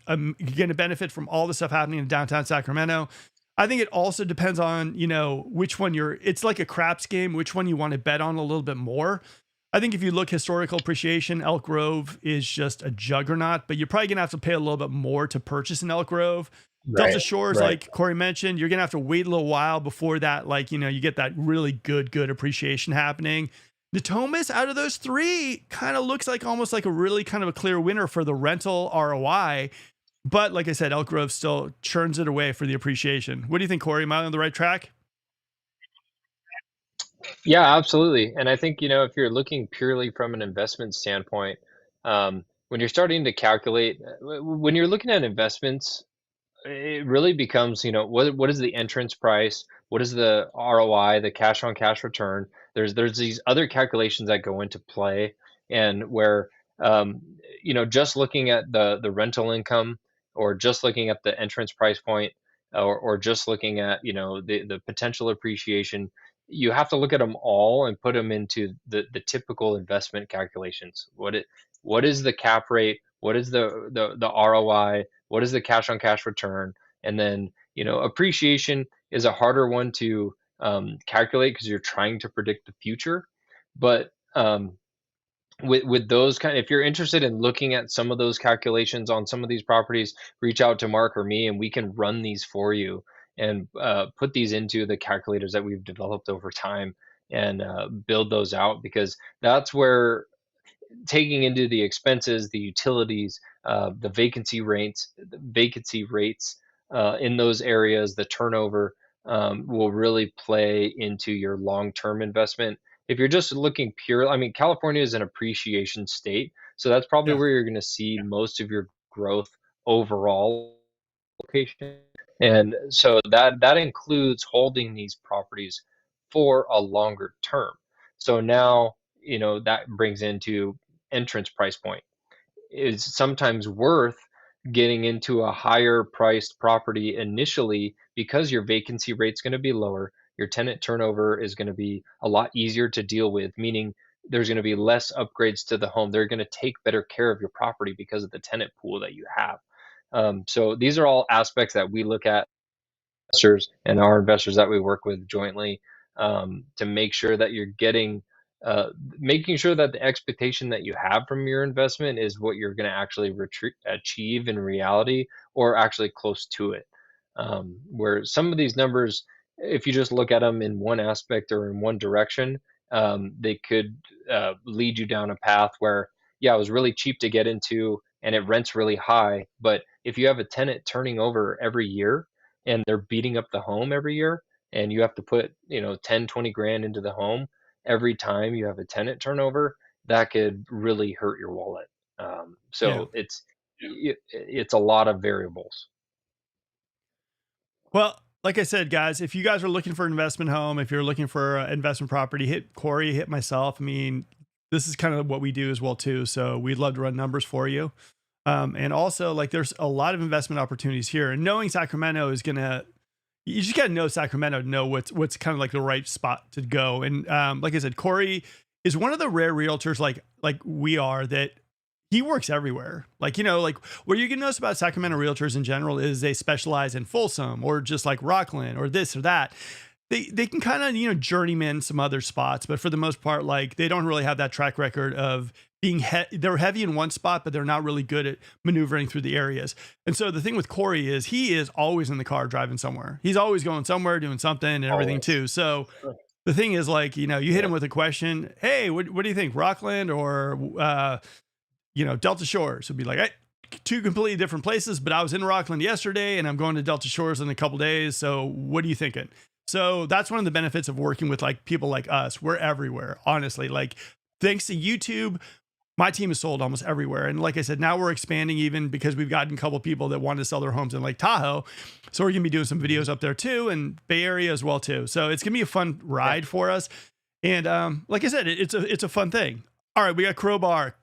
going to benefit from all the stuff happening in downtown Sacramento. I think it also depends on, which one it's like a craps game, which one you want to bet on a little bit more. I think if you look historical appreciation, Elk Grove is just a juggernaut, but you're probably going to have to pay a little bit more to purchase an Elk Grove. Delta
Right.
Shores,
Right.
like Corey mentioned, you're gonna have to wait a little while before that, like, you get that really good appreciation happening. Natomas, out of those three, kind of looks like almost like a really kind of a clear winner for the rental ROI. But like I said, Elk Grove still churns it away for the appreciation. What do you think, Corey? Am I on the right track?
Yeah, absolutely. And I think, if you're looking purely from an investment standpoint, when you're starting to calculate, when you're looking at investments, it really becomes, what is the entrance price? What is the ROI, the cash on cash return? There's these other calculations that go into play, and where um, just looking at the rental income, or just looking at the entrance price point, or just looking at the potential appreciation, you have to look at them all and put them into the typical investment calculations. What is the cap rate? What is the ROI? What is the cash on cash return? And then, appreciation is a harder one to calculate because you're trying to predict the future. But with those if you're interested in looking at some of those calculations on some of these properties, reach out to Mark or me, and we can run these for you and put these into the calculators that we've developed over time, and build those out, because that's where taking into the expenses, the utilities, the vacancy rates in those areas, the turnover, will really play into your long-term investment. If you're just looking pure, I mean, California is an appreciation state, so that's probably
Yeah.
where you're going to see most of your growth overall location. And so that includes holding these properties for a longer term. So now, that brings into entrance price point. Is sometimes worth getting into a higher priced property initially, because your vacancy rate's going to be lower, your tenant turnover is going to be a lot easier to deal with, meaning there's going to be less upgrades to the home. They're going to take better care of your property because of the tenant pool that you have. So these are all aspects that we look at, investors and our investors that we work with jointly, to make sure that you're making sure that the expectation that you have from your investment is what you're going to actually achieve in reality, or actually close to it. Where some of these numbers, if you just look at them in one aspect or in one direction, they could lead you down a path where, yeah, it was really cheap to get into and it rents really high. But if you have a tenant turning over every year and they're beating up the home every year, and you have to put 10, 20 grand into the home every time you have a tenant turnover, that could really hurt your wallet.
Yeah.
So it's a lot of variables.
Well, like I said, guys, if you guys are looking for an investment home, if you're looking for an investment property, hit Corey, hit myself. I mean, this is kind of what we do as well too. So we'd love to run numbers for you. And also, like, there's a lot of investment opportunities here. And knowing Sacramento is gonna, you just gotta know Sacramento to know what's kind of like the right spot to go. And like I said, Corey is one of the rare realtors like we are that he works everywhere. Like, like what you can notice about Sacramento realtors in general is they specialize in Folsom or just like Rockland or this or that. They can kind of, journeyman some other spots, but for the most part, like they don't really have that track record of being, they're heavy in one spot, but they're not really good at maneuvering through the areas. And so the thing with Corey is he is always in the car driving somewhere. He's always going somewhere, doing something and everything
Always.
too. So the thing is, like, you hit
Yeah.
him with a question. Hey, what do you think? Rockland or, Delta Shores? Would be like, hey, two completely different places, but I was in Rockland yesterday and I'm going to Delta Shores in a couple days. So what are you thinking? So that's one of the benefits of working with like people like us. We're everywhere, honestly. Like, thanks to YouTube, my team is sold almost everywhere. And like I said, now we're expanding even because we've gotten a couple people that want to sell their homes in Lake Tahoe. So we're going to be doing some videos up there too, and Bay Area as well too. So it's going to be a fun ride for us. And like I said, it's a fun thing. All right, we got Crowbar.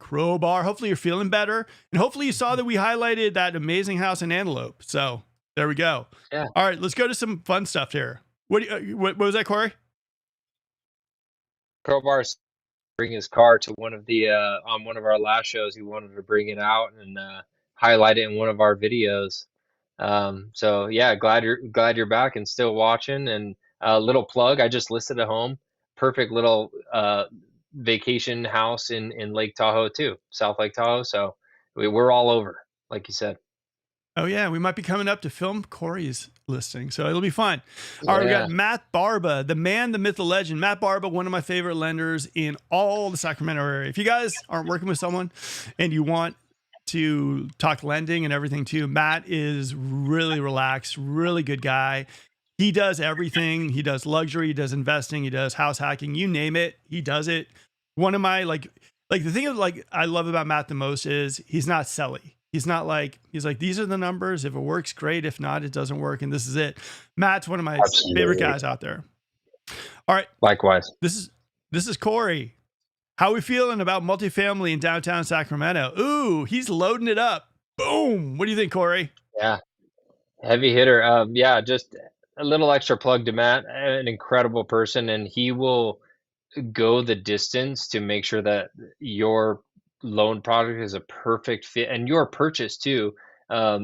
Hopefully you're feeling better. And hopefully you saw that we highlighted that amazing house in Antelope. So there we go.
Yeah.
All right, let's go to some fun stuff here. What was that, Corey?
Crowbar's bring his car to one of the on one of our last shows. He wanted to bring it out and highlight it in one of our videos. So yeah, glad you're back and still watching. And a little plug, I just listed a home, perfect little vacation house in Lake Tahoe too, South Lake Tahoe. So we're all over, like you said.
Oh yeah, we might be coming up to film Corey's listing, so it'll be fun. All right, we got
Yeah.
Matt Barba, the man, the myth, the legend. Matt Barba, one of my favorite lenders in all the Sacramento area. If you guys aren't working with someone and you want to talk lending and everything too, Matt is really relaxed, really good guy. He does everything. He does luxury, he does investing, he does house hacking, you name it, he does it. One of my like the thing of like I love about Matt the most is he's not selly. He's like, these are the numbers. If it works, great. If not, it doesn't work. And this is it. Matt's one of my favorite
Absolutely.
guys out there. All right.
Likewise.
This is Corey. How are we feeling about multifamily in downtown Sacramento? Ooh, he's loading it up. Boom. What do you think, Corey?
Yeah. Heavy hitter. Yeah, just a little extra plug to Matt, an incredible person, and he will go the distance to make sure that your loan product is a perfect fit and your purchase too.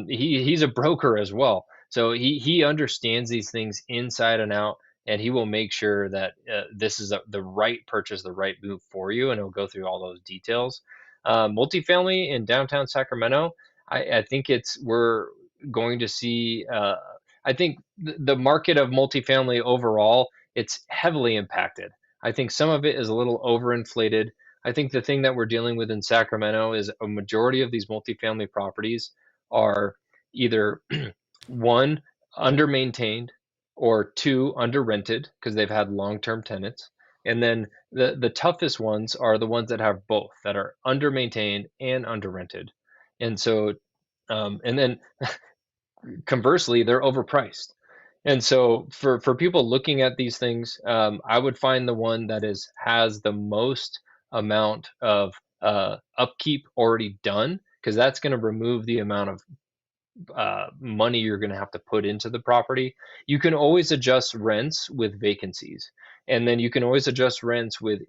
He's a broker as well, so he understands these things inside and out, and he will make sure that this is the right purchase, the right move for you, and he'll go through all those details. Multifamily in downtown Sacramento, I think we're going to see. I think the market of multifamily overall, it's heavily impacted. I think some of it is a little overinflated. I think the thing that we're dealing with in Sacramento is a majority of these multifamily properties are either one, under-maintained, or two, under-rented because they've had long-term tenants. And then the toughest ones are the ones that have both, that are under-maintained and under-rented. And so, and then conversely, they're overpriced. And so for people looking at these things, I would find the one that has the most amount of upkeep already done, because that's going to remove the amount of money you're going to have to put into the property. You can always adjust rents with vacancies, and then you can always adjust rents with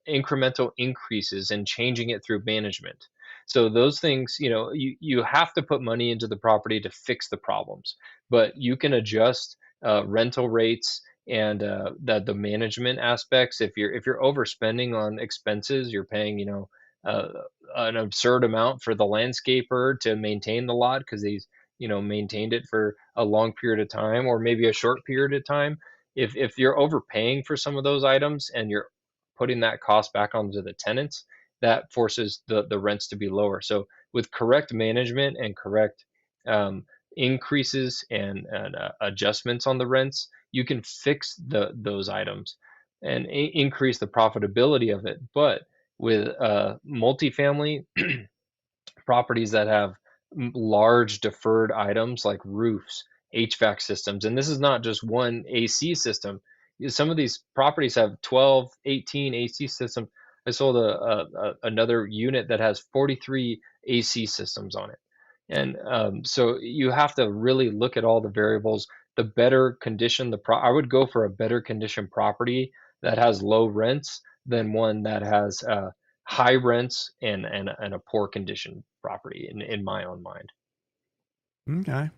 incremental increases and changing it through management. So those things, you have to put money into the property to fix the problems, but you can adjust rental rates and the management aspects. If you're overspending on expenses, you're paying, uh, an absurd amount for the landscaper to maintain the lot because he's maintained it for a long period of time or maybe a short period of time. If you're overpaying for some of those items and you're putting that cost back onto the tenants, that forces the rents to be lower. So with correct management and correct um, increases and adjustments on the rents, you can fix those items and increase the profitability of it. But with multifamily properties that have large deferred items like roofs, HVAC systems, and this is not just one AC system. Some of these properties have 12, 18 AC systems. I sold another unit that has 43 AC systems on it. And so you have to really look at all the variables. The better condition, I would go for a better condition property that has low rents than one that has high rents and a poor condition property in my own mind.
Okay.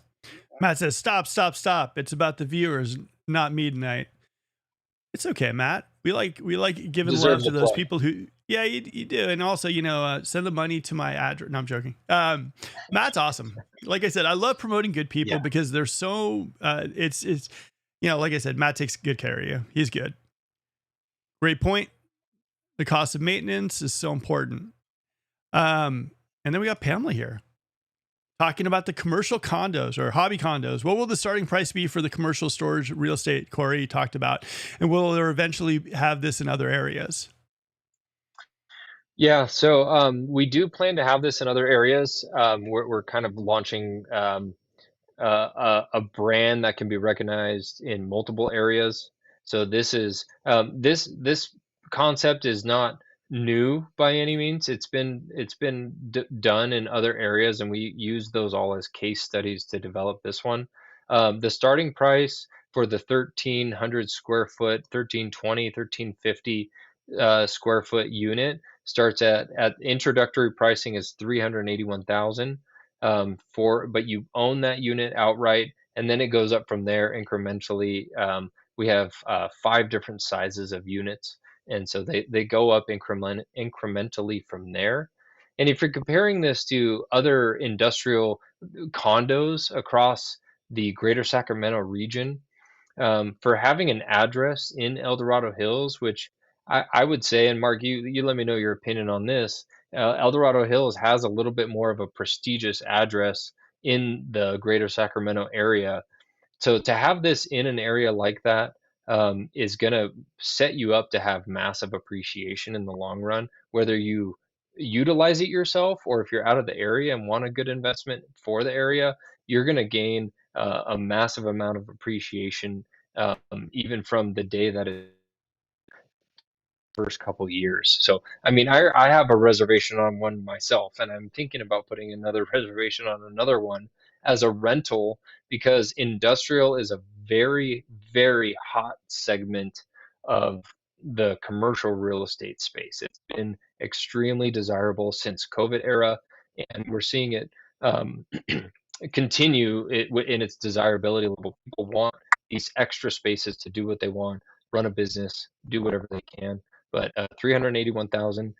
Matt says, stop, stop, stop. It's about the viewers, not me tonight. It's okay, Matt. We like giving
Deserve
love to
the
those
plug.
people who, yeah, you do. And also, send the money to my address. No, I'm joking. Matt's awesome. Like I said, I love promoting good people
Yeah.
because they're so, it's, like I said, Matt takes good care of you. He's good. Great point. The cost of maintenance is so important. And then we got Pamela here talking about the commercial condos or hobby condos. What will the starting price be for the commercial storage real estate Corey talked about? And will there eventually have this in other areas?
Yeah, so we do plan to have this in other areas. We're kind of launching a brand that can be recognized in multiple areas. So this concept is not new by any means. It's been done in other areas, and we use those all as case studies to develop this one. The starting price for the 1,300 square foot, 1,320, 1,350 square foot unit starts at introductory pricing is 381,000 but you own that unit outright, and then it goes up from there incrementally. We have 5 different sizes of units, and so they go up incrementally from there. And if you're comparing this to other industrial condos across the greater Sacramento region, for having an address in El Dorado Hills, which I would say, and Mark, you let me know your opinion on this. El Dorado Hills has a little bit more of a prestigious address in the greater Sacramento area. So to have this in an area like that is going to set you up to have massive appreciation in the long run, whether you utilize it yourself or if you're out of the area and want a good investment for the area, you're going to gain a massive amount of appreciation even from the day that it first couple years. So, I mean, I have a reservation on one myself, and I'm thinking about putting another reservation on another one as a rental because industrial is a very, very hot segment of the commercial real estate space. It's been extremely desirable since COVID era, and we're seeing it continue in its desirability level. People want these extra spaces to do what they want, run a business, do whatever they can. But 381,000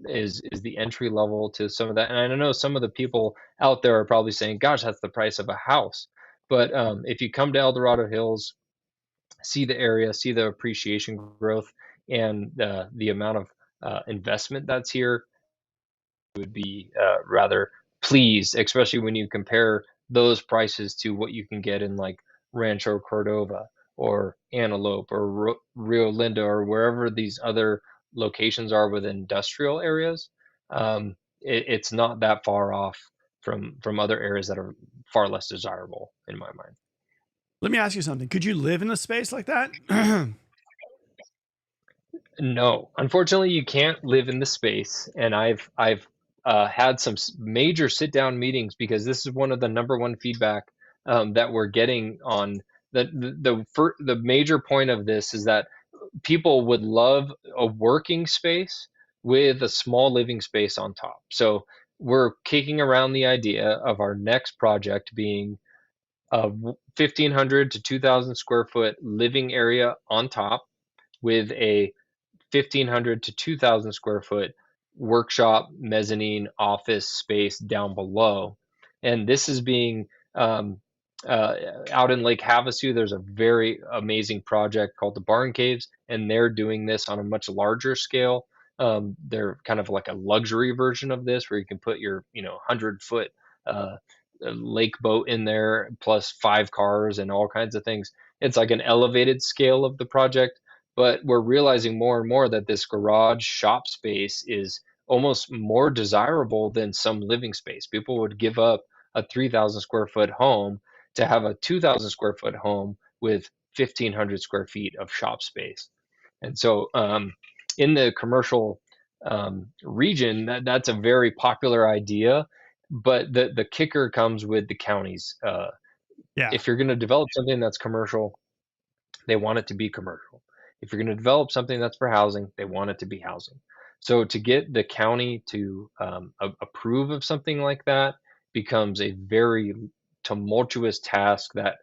is the entry level to some of that. And I know some of the people out there are probably saying, "Gosh, that's the price of a house." But if you come to El Dorado Hills, see the area, see the appreciation growth, and the amount of investment that's here, would be rather pleased, especially when you compare those prices to what you can get in like Rancho Cordova or Antelope or Rio Linda or wherever these other locations are within industrial areas. It's not that far off from other areas that are far less desirable in my mind.
Let me ask you something. Could you live in a space like that?
No, unfortunately, you can't live in the space, and I've had some major sit down meetings because this is one of the number one feedback that we're getting on the major point of this is that people would love a working space with a small living space on top. So we're kicking around the idea of our next project being a 1,500 to 2,000 square foot living area on top with a 1,500 to 2,000 square foot workshop, mezzanine, office space down below. And this is being out in Lake Havasu. There's a very amazing project called the Barn Caves, and they're doing this on a much larger scale. They're kind of like a luxury version of this, where you can put your 100-foot lake boat in there, plus 5 cars and all kinds of things. It's like an elevated scale of the project, but we're realizing more and more that this garage shop space is almost more desirable than some living space. People would give up a 3,000 square foot home to have a 2,000 square foot home with 1,500 square feet of shop space. And so in the commercial region, that's a very popular idea. But the kicker comes with the counties.
Yeah.
If you're going to develop something that's commercial, they want it to be commercial. If you're going to develop something that's for housing, they want it to be housing. So to get the county to approve of something like that becomes a very tumultuous task that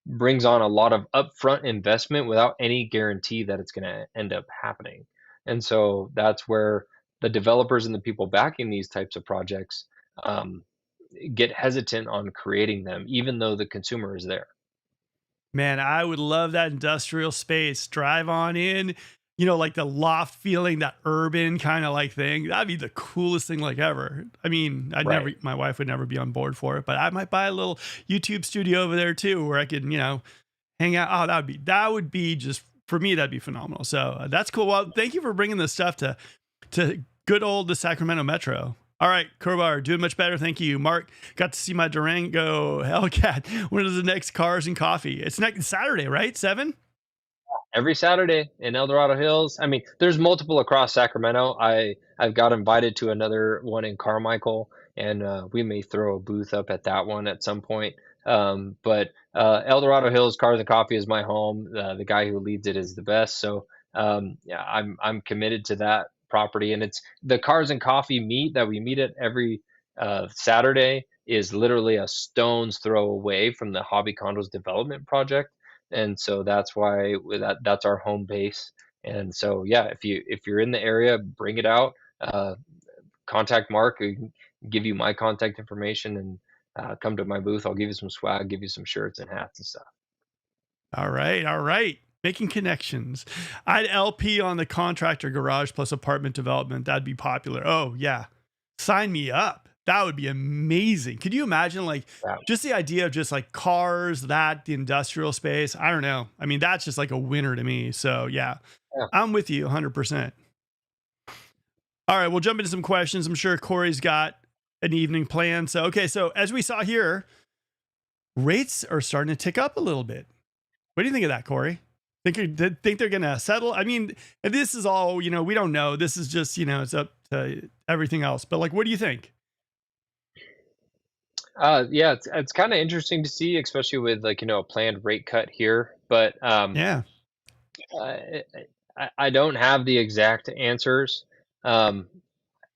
brings on a lot of upfront investment without any guarantee that it's going to end up happening. And so that's where the developers and the people backing these types of projects get hesitant on creating them, even though the consumer is there.
Man, I would love that industrial space. Drive on in, like the loft feeling, that urban kind of like thing. That'd be the coolest thing like ever. I mean, my wife would never be on board for it, but I might buy a little YouTube studio over there too, where I could, hang out. Oh, that would be just, for me, that'd be phenomenal. So that's cool. Well, thank you for bringing this stuff to good old the Sacramento Metro. All right, Crowbar, doing much better. Thank you. Mark, got to see my Durango Hellcat. When is the next Cars and Coffee? It's next Saturday, right? 7?
Every Saturday in El Dorado Hills. I mean, there's multiple across Sacramento. I've got invited to another one in Carmichael, and we may throw a booth up at that one at some point. But El Dorado Hills Cars and Coffee is my home. The guy who leads it is the best. So yeah, I'm committed to that property, and it's the Cars and Coffee meet that we meet at every Saturday is literally a stone's throw away from the Hobby Condos development project. And so that's why that's our home base. And so yeah, if you're in the area, bring it out. contact Mark. I can give you my contact information and come to my booth. I'll give you some swag, give you some shirts and hats and stuff.
All right, all right. Making connections. I'd LP on the contractor garage plus apartment development. That'd be popular. Oh yeah, sign me up. That would be amazing. Could you imagine like
Yeah.
just the idea of just like cars, that the industrial space? I don't know. I mean, that's just like a winner to me. So yeah,
Yeah.
I'm with you 100%. All right, we'll jump into some questions. I'm sure Corey's got an evening plan. So okay, so as we saw here, rates are starting to tick up a little bit. What do you think of that, Corey? Think they're gonna settle? I mean, this is all, we don't know. This is just, it's up to everything else. But like, what do you think?
Yeah, it's kind of interesting to see, especially with like, a planned rate cut here. But
Yeah.
I, I don't have the exact answers. Um,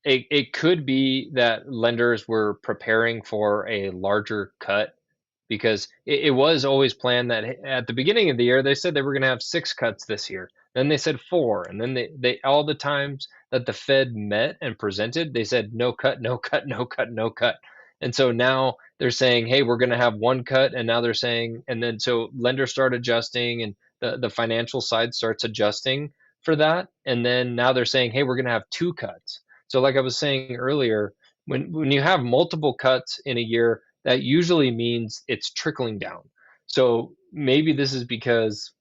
it could be that lenders were preparing for a larger cut because it was always planned that at the beginning of the year they said they were going to have 6 cuts this year. Then they said 4, and then they all the times that the Fed met and presented, they said no cut, no cut, no cut, no cut. And so now they're saying, hey, we're going to have 1 cut, and now they're saying, and then so lenders start adjusting, and the financial side starts adjusting for that, and then now they're saying, hey, we're going to have 2 cuts. So like I was saying earlier, when you have multiple cuts in a year, that usually means it's trickling down. So maybe this is because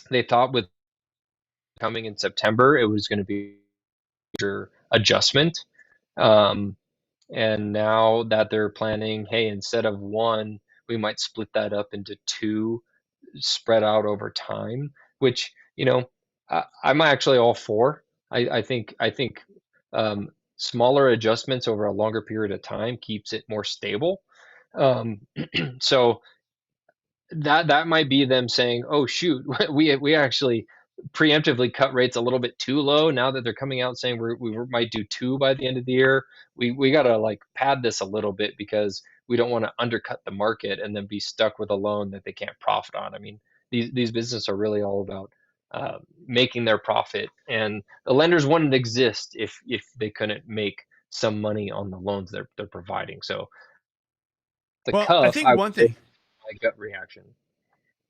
they thought with coming in September, it was going to be a major adjustment. Um, and now that they're planning, hey, instead of 1, we might split that up into 2, spread out over time, which, I'm actually all for. I think smaller adjustments over a longer period of time keeps it more stable. Um, so that might be them saying, "Oh shoot, we actually preemptively cut rates a little bit too low." Now that they're coming out saying we might do 2 by the end of the year, we got to like pad this a little bit because we don't want to undercut the market and then be stuck with a loan that they can't profit on. I mean, these businesses are really all about making their profit, and the lenders wouldn't exist if they couldn't make some money on the loans they're providing. So the
Well, I
cuff,
think
I would
one
say,
thing,
my gut reaction.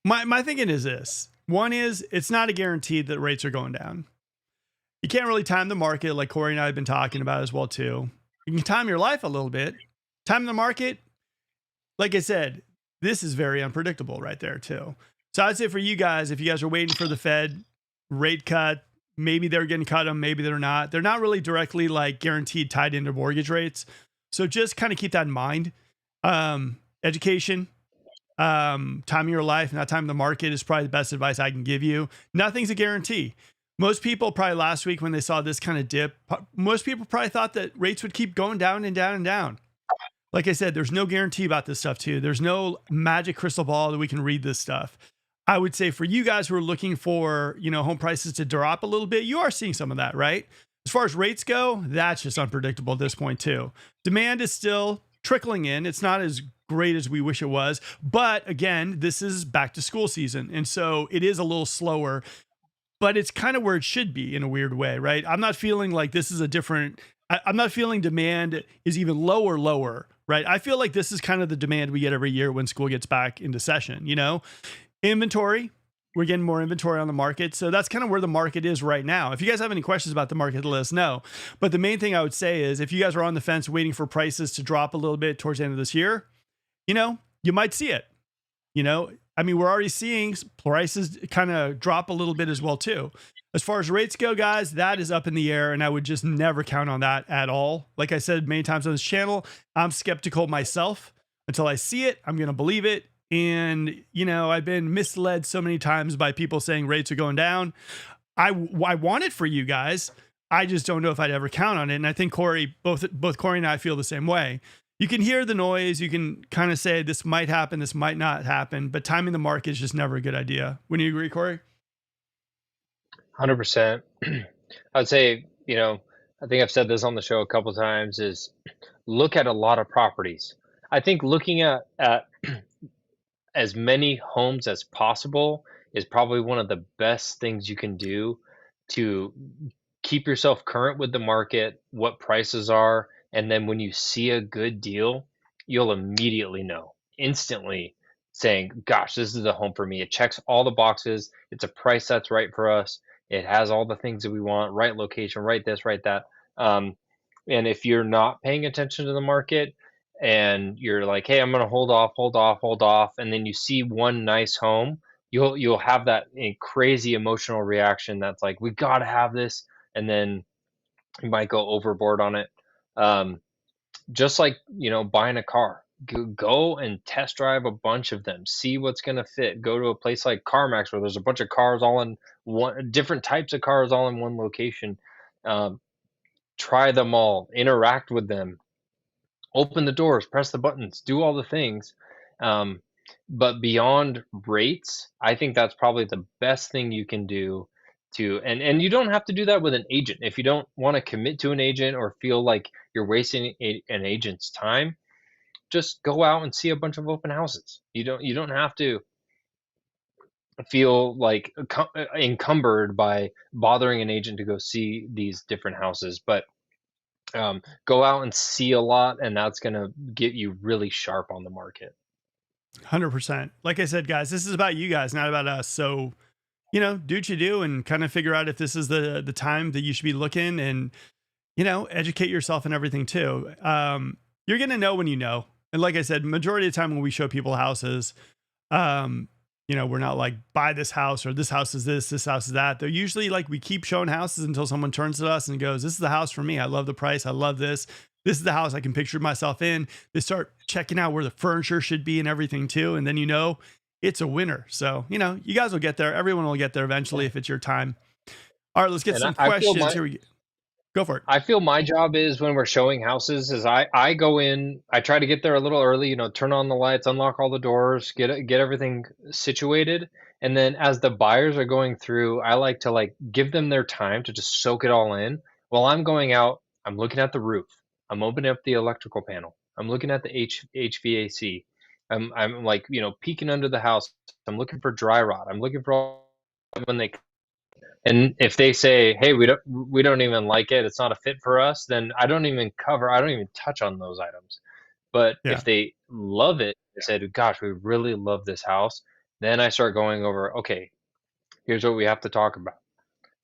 my thinking is this. One is it's not a guarantee that rates are going down. You can't really time the market like Corey and I have been talking about as well too. You can time your life a little bit. Time the market, like I said, this is very unpredictable right there too. So I'd say for you guys, if you guys are waiting for the Fed rate cut, maybe they're going to cut them, maybe they're not. They're not really directly like guaranteed tied into mortgage rates. So just kind of keep that in mind. Education, time of your life, not time of the market is probably the best advice I can give you. Nothing's a guarantee. Most people probably last week when they saw this kind of dip, most people probably thought that rates would keep going down and down and down. Like I said, there's no guarantee about this stuff too. There's no magic crystal ball that we can read this stuff. I would say for you guys who are looking for, home prices to drop a little bit, you are seeing some of that, right? As far as rates go, that's just unpredictable at this point too. Demand is still trickling in. It's not as great as we wish it was, but again, this is back to school season. And so it is a little slower, but it's kind of where it should be in a weird way, right? I'm not feeling like this is a different, I'm not feeling demand is even lower, right? I feel like this is kind of the demand we get every year when school gets back into session, Inventory, we're getting more inventory on the market. So that's kind of where the market is right now. If you guys have any questions about the market, let us know. But the main thing I would say is if you guys are on the fence waiting for prices to drop a little bit towards the end of this year, you might see it. I mean, we're already seeing prices kind of drop a little bit as well too. As far as rates go, guys, that is up in the air, and I would just never count on that at all. Like I said many times on this channel, I'm skeptical myself. Until I see it, I'm going to believe it. And, I've been misled so many times by people saying rates are going down. I want it for you guys. I just don't know if I'd ever count on it. And I think both Corey and I feel the same way. You can hear the noise. You can kind of say this might happen, this might not happen, but timing the market is just never a good idea. Wouldn't you agree, Corey?
100%. I would say, I think I've said this on the show a couple times is look at a lot of properties. I think looking at as many homes as possible is probably one of the best things you can do to keep yourself current with the market, what prices are, and then when you see a good deal, you'll immediately know, instantly saying, "Gosh, this is the home for me. It checks all the boxes. It's a price that's right for us. It has all the things that we want, right location, right this, right that." Um, and if you're not paying attention to the market and you're like, "Hey, I'm gonna hold off, hold off, hold off," and then you see one nice home, you'll have that crazy emotional reaction that's like, "We gotta have this," and then you might go overboard on it. Um, just like, buying a car. Go and test drive a bunch of them. See what's gonna fit. Go to a place like CarMax where there's a bunch of cars all in one, different types of cars all in one location. Um, try them all. Interact with them. Open the doors. Press the buttons. Do all the things. Um, but beyond rates, I think that's probably the best thing you can do and you don't have to do that with an agent. If you don't want to commit to an agent or feel like you're wasting an agent's time, just go out and see a bunch of open houses. You don't have to feel like encumbered by bothering an agent to go see these different houses, but go out and see a lot, and that's going to get you really sharp on the market.
100%. Like I said, guys, this is about you guys, not about us. So, do what you do and kind of figure out if this is the time that you should be looking, and, educate yourself and everything too. You're going to know when you know. And like I said, majority of the time when we show people houses, we're not like, buy this house or this house is this house is that. They're usually like, we keep showing houses until someone turns to us and goes, "This is the house for me. I love the price. I love this. This is the house I can picture myself in." They start checking out where the furniture should be and everything too. And then, it's a winner. So, you guys will get there. Everyone will get there eventually if it's your time. All right, let's get some questions. Here we go. Go for it.
I feel my job is when we're showing houses is I go in, I try to get there a little early, turn on the lights, unlock all the doors, get everything situated. And then as the buyers are going through, I like to give them their time to just soak it all in. While I'm going out, I'm looking at the roof. I'm opening up the electrical panel. I'm looking at the HVAC. I'm peeking under the house. I'm looking for dry rot. I'm looking for all when they and if they say, "Hey, we don't even like it. It's not a fit for us," then I don't even touch on those items. But
Yeah.
if they love it, they said, "Gosh, we really love this house," then I start going over, okay, here's what we have to talk about.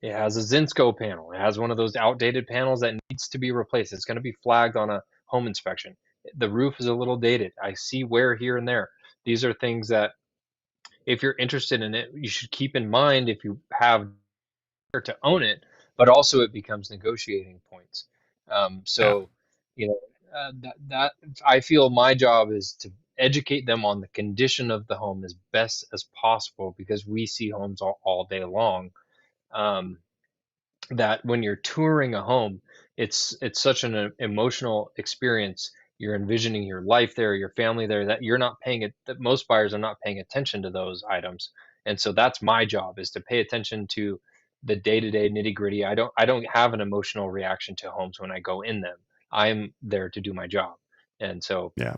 It has a Zinsco panel. It has one of those outdated panels that needs to be replaced. It's going to be flagged on a home inspection. The roof is a little dated. I see wear here and there. These are things that if you're interested in it, you should keep in mind if you have to own it, but also it becomes negotiating points.
Yeah.
So, that I feel my job is to educate them on the condition of the home as best as possible because we see homes all day long. Um, that when you're touring a home, it's such an emotional experience. You're envisioning your life there, your family there, that you're not paying it. That most buyers are not paying attention to those items, and so that's my job is to pay attention to the day-to-day nitty-gritty. I don't have an emotional reaction to homes when I go in them. I'm there to do my job, and so
Yeah.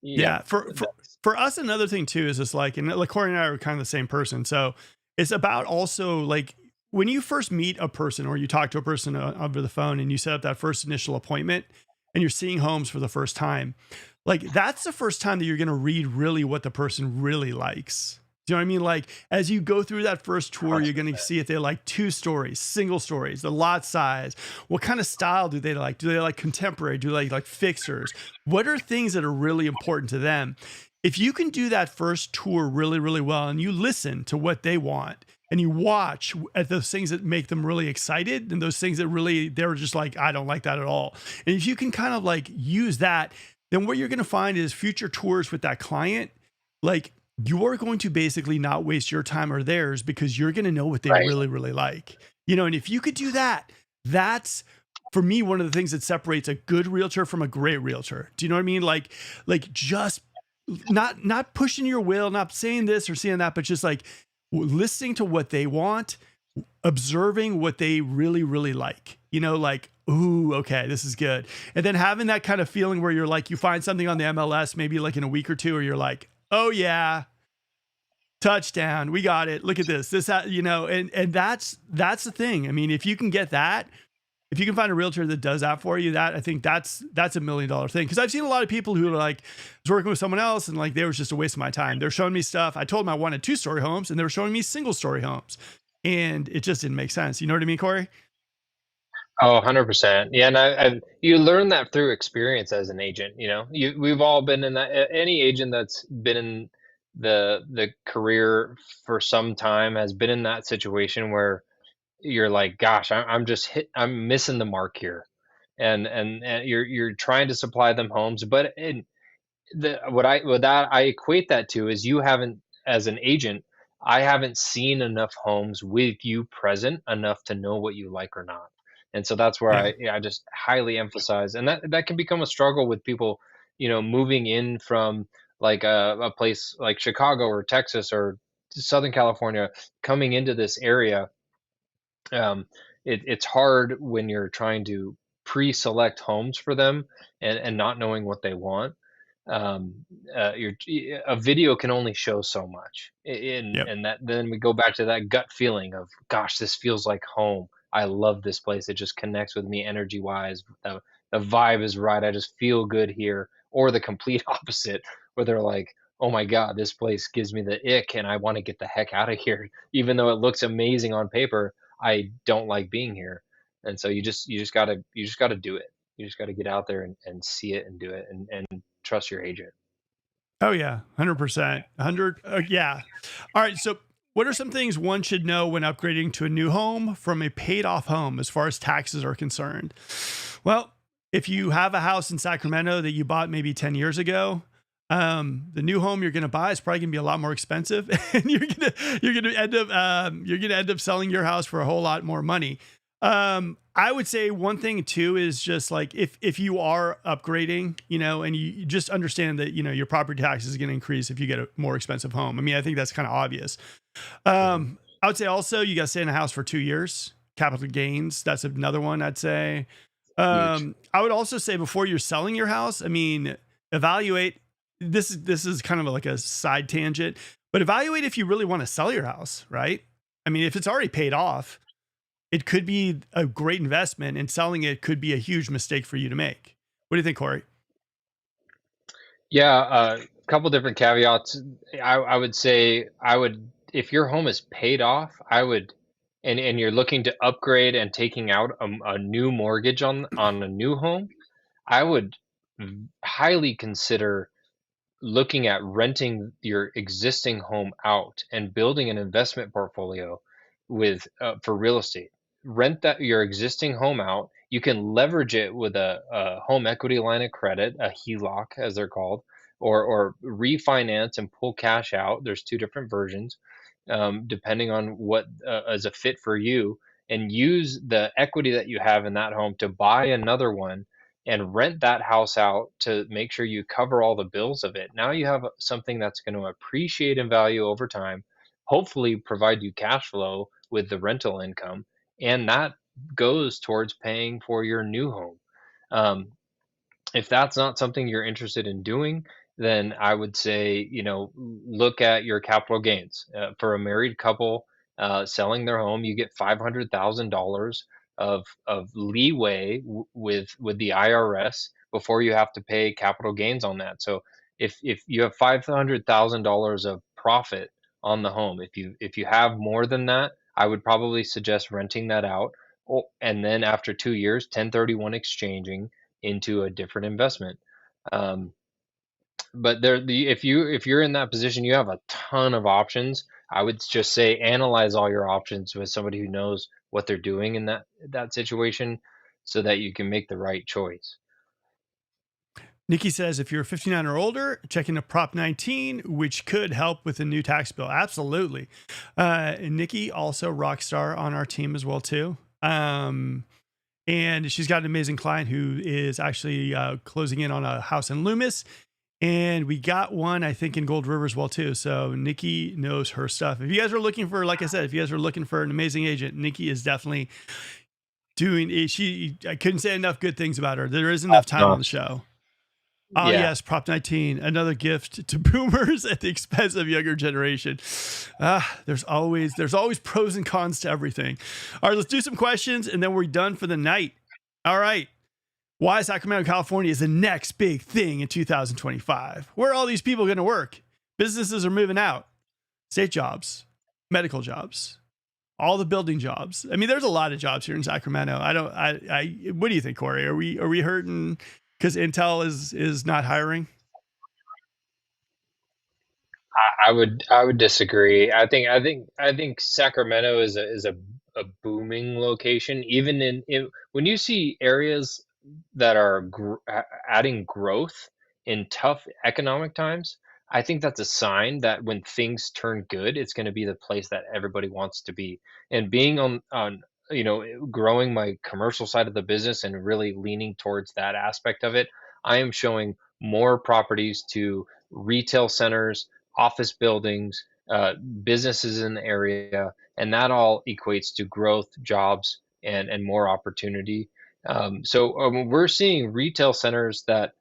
yeah,
For us, another thing too is just like, and like Corey and I are kind of the same person. So it's about also like when you first meet a person or you talk to a person over the phone and you set up that first initial appointment and you're seeing homes for the first time, like that's the first time that you're going to read really what the person really likes. Do you know what I mean? Like as you go through that first tour, you're going to see if they like 2 stories, single stories, the lot size, what kind of style do they like? Do they like contemporary? Do they like fixers? What are things that are really important to them? If you can do that first tour really, really well, and you listen to what they want and you watch at those things that make them really excited and those things that really, they're just like, I don't like that at all. And if you can kind of like use that, then what you're going to find is future tours with that client, like, you're going to basically not waste your time or theirs because you're going to know what they
right.
really, really like. And if you could do that, that's for me, one of the things that separates a good realtor from a great realtor. Do you know what I mean? Like just not pushing your will, not saying this or saying that, but just like listening to what they want, observing what they really, really like, like, ooh, okay, this is good. And then having that kind of feeling where you're like, you find something on the MLS, maybe like in a week or two, or you're like, oh yeah, touchdown. We got it. Look at this. And that's the thing. I mean, if you can get that, if you can find a realtor that does that for you, that I think that's $1 million thing. Cause I've seen a lot of people who are like, I was working with someone else and like, they was just a waste of my time. They're showing me stuff. I told them I wanted 2-story homes and they were showing me 1-story homes and it just didn't make sense. You know what I mean, Corey?
Oh, 100%. Yeah, and you learn that through experience as an agent, we've all been in that. Any agent that's been in the career for some time has been in that situation where you're like, gosh, I'm missing the mark here. And you're trying to supply them homes, but what that I equate that to is you haven't, as an agent, I haven't seen enough homes with you present enough to know what you like or not. And so that's where
Yeah.
I just highly emphasize, and that can become a struggle with people, moving in from like a place like Chicago or Texas or Southern California, coming into this area. um, it's hard when you're trying to pre-select homes for them and not knowing what they want. um, a video can only show so much,
Yep.
and that then we go back to that gut feeling of, gosh, this feels like home. I love this place. It just connects with me energy wise. The vibe is right. I just feel good here. Or the complete opposite, where they're like, oh my god, this place gives me the ick and I want to get the heck out of here. Even though it looks amazing on paper, I don't like being here. And so you just gotta do it. You just gotta get out there and see it and do it, and trust your agent.
Oh yeah. 100%. 100. Yeah. All right. So what are some things one should know when upgrading to a new home from a paid off home as far as taxes are concerned? Well, if you have a house in Sacramento that you bought maybe 10 years ago, the new home you're going to buy is probably going to be a lot more expensive, and you're going to end up selling your house for a whole lot more money. I would say one thing too is just like if you are upgrading, and you just understand that your property tax is going to increase if you get a more expensive home. I mean, I think that's kind of obvious. I would say also you got to stay in a house for 2 years. Capital gains, that's another one I'd say.
Huge.
I would also say before you're selling your house, I mean, evaluate. This is kind of like a side tangent, but evaluate if you really want to sell your house, right? I mean, if it's already paid off, it could be a great investment, and selling it could be a huge mistake for you to make. What do you think, Corey?
Yeah, a couple different caveats. I would say, if your home is paid off, and you're looking to upgrade and taking out a new mortgage on a new home, I would highly consider looking at renting your existing home out and building an investment portfolio with for real estate. Rent that your existing home out. You can leverage it with a home equity line of credit, a HELOC as they're called, or refinance and pull cash out. There's two different versions, depending on what is a fit for you, and use the equity that you have in that home to buy another one and rent that house out to make sure you cover all the bills of it. Now you have something that's going to appreciate in value over time, hopefully provide you cash flow with the rental income, and that goes towards paying for your new home. Um, if that's not something you're interested in doing, then I would say, look at your capital gains. For a married couple selling their home, you get $500,000 of leeway with the IRS before you have to pay capital gains on that. So if you have $500,000 of profit on the home, if you have more than that, I would probably suggest renting that out, and then after 2 years, 1031 exchanging into a different investment. Um, but if you're in that position, you have a ton of options. I would just say analyze all your options with somebody who knows what they're doing in that situation, so that you can make the right choice.
Nikki says if you're 59 or older, check into Prop 19, which could help with the new tax bill. Absolutely. And Nikki, also rock star on our team as well too. And she's got an amazing client who is actually closing in on a house in Loomis. And we got one, I think, in Gold River as well too. So Nikki knows her stuff. If you guys are looking for, like I said, if you guys are looking for an amazing agent, Nikki is definitely doing it. I couldn't say enough good things about her. There is enough time on the show. Oh
Yeah.
yes, Prop 19, another gift to boomers at the expense of younger generation. There's always pros and cons to everything. All right, let's do some questions and then we're done for the night. All right. Why Sacramento, California is the next big thing in 2025? Where are all these people going to work? Businesses are moving out. State jobs, medical jobs, all the building jobs. I mean, there's a lot of jobs here in Sacramento. What do you think, Corey? Are we hurting because Intel is not hiring?
I would disagree. I think Sacramento is a booming location. Even in when you see areas that are adding growth in tough economic times, I think that's a sign that when things turn good, it's going to be the place that everybody wants to be. And being growing my commercial side of the business and really leaning towards that aspect of it, I am showing more properties to retail centers, office buildings, businesses in the area, and that all equates to growth, jobs, and more opportunity. So we're seeing retail centers that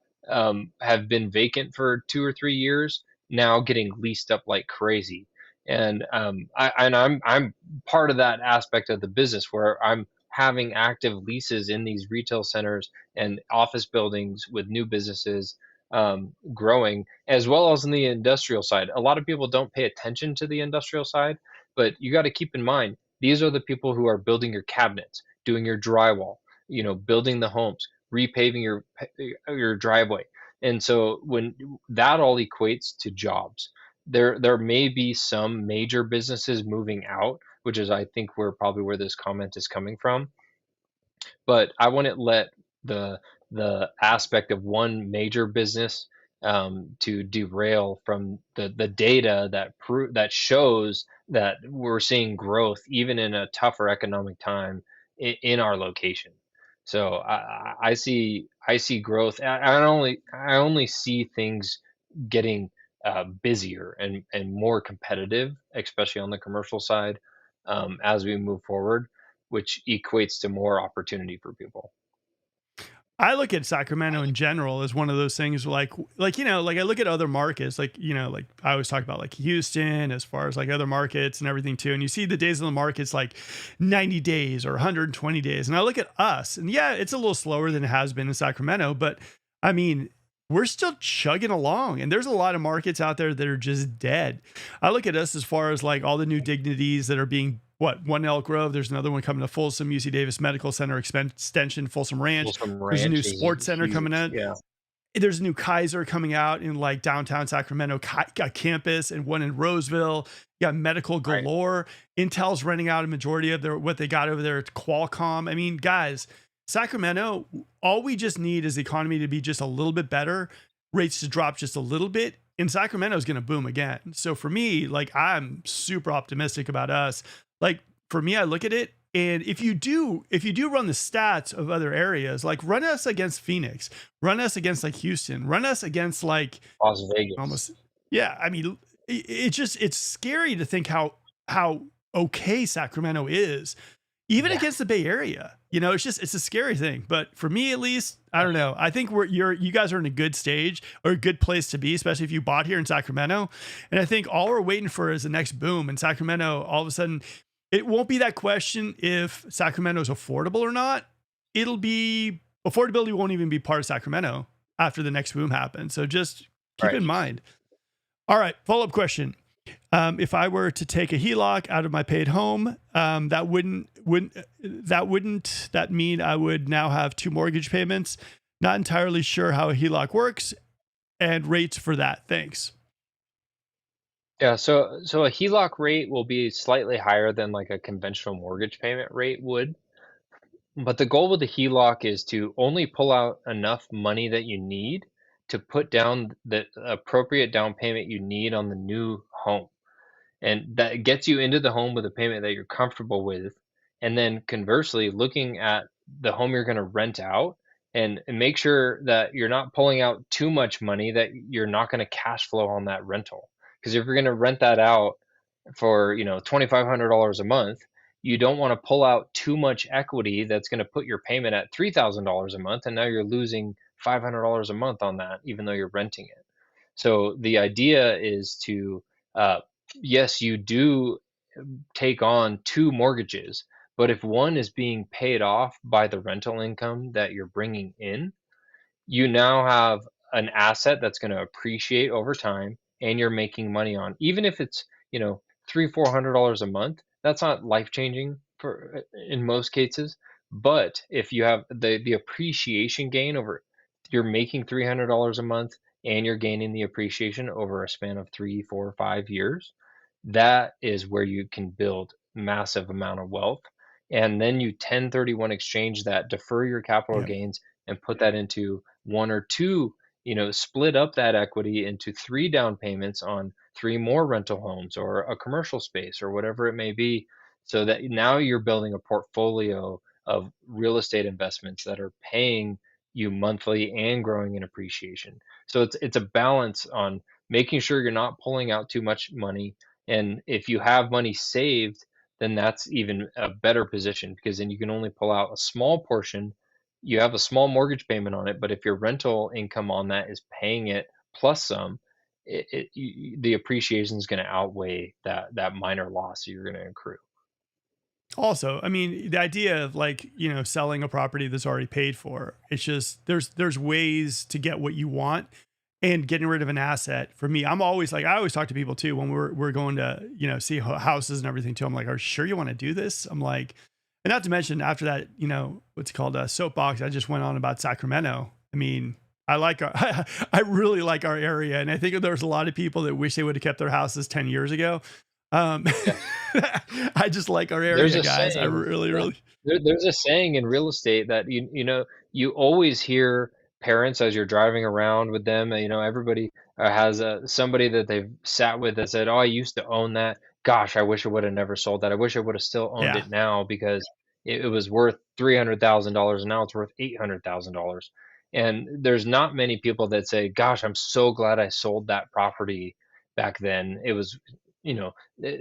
have been vacant for 2 or 3 years now getting leased up like crazy. And I'm part of that aspect of the business where I'm having active leases in these retail centers and office buildings with new businesses growing, as well as in the industrial side. A lot of people don't pay attention to the industrial side, but you got to keep in mind these are the people who are building your cabinets, doing your drywall, building the homes, repaving your driveway. And so when that all equates to jobs, there may be some major businesses moving out, which is I think where this comment is coming from. But I wouldn't let the aspect of one major business to derail from the data that shows that we're seeing growth even in a tougher economic time in our location. So I see growth. I only see things getting busier and more competitive, especially on the commercial side, as we move forward, which equates to more opportunity for people.
I look at Sacramento in general as one of those things like I look at other markets like I always talk about like Houston as far as like other markets and everything too, and you see the days of the markets like 90 days or 120 days, and I look at us and yeah, it's a little slower than it has been in Sacramento, but I mean we're still chugging along, and there's a lot of markets out there that are just dead. I look at us as far as like all the new dignities that are being one Elk Grove. There's another one coming to Folsom, UC Davis Medical Center extension, Folsom Ranch.
Folsom
There's a new
Ranch
sports
is
center coming
huge.
out.
Yeah.
There's a new Kaiser coming out in like downtown Sacramento campus, and one in Roseville. You got medical
Right.
galore. Intel's renting out a majority of what they got over there at Qualcomm. I mean, guys, Sacramento, all we just need is the economy to be just a little bit better, rates to drop just a little bit, and Sacramento is going to boom again. So for me, like I'm super optimistic about us. Like for me, I look at it, and if you do run the stats of other areas, like run us against Phoenix, run us against like Houston, run us against like
Las Vegas.
almost, yeah. I mean, it's scary to think how okay Sacramento is, even
Yeah.
against the Bay Area. It's a scary thing. But for me, at least, I don't know. I think you guys are in a good stage or a good place to be, especially if you bought here in Sacramento. And I think all we're waiting for is the next boom in Sacramento. All of a sudden, it won't be that question if Sacramento is affordable or not. It'll be affordability won't even be part of Sacramento after the next boom happens. So just keep
Right.
in mind. All right, follow-up question. If I were to take a HELOC out of my paid home, that mean I would now have two mortgage payments? Not entirely sure how a HELOC works and rates for that. Thanks.
Yeah, so a HELOC rate will be slightly higher than like a conventional mortgage payment rate would. But the goal with the HELOC is to only pull out enough money that you need to put down the appropriate down payment you need on the new home. And that gets you into the home with a payment that you're comfortable with. And then conversely, looking at the home you're going to rent out and make sure that you're not pulling out too much money that you're not going to cash flow on that rental. Because if you're going to rent that out for, $2,500 a month, you don't want to pull out too much equity that's going to put your payment at $3,000 a month, and now you're losing $500 a month on that, even though you're renting it. So the idea is to, uh, yes, you do take on two mortgages, but if one is being paid off by the rental income that you're bringing in, you now have an asset that's going to appreciate over time and you're making money on, even if it's, $300-400 a month. That's not life changing for in most cases. But if you have the appreciation gain over, you're making $300 a month and you're gaining the appreciation over a span of 3 4 5 years, that is where you can build massive amount of wealth. And then you 1031 exchange that, defer your capital
Yeah.
gains, and put that into one or two, split up that equity into three down payments on three more rental homes or a commercial space or whatever it may be, so that now you're building a portfolio of real estate investments that are paying you monthly and growing in appreciation. So it's a balance on making sure you're not pulling out too much money. And if you have money saved, then that's even a better position, because then you can only pull out a small portion. You have a small mortgage payment on it, but if your rental income on that is paying it plus some, the appreciation is going to outweigh that minor loss you're going to accrue.
Also, I mean, the idea of like, selling a property that's already paid for, it's just there's ways to get what you want, and getting rid of an asset. For me, I'm always like, I always talk to people too when we're going to, see houses and everything too. I'm like, are you sure you want to do this? I'm like, and not to mention after that, what's it called, a soapbox I just went on about Sacramento. I mean, I like I really like our area, and I think there's a lot of people that wish they would have kept their houses 10 years ago. Um,
Yeah.
I just like our
There's
area,
a
guys. I
saying,
really,
yeah.
really.
There's a saying in real estate that you always hear parents as you're driving around with them. Everybody has somebody that they've sat with that said, "Oh, I used to own that. Gosh, I wish I would have never sold that. I wish I would have still owned
Yeah.
it now because it was worth $300,000 and now it's worth $800,000." And there's not many people that say, "Gosh, I'm so glad I sold that property back then. It was, you know."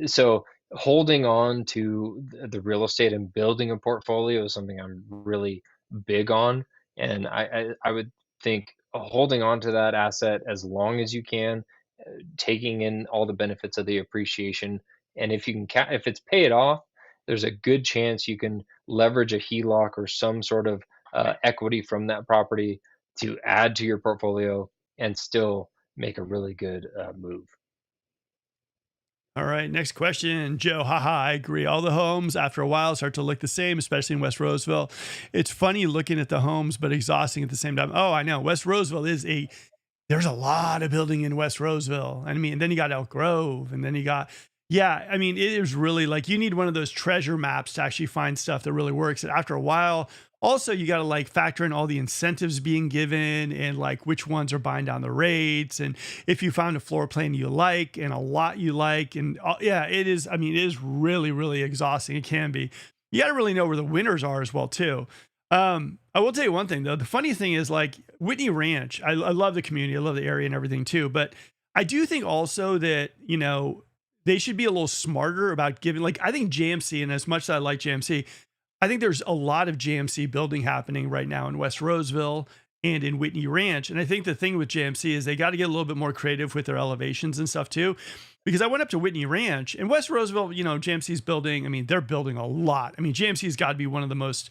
So holding on to the real estate and building a portfolio is something I'm really big on. And I would think holding on to that asset as long as you can, taking in all the benefits of the appreciation. And if you can, if it's paid off, there's a good chance you can leverage a HELOC or some sort of equity from that property to add to your portfolio and still make a really good move.
All right, next question. Joe, haha, I agree. All the homes after a while start to look the same, especially in West Roseville. It's funny looking at the homes, but exhausting at the same time. Oh, I know. West Roseville there's a lot of building in West Roseville. I mean, and then you got Elk Grove, and then you got, yeah, I mean, it is really like you need one of those treasure maps to actually find stuff that really works. And after a while, also, you got to like factor in all the incentives being given and like which ones are buying down the rates. And if you found a floor plan you like and a lot you like, and yeah, it is, I mean, it is really, really exhausting. It can be. You got to really know where the winners are as well, too. I will tell you one thing though. The funny thing is like Whitney Ranch, I love the community. I love the area and everything too. But I do think also that, they should be a little smarter about giving, like, I think JMC, and as much as I like JMC, I think there's a lot of JMC building happening right now in West Roseville and in Whitney Ranch. And I think the thing with JMC is they got to get a little bit more creative with their elevations and stuff too. Because I went up to Whitney Ranch and West Roseville, JMC's building, I mean, they're building a lot. I mean, JMC's got to be one of the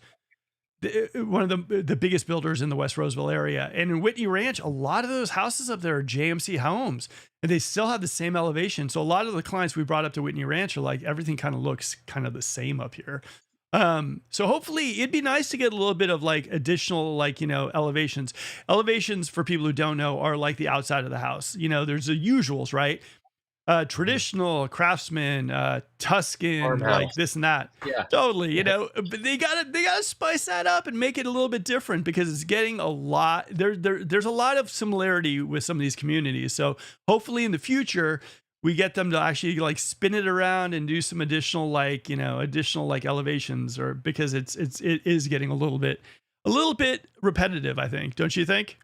biggest builders in the West Roseville area. And in Whitney Ranch, a lot of those houses up there are JMC homes, and they still have the same elevation. So a lot of the clients we brought up to Whitney Ranch are like, everything kind of looks kind of the same up here. So hopefully it'd be nice to get a little bit of like additional, like, elevations. Elevations, for people who don't know, are like the outside of the house. There's the usuals, right? Traditional, craftsman, Tuscan, like
Farmhouse.
this and that.
Yeah.
Totally,
Yeah.
but they gotta spice that up and make it a little bit different, because it's getting a lot. There's a lot of similarity with some of these communities. So hopefully in the future we get them to actually like spin it around and do some additional like, additional like elevations, or because it is getting a little bit repetitive, I think. Don't you think?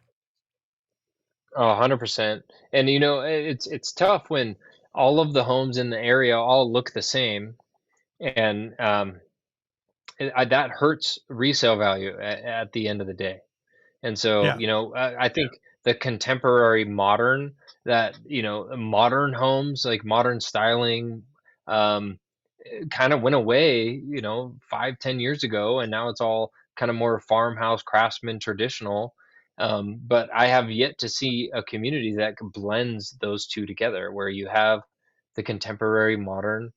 Oh, 100%. And it's tough when all of the homes in the area all look the same, and that hurts resale value at the end of the day. And so,
Yeah.
I think the contemporary modern that, modern homes, like modern styling, um, kind of went away, 5, 10 years ago, and now it's all kind of more farmhouse craftsman traditional. But I have yet to see a community that blends those two together, where you have the contemporary modern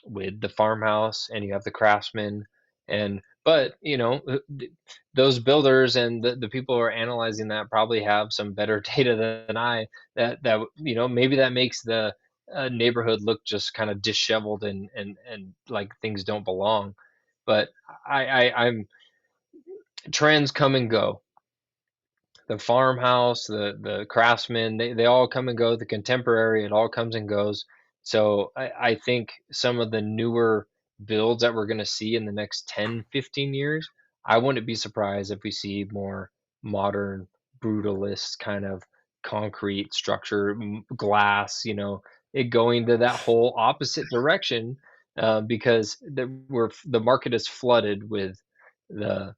with the farmhouse and you have the craftsman. And but those builders and the people who are analyzing that probably have some better data than I, that maybe that makes the neighborhood look just kind of disheveled and like things don't belong. But I'm trends come and go. The farmhouse, the craftsman, they all come and go. The contemporary, it all comes and goes. So I think some of the newer builds that we're going to see in the next 10, 15 years, I wouldn't be surprised if we see more modern, brutalist kind of concrete structure, glass, it going to that whole opposite direction, because the market is flooded with the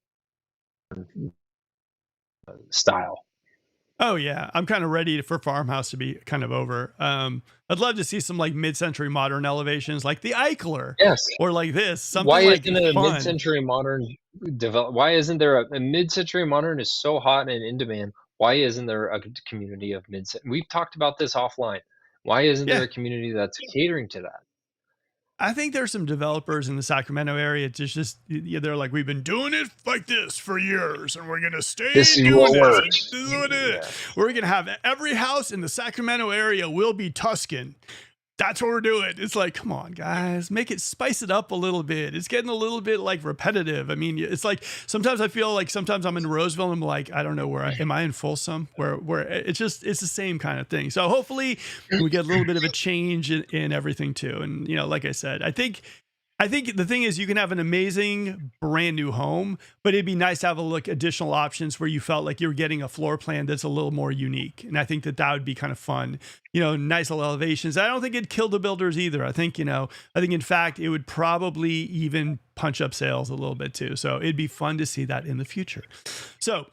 style.
Oh yeah, I'm kind of ready for farmhouse to be kind of over. I'd love to see some like mid-century modern elevations, like the Eichler,
Yes.
or like this,
Why
something like
isn't it a
fun.
mid-century modern develop? Why isn't there a mid-century modern is so hot and in demand? Why isn't there a community of mid? We've talked about this offline. Why isn't there
Yeah,
a community that's catering to that?
I think there's some developers in the Sacramento area. It's just yeah, they're like, we've been doing it like this for years, and we're gonna
This
stay
is
doing
what
this, and
works.
this is what it is.
Yeah.
We're gonna have every house in the Sacramento area will be Tuscan. That's what we're doing. It's like, come on, guys, spice it up a little bit. It's getting a little bit like repetitive. I mean, it's like sometimes I feel like sometimes I'm in Roseville and I'm like, I don't know am I in Folsom? Where it's the same kind of thing. So hopefully we get a little bit of a change in everything too. And like I said, I think the thing is you can have an amazing brand new home, but it'd be nice to have a look additional options where you felt like you were getting a floor plan that's a little more unique. And I think that would be kind of fun. Nice little elevations. I don't think it'd kill the builders either. I think in fact it would probably even punch up sales a little bit too. So it'd be fun to see that in the future. So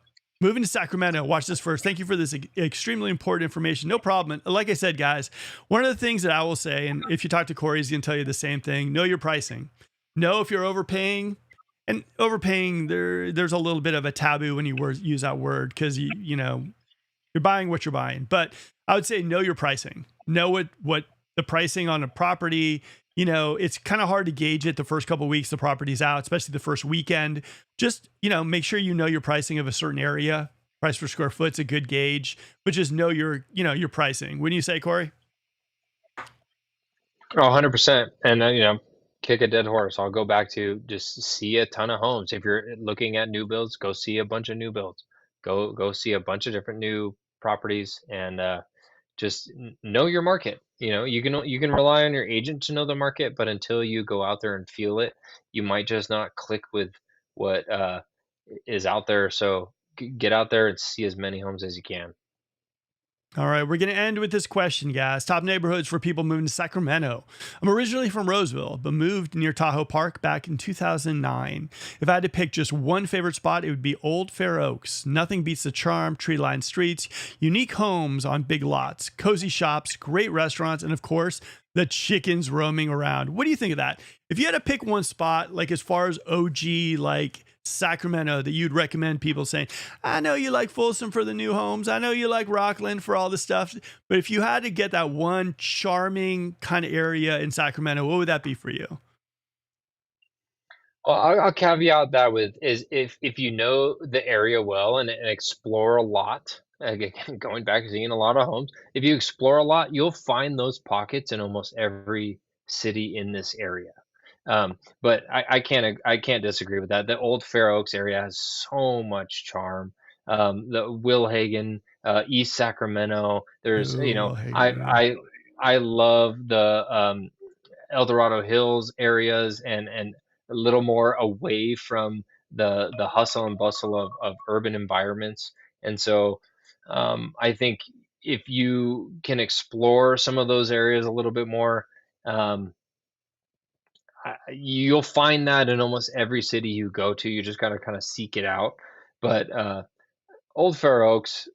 moving to Sacramento, watch this first. Thank you for this extremely important information. No problem. Like I said, guys, one of the things that I will say, and if you talk to Corey, he's going to tell you the same thing. Know your pricing. Know if you're overpaying. And overpaying, there's a little bit of a taboo when you use that word because you're buying what you're buying. But I would say know your pricing. Know what the pricing on a property. It's kind of hard to gauge it the first couple of weeks the property's out, especially the first weekend. Just, make sure you know your pricing of a certain area. Price per square foot's a good gauge, but just know your pricing. Wouldn't you say, Corey?
Oh, 100%. And then, kick a dead horse. I'll go back to just see a ton of homes. If you're looking at new builds, go see a bunch of new builds. Go see a bunch of different new properties, and just know your market. You can rely on your agent to know the market, but until you go out there and feel it, you might just not click with what is out there. So get out there and see as many homes as you can.
All right, we're going to end with this question, guys. Top neighborhoods for people moving to Sacramento. I'm originally from Roseville, but moved near Tahoe Park back in 2009. If I had to pick just one favorite spot, it would be Old Fair Oaks. Nothing beats the charm, tree-lined streets, unique homes on big lots, cozy shops, great restaurants, and of course, the chickens roaming around. What do you think of that? If you had to pick one spot, like as far as OG, like Sacramento, that you'd recommend people saying, I know you like Folsom for the new homes. I know you like Rockland for all the stuff. But if you had to get that one charming kind of area in Sacramento, what would that be for you?
Well, I'll caveat that with is if you know the area well and explore a lot. Again, going back to seeing a lot of homes, if you explore a lot, you'll find those pockets in almost every city in this area. But I can't disagree with that. The Old Fair Oaks area has so much charm. The Will Hagen, East Sacramento. There's
Ooh, well, hey,
I
yeah.
I love the El Dorado Hills areas, and a little more away from the hustle and bustle of urban environments. And so I think if you can explore some of those areas a little bit more, um, you'll find that in almost every city you go to. You just got to kind of seek it out. But Old Fair Oaks,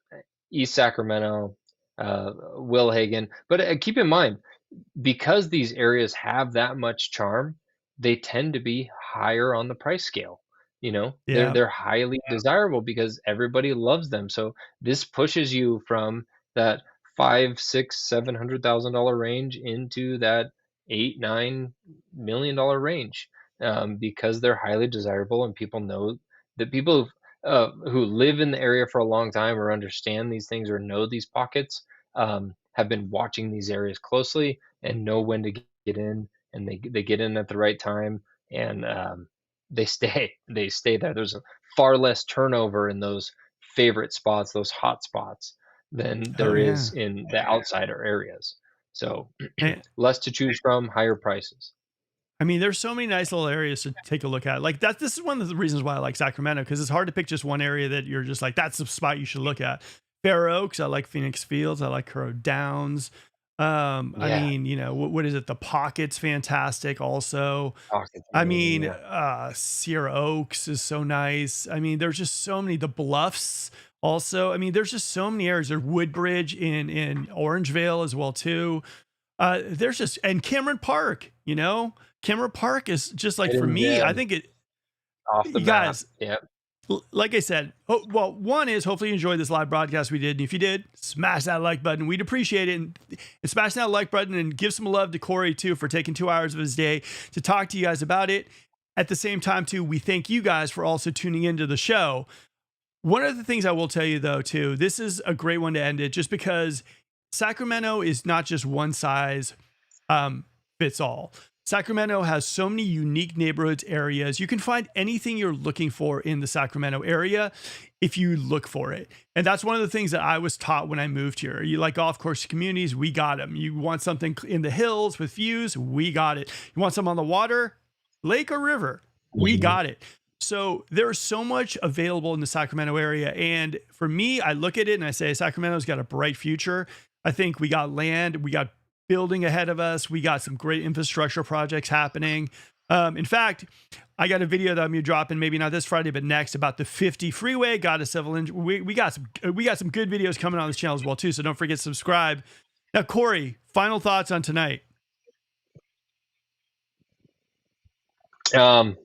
East Sacramento, Wilhagen. But keep in mind, because these areas have that much charm, they tend to be higher on the price scale. You know, they're
Yeah.
they're highly desirable because everybody loves them. So this pushes you from that five, six, $700,000 range into that 8, $9 million range, because they're highly desirable and people know that people who live in the area for a long time or understand these things or know these pockets, have been watching these areas closely and know when to get in, and they get in at the right time, and they stay there. There's a far less turnover in those favorite spots, those hot spots, than
Oh
there is
yeah.
in the outsider areas. So
And,
less to choose from, higher prices.
I mean, there's so many nice little areas to take a look at. Like that, this is one of the reasons why I like Sacramento, because it's hard to pick just one area that you're just like, that's the spot you should look at. Fair Oaks, I like Phoenix Fields, I like Crow Downs. I
Yeah,
mean, what is it? The Pocket's fantastic also.
pockets
I
amazing.
mean,
Yeah,
Sierra Oaks is so nice. I mean, there's just so many. The Bluffs also. I mean, there's just so many areas. There's Woodbridge in Orangevale as well too. There's just, and Cameron Park. Cameron Park is just like, for
hidden
me. I
gem
think it.
off the
You
map.
guys,
Yeah.
like I said, well, one is hopefully you enjoyed this live broadcast we did. And if you did, smash that like button. We'd appreciate it. And smash that like button and give some love to Corey, too, for taking 2 hours of his day to talk to you guys about it. At the same time, too, we thank you guys for also tuning into the show. One of the things I will tell you, though, too, this is a great one to end it, just because Sacramento is not just one size fits all. Sacramento has so many unique neighborhoods, areas. You can find anything you're looking for in the Sacramento area if you look for it. And that's one of the things that I was taught when I moved here. You like golf course communities, we got them. You want something in the hills with views, we got it. You want some on the water, lake or river, we
Mhm.
got it. So there's so much available in the Sacramento area. And for me, I look at it and I say, Sacramento's got a bright future. I think we got land, we got building ahead of us. We got some great infrastructure projects happening. In fact, I got a video that I'm gonna drop in, maybe not this Friday, but next, about the 50 freeway. Got a civil engine. We got some good videos coming on this channel as well too. So don't forget to subscribe. Now, Corey, final thoughts on tonight.
Um,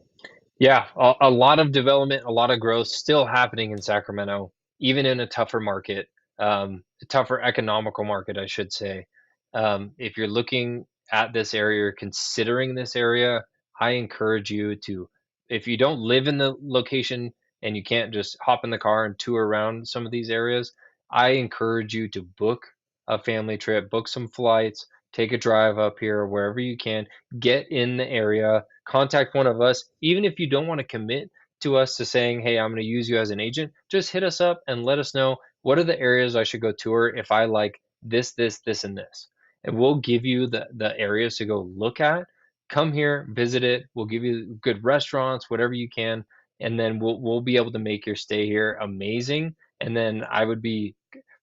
yeah, a lot of development, a lot of growth still happening in Sacramento, even in a tougher market, a tougher economical market, I should say. If you're looking at this area or considering this area, I encourage you to, if you don't live in the location and you can't just hop in the car and tour around some of these areas, I encourage you to book a family trip, book some flights, take a drive up here, wherever you can, get in the area, contact one of us. Even if you don't want to commit to us to saying, hey, I'm going to use you as an agent, just hit us up and let us know what are the areas I should go tour if I like this, and this. And we'll give you the areas to go look at. Come here, visit it. We'll give you good restaurants, whatever you can, and then we'll be able to make your stay here amazing. And then I would be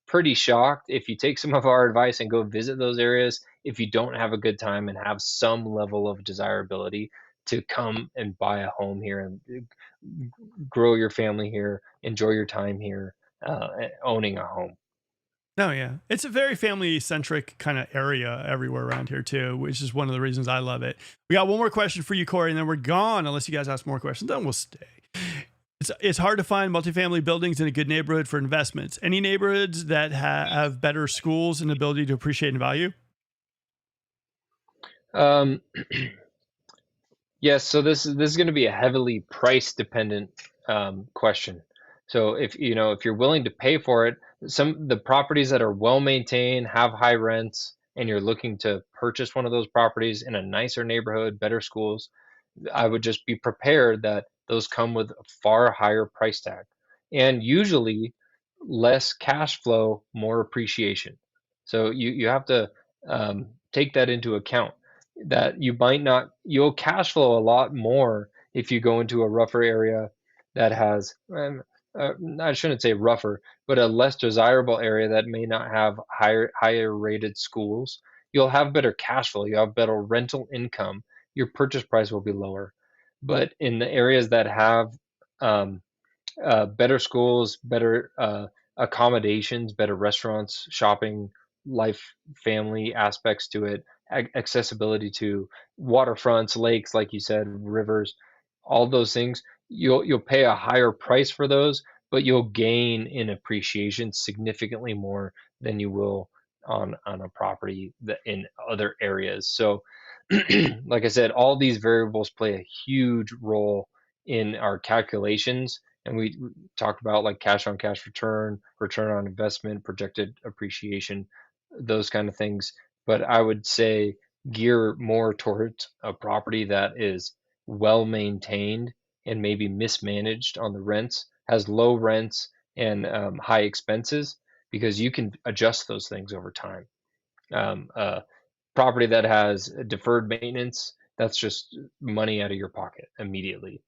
pretty shocked if you take some of our advice and go visit those areas if you don't have a good time and have some level of desirability to come and buy a home here and grow your family here, enjoy your time here, owning a home.
No, yeah. It's a very family centric kind of area everywhere around here, too, which is one of the reasons I love it. We got one more question for you, Corey, and then we're gone. Unless you guys ask more questions, then we'll stay. It's hard to find multifamily buildings in a good neighborhood for investments. Any neighborhoods that have better schools and ability to appreciate and value?
Um, yes, so this is going to be a heavily price dependent question. So if you're willing to pay for it, some the properties that are well maintained, have high rents, and you're looking to purchase one of those properties in a nicer neighborhood, better schools, I would just be prepared that those come with a far higher price tag and usually less cash flow, more appreciation. So you have to take that into account that you'll cash flow a lot more if you go into a rougher area that has, I shouldn't say rougher, but a less desirable area that may not have higher rated schools. You'll have better cash flow, you have better rental income, your purchase price will be lower. But in the areas that have um, better schools, better accommodations, better restaurants, shopping, life, family aspects to it, accessibility to waterfronts, lakes, like you said, rivers, all those things. You'll pay a higher price for those, but you'll gain in appreciation significantly more than you will on a property that in other areas. So, like I said, all these variables play a huge role in our calculations, and we talked about like cash on cash return, return on investment, projected appreciation, those kind of things. But I would say gear more towards a property that is well maintained and maybe mismanaged on the rents, has low rents and high expenses, because you can adjust those things over time. Property that has deferred maintenance, that's just money out of your pocket immediately.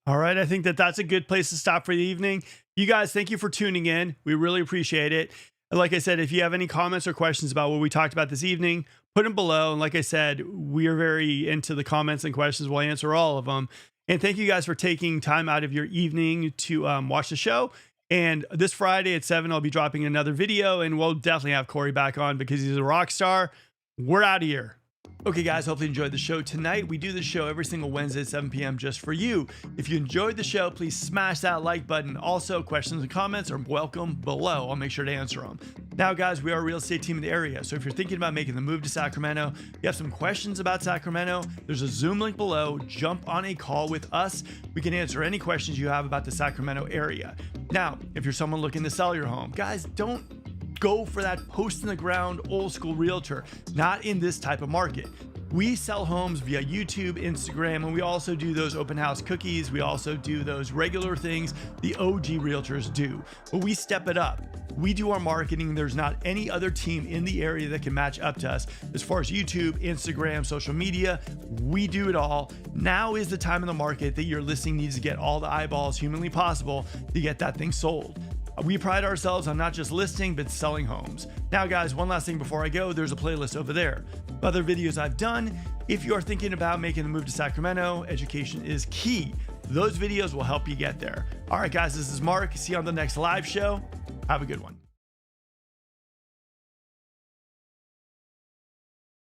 All right. I think that that's a good place to stop for the evening. You guys, thank you for tuning in. We really appreciate it. And like I said, if you have any comments or questions about what we talked about this evening, put them below. And like I said, we are very into the comments and questions. We'll answer all of them. And thank you guys for taking time out of your evening to watch the show. And this Friday at 7, I'll be dropping another video, and we'll definitely have Corey back on because he's a rock star. We're out of here. Okay, guys, hopefully you enjoyed the show tonight. We do this show every single Wednesday at 7 p.m. just for you. If you enjoyed the show, please smash that like button. Also, questions and comments are welcome below. I'll make sure to answer them. Now, guys, we are a real estate team in the area. So if you're thinking about making the move to Sacramento, you have some questions about Sacramento, there's a Zoom link below. Jump on a call with us. We can answer any questions you have about the Sacramento area. Now, if you're someone looking to sell your home, guys, don't go for that post in the ground old school realtor, not in this type of market. We sell homes via YouTube, Instagram, and we also do those open house cookies. We also do those regular things the OG realtors do, but we step it up. We do our marketing. There's not any other team in the area that can match up to us. As far as YouTube, Instagram, social media, we do it all. Now is the time in the market that your listing needs to get all the eyeballs humanly possible to get that thing sold. We pride ourselves on not just listing, but selling homes. Now, guys, one last thing before I go, there's a playlist over there. Other videos I've done. If you are thinking about making the move to Sacramento, education is key. Those videos will help you get there. All right, guys, this is Mark. See you on the next live show. Have a good one.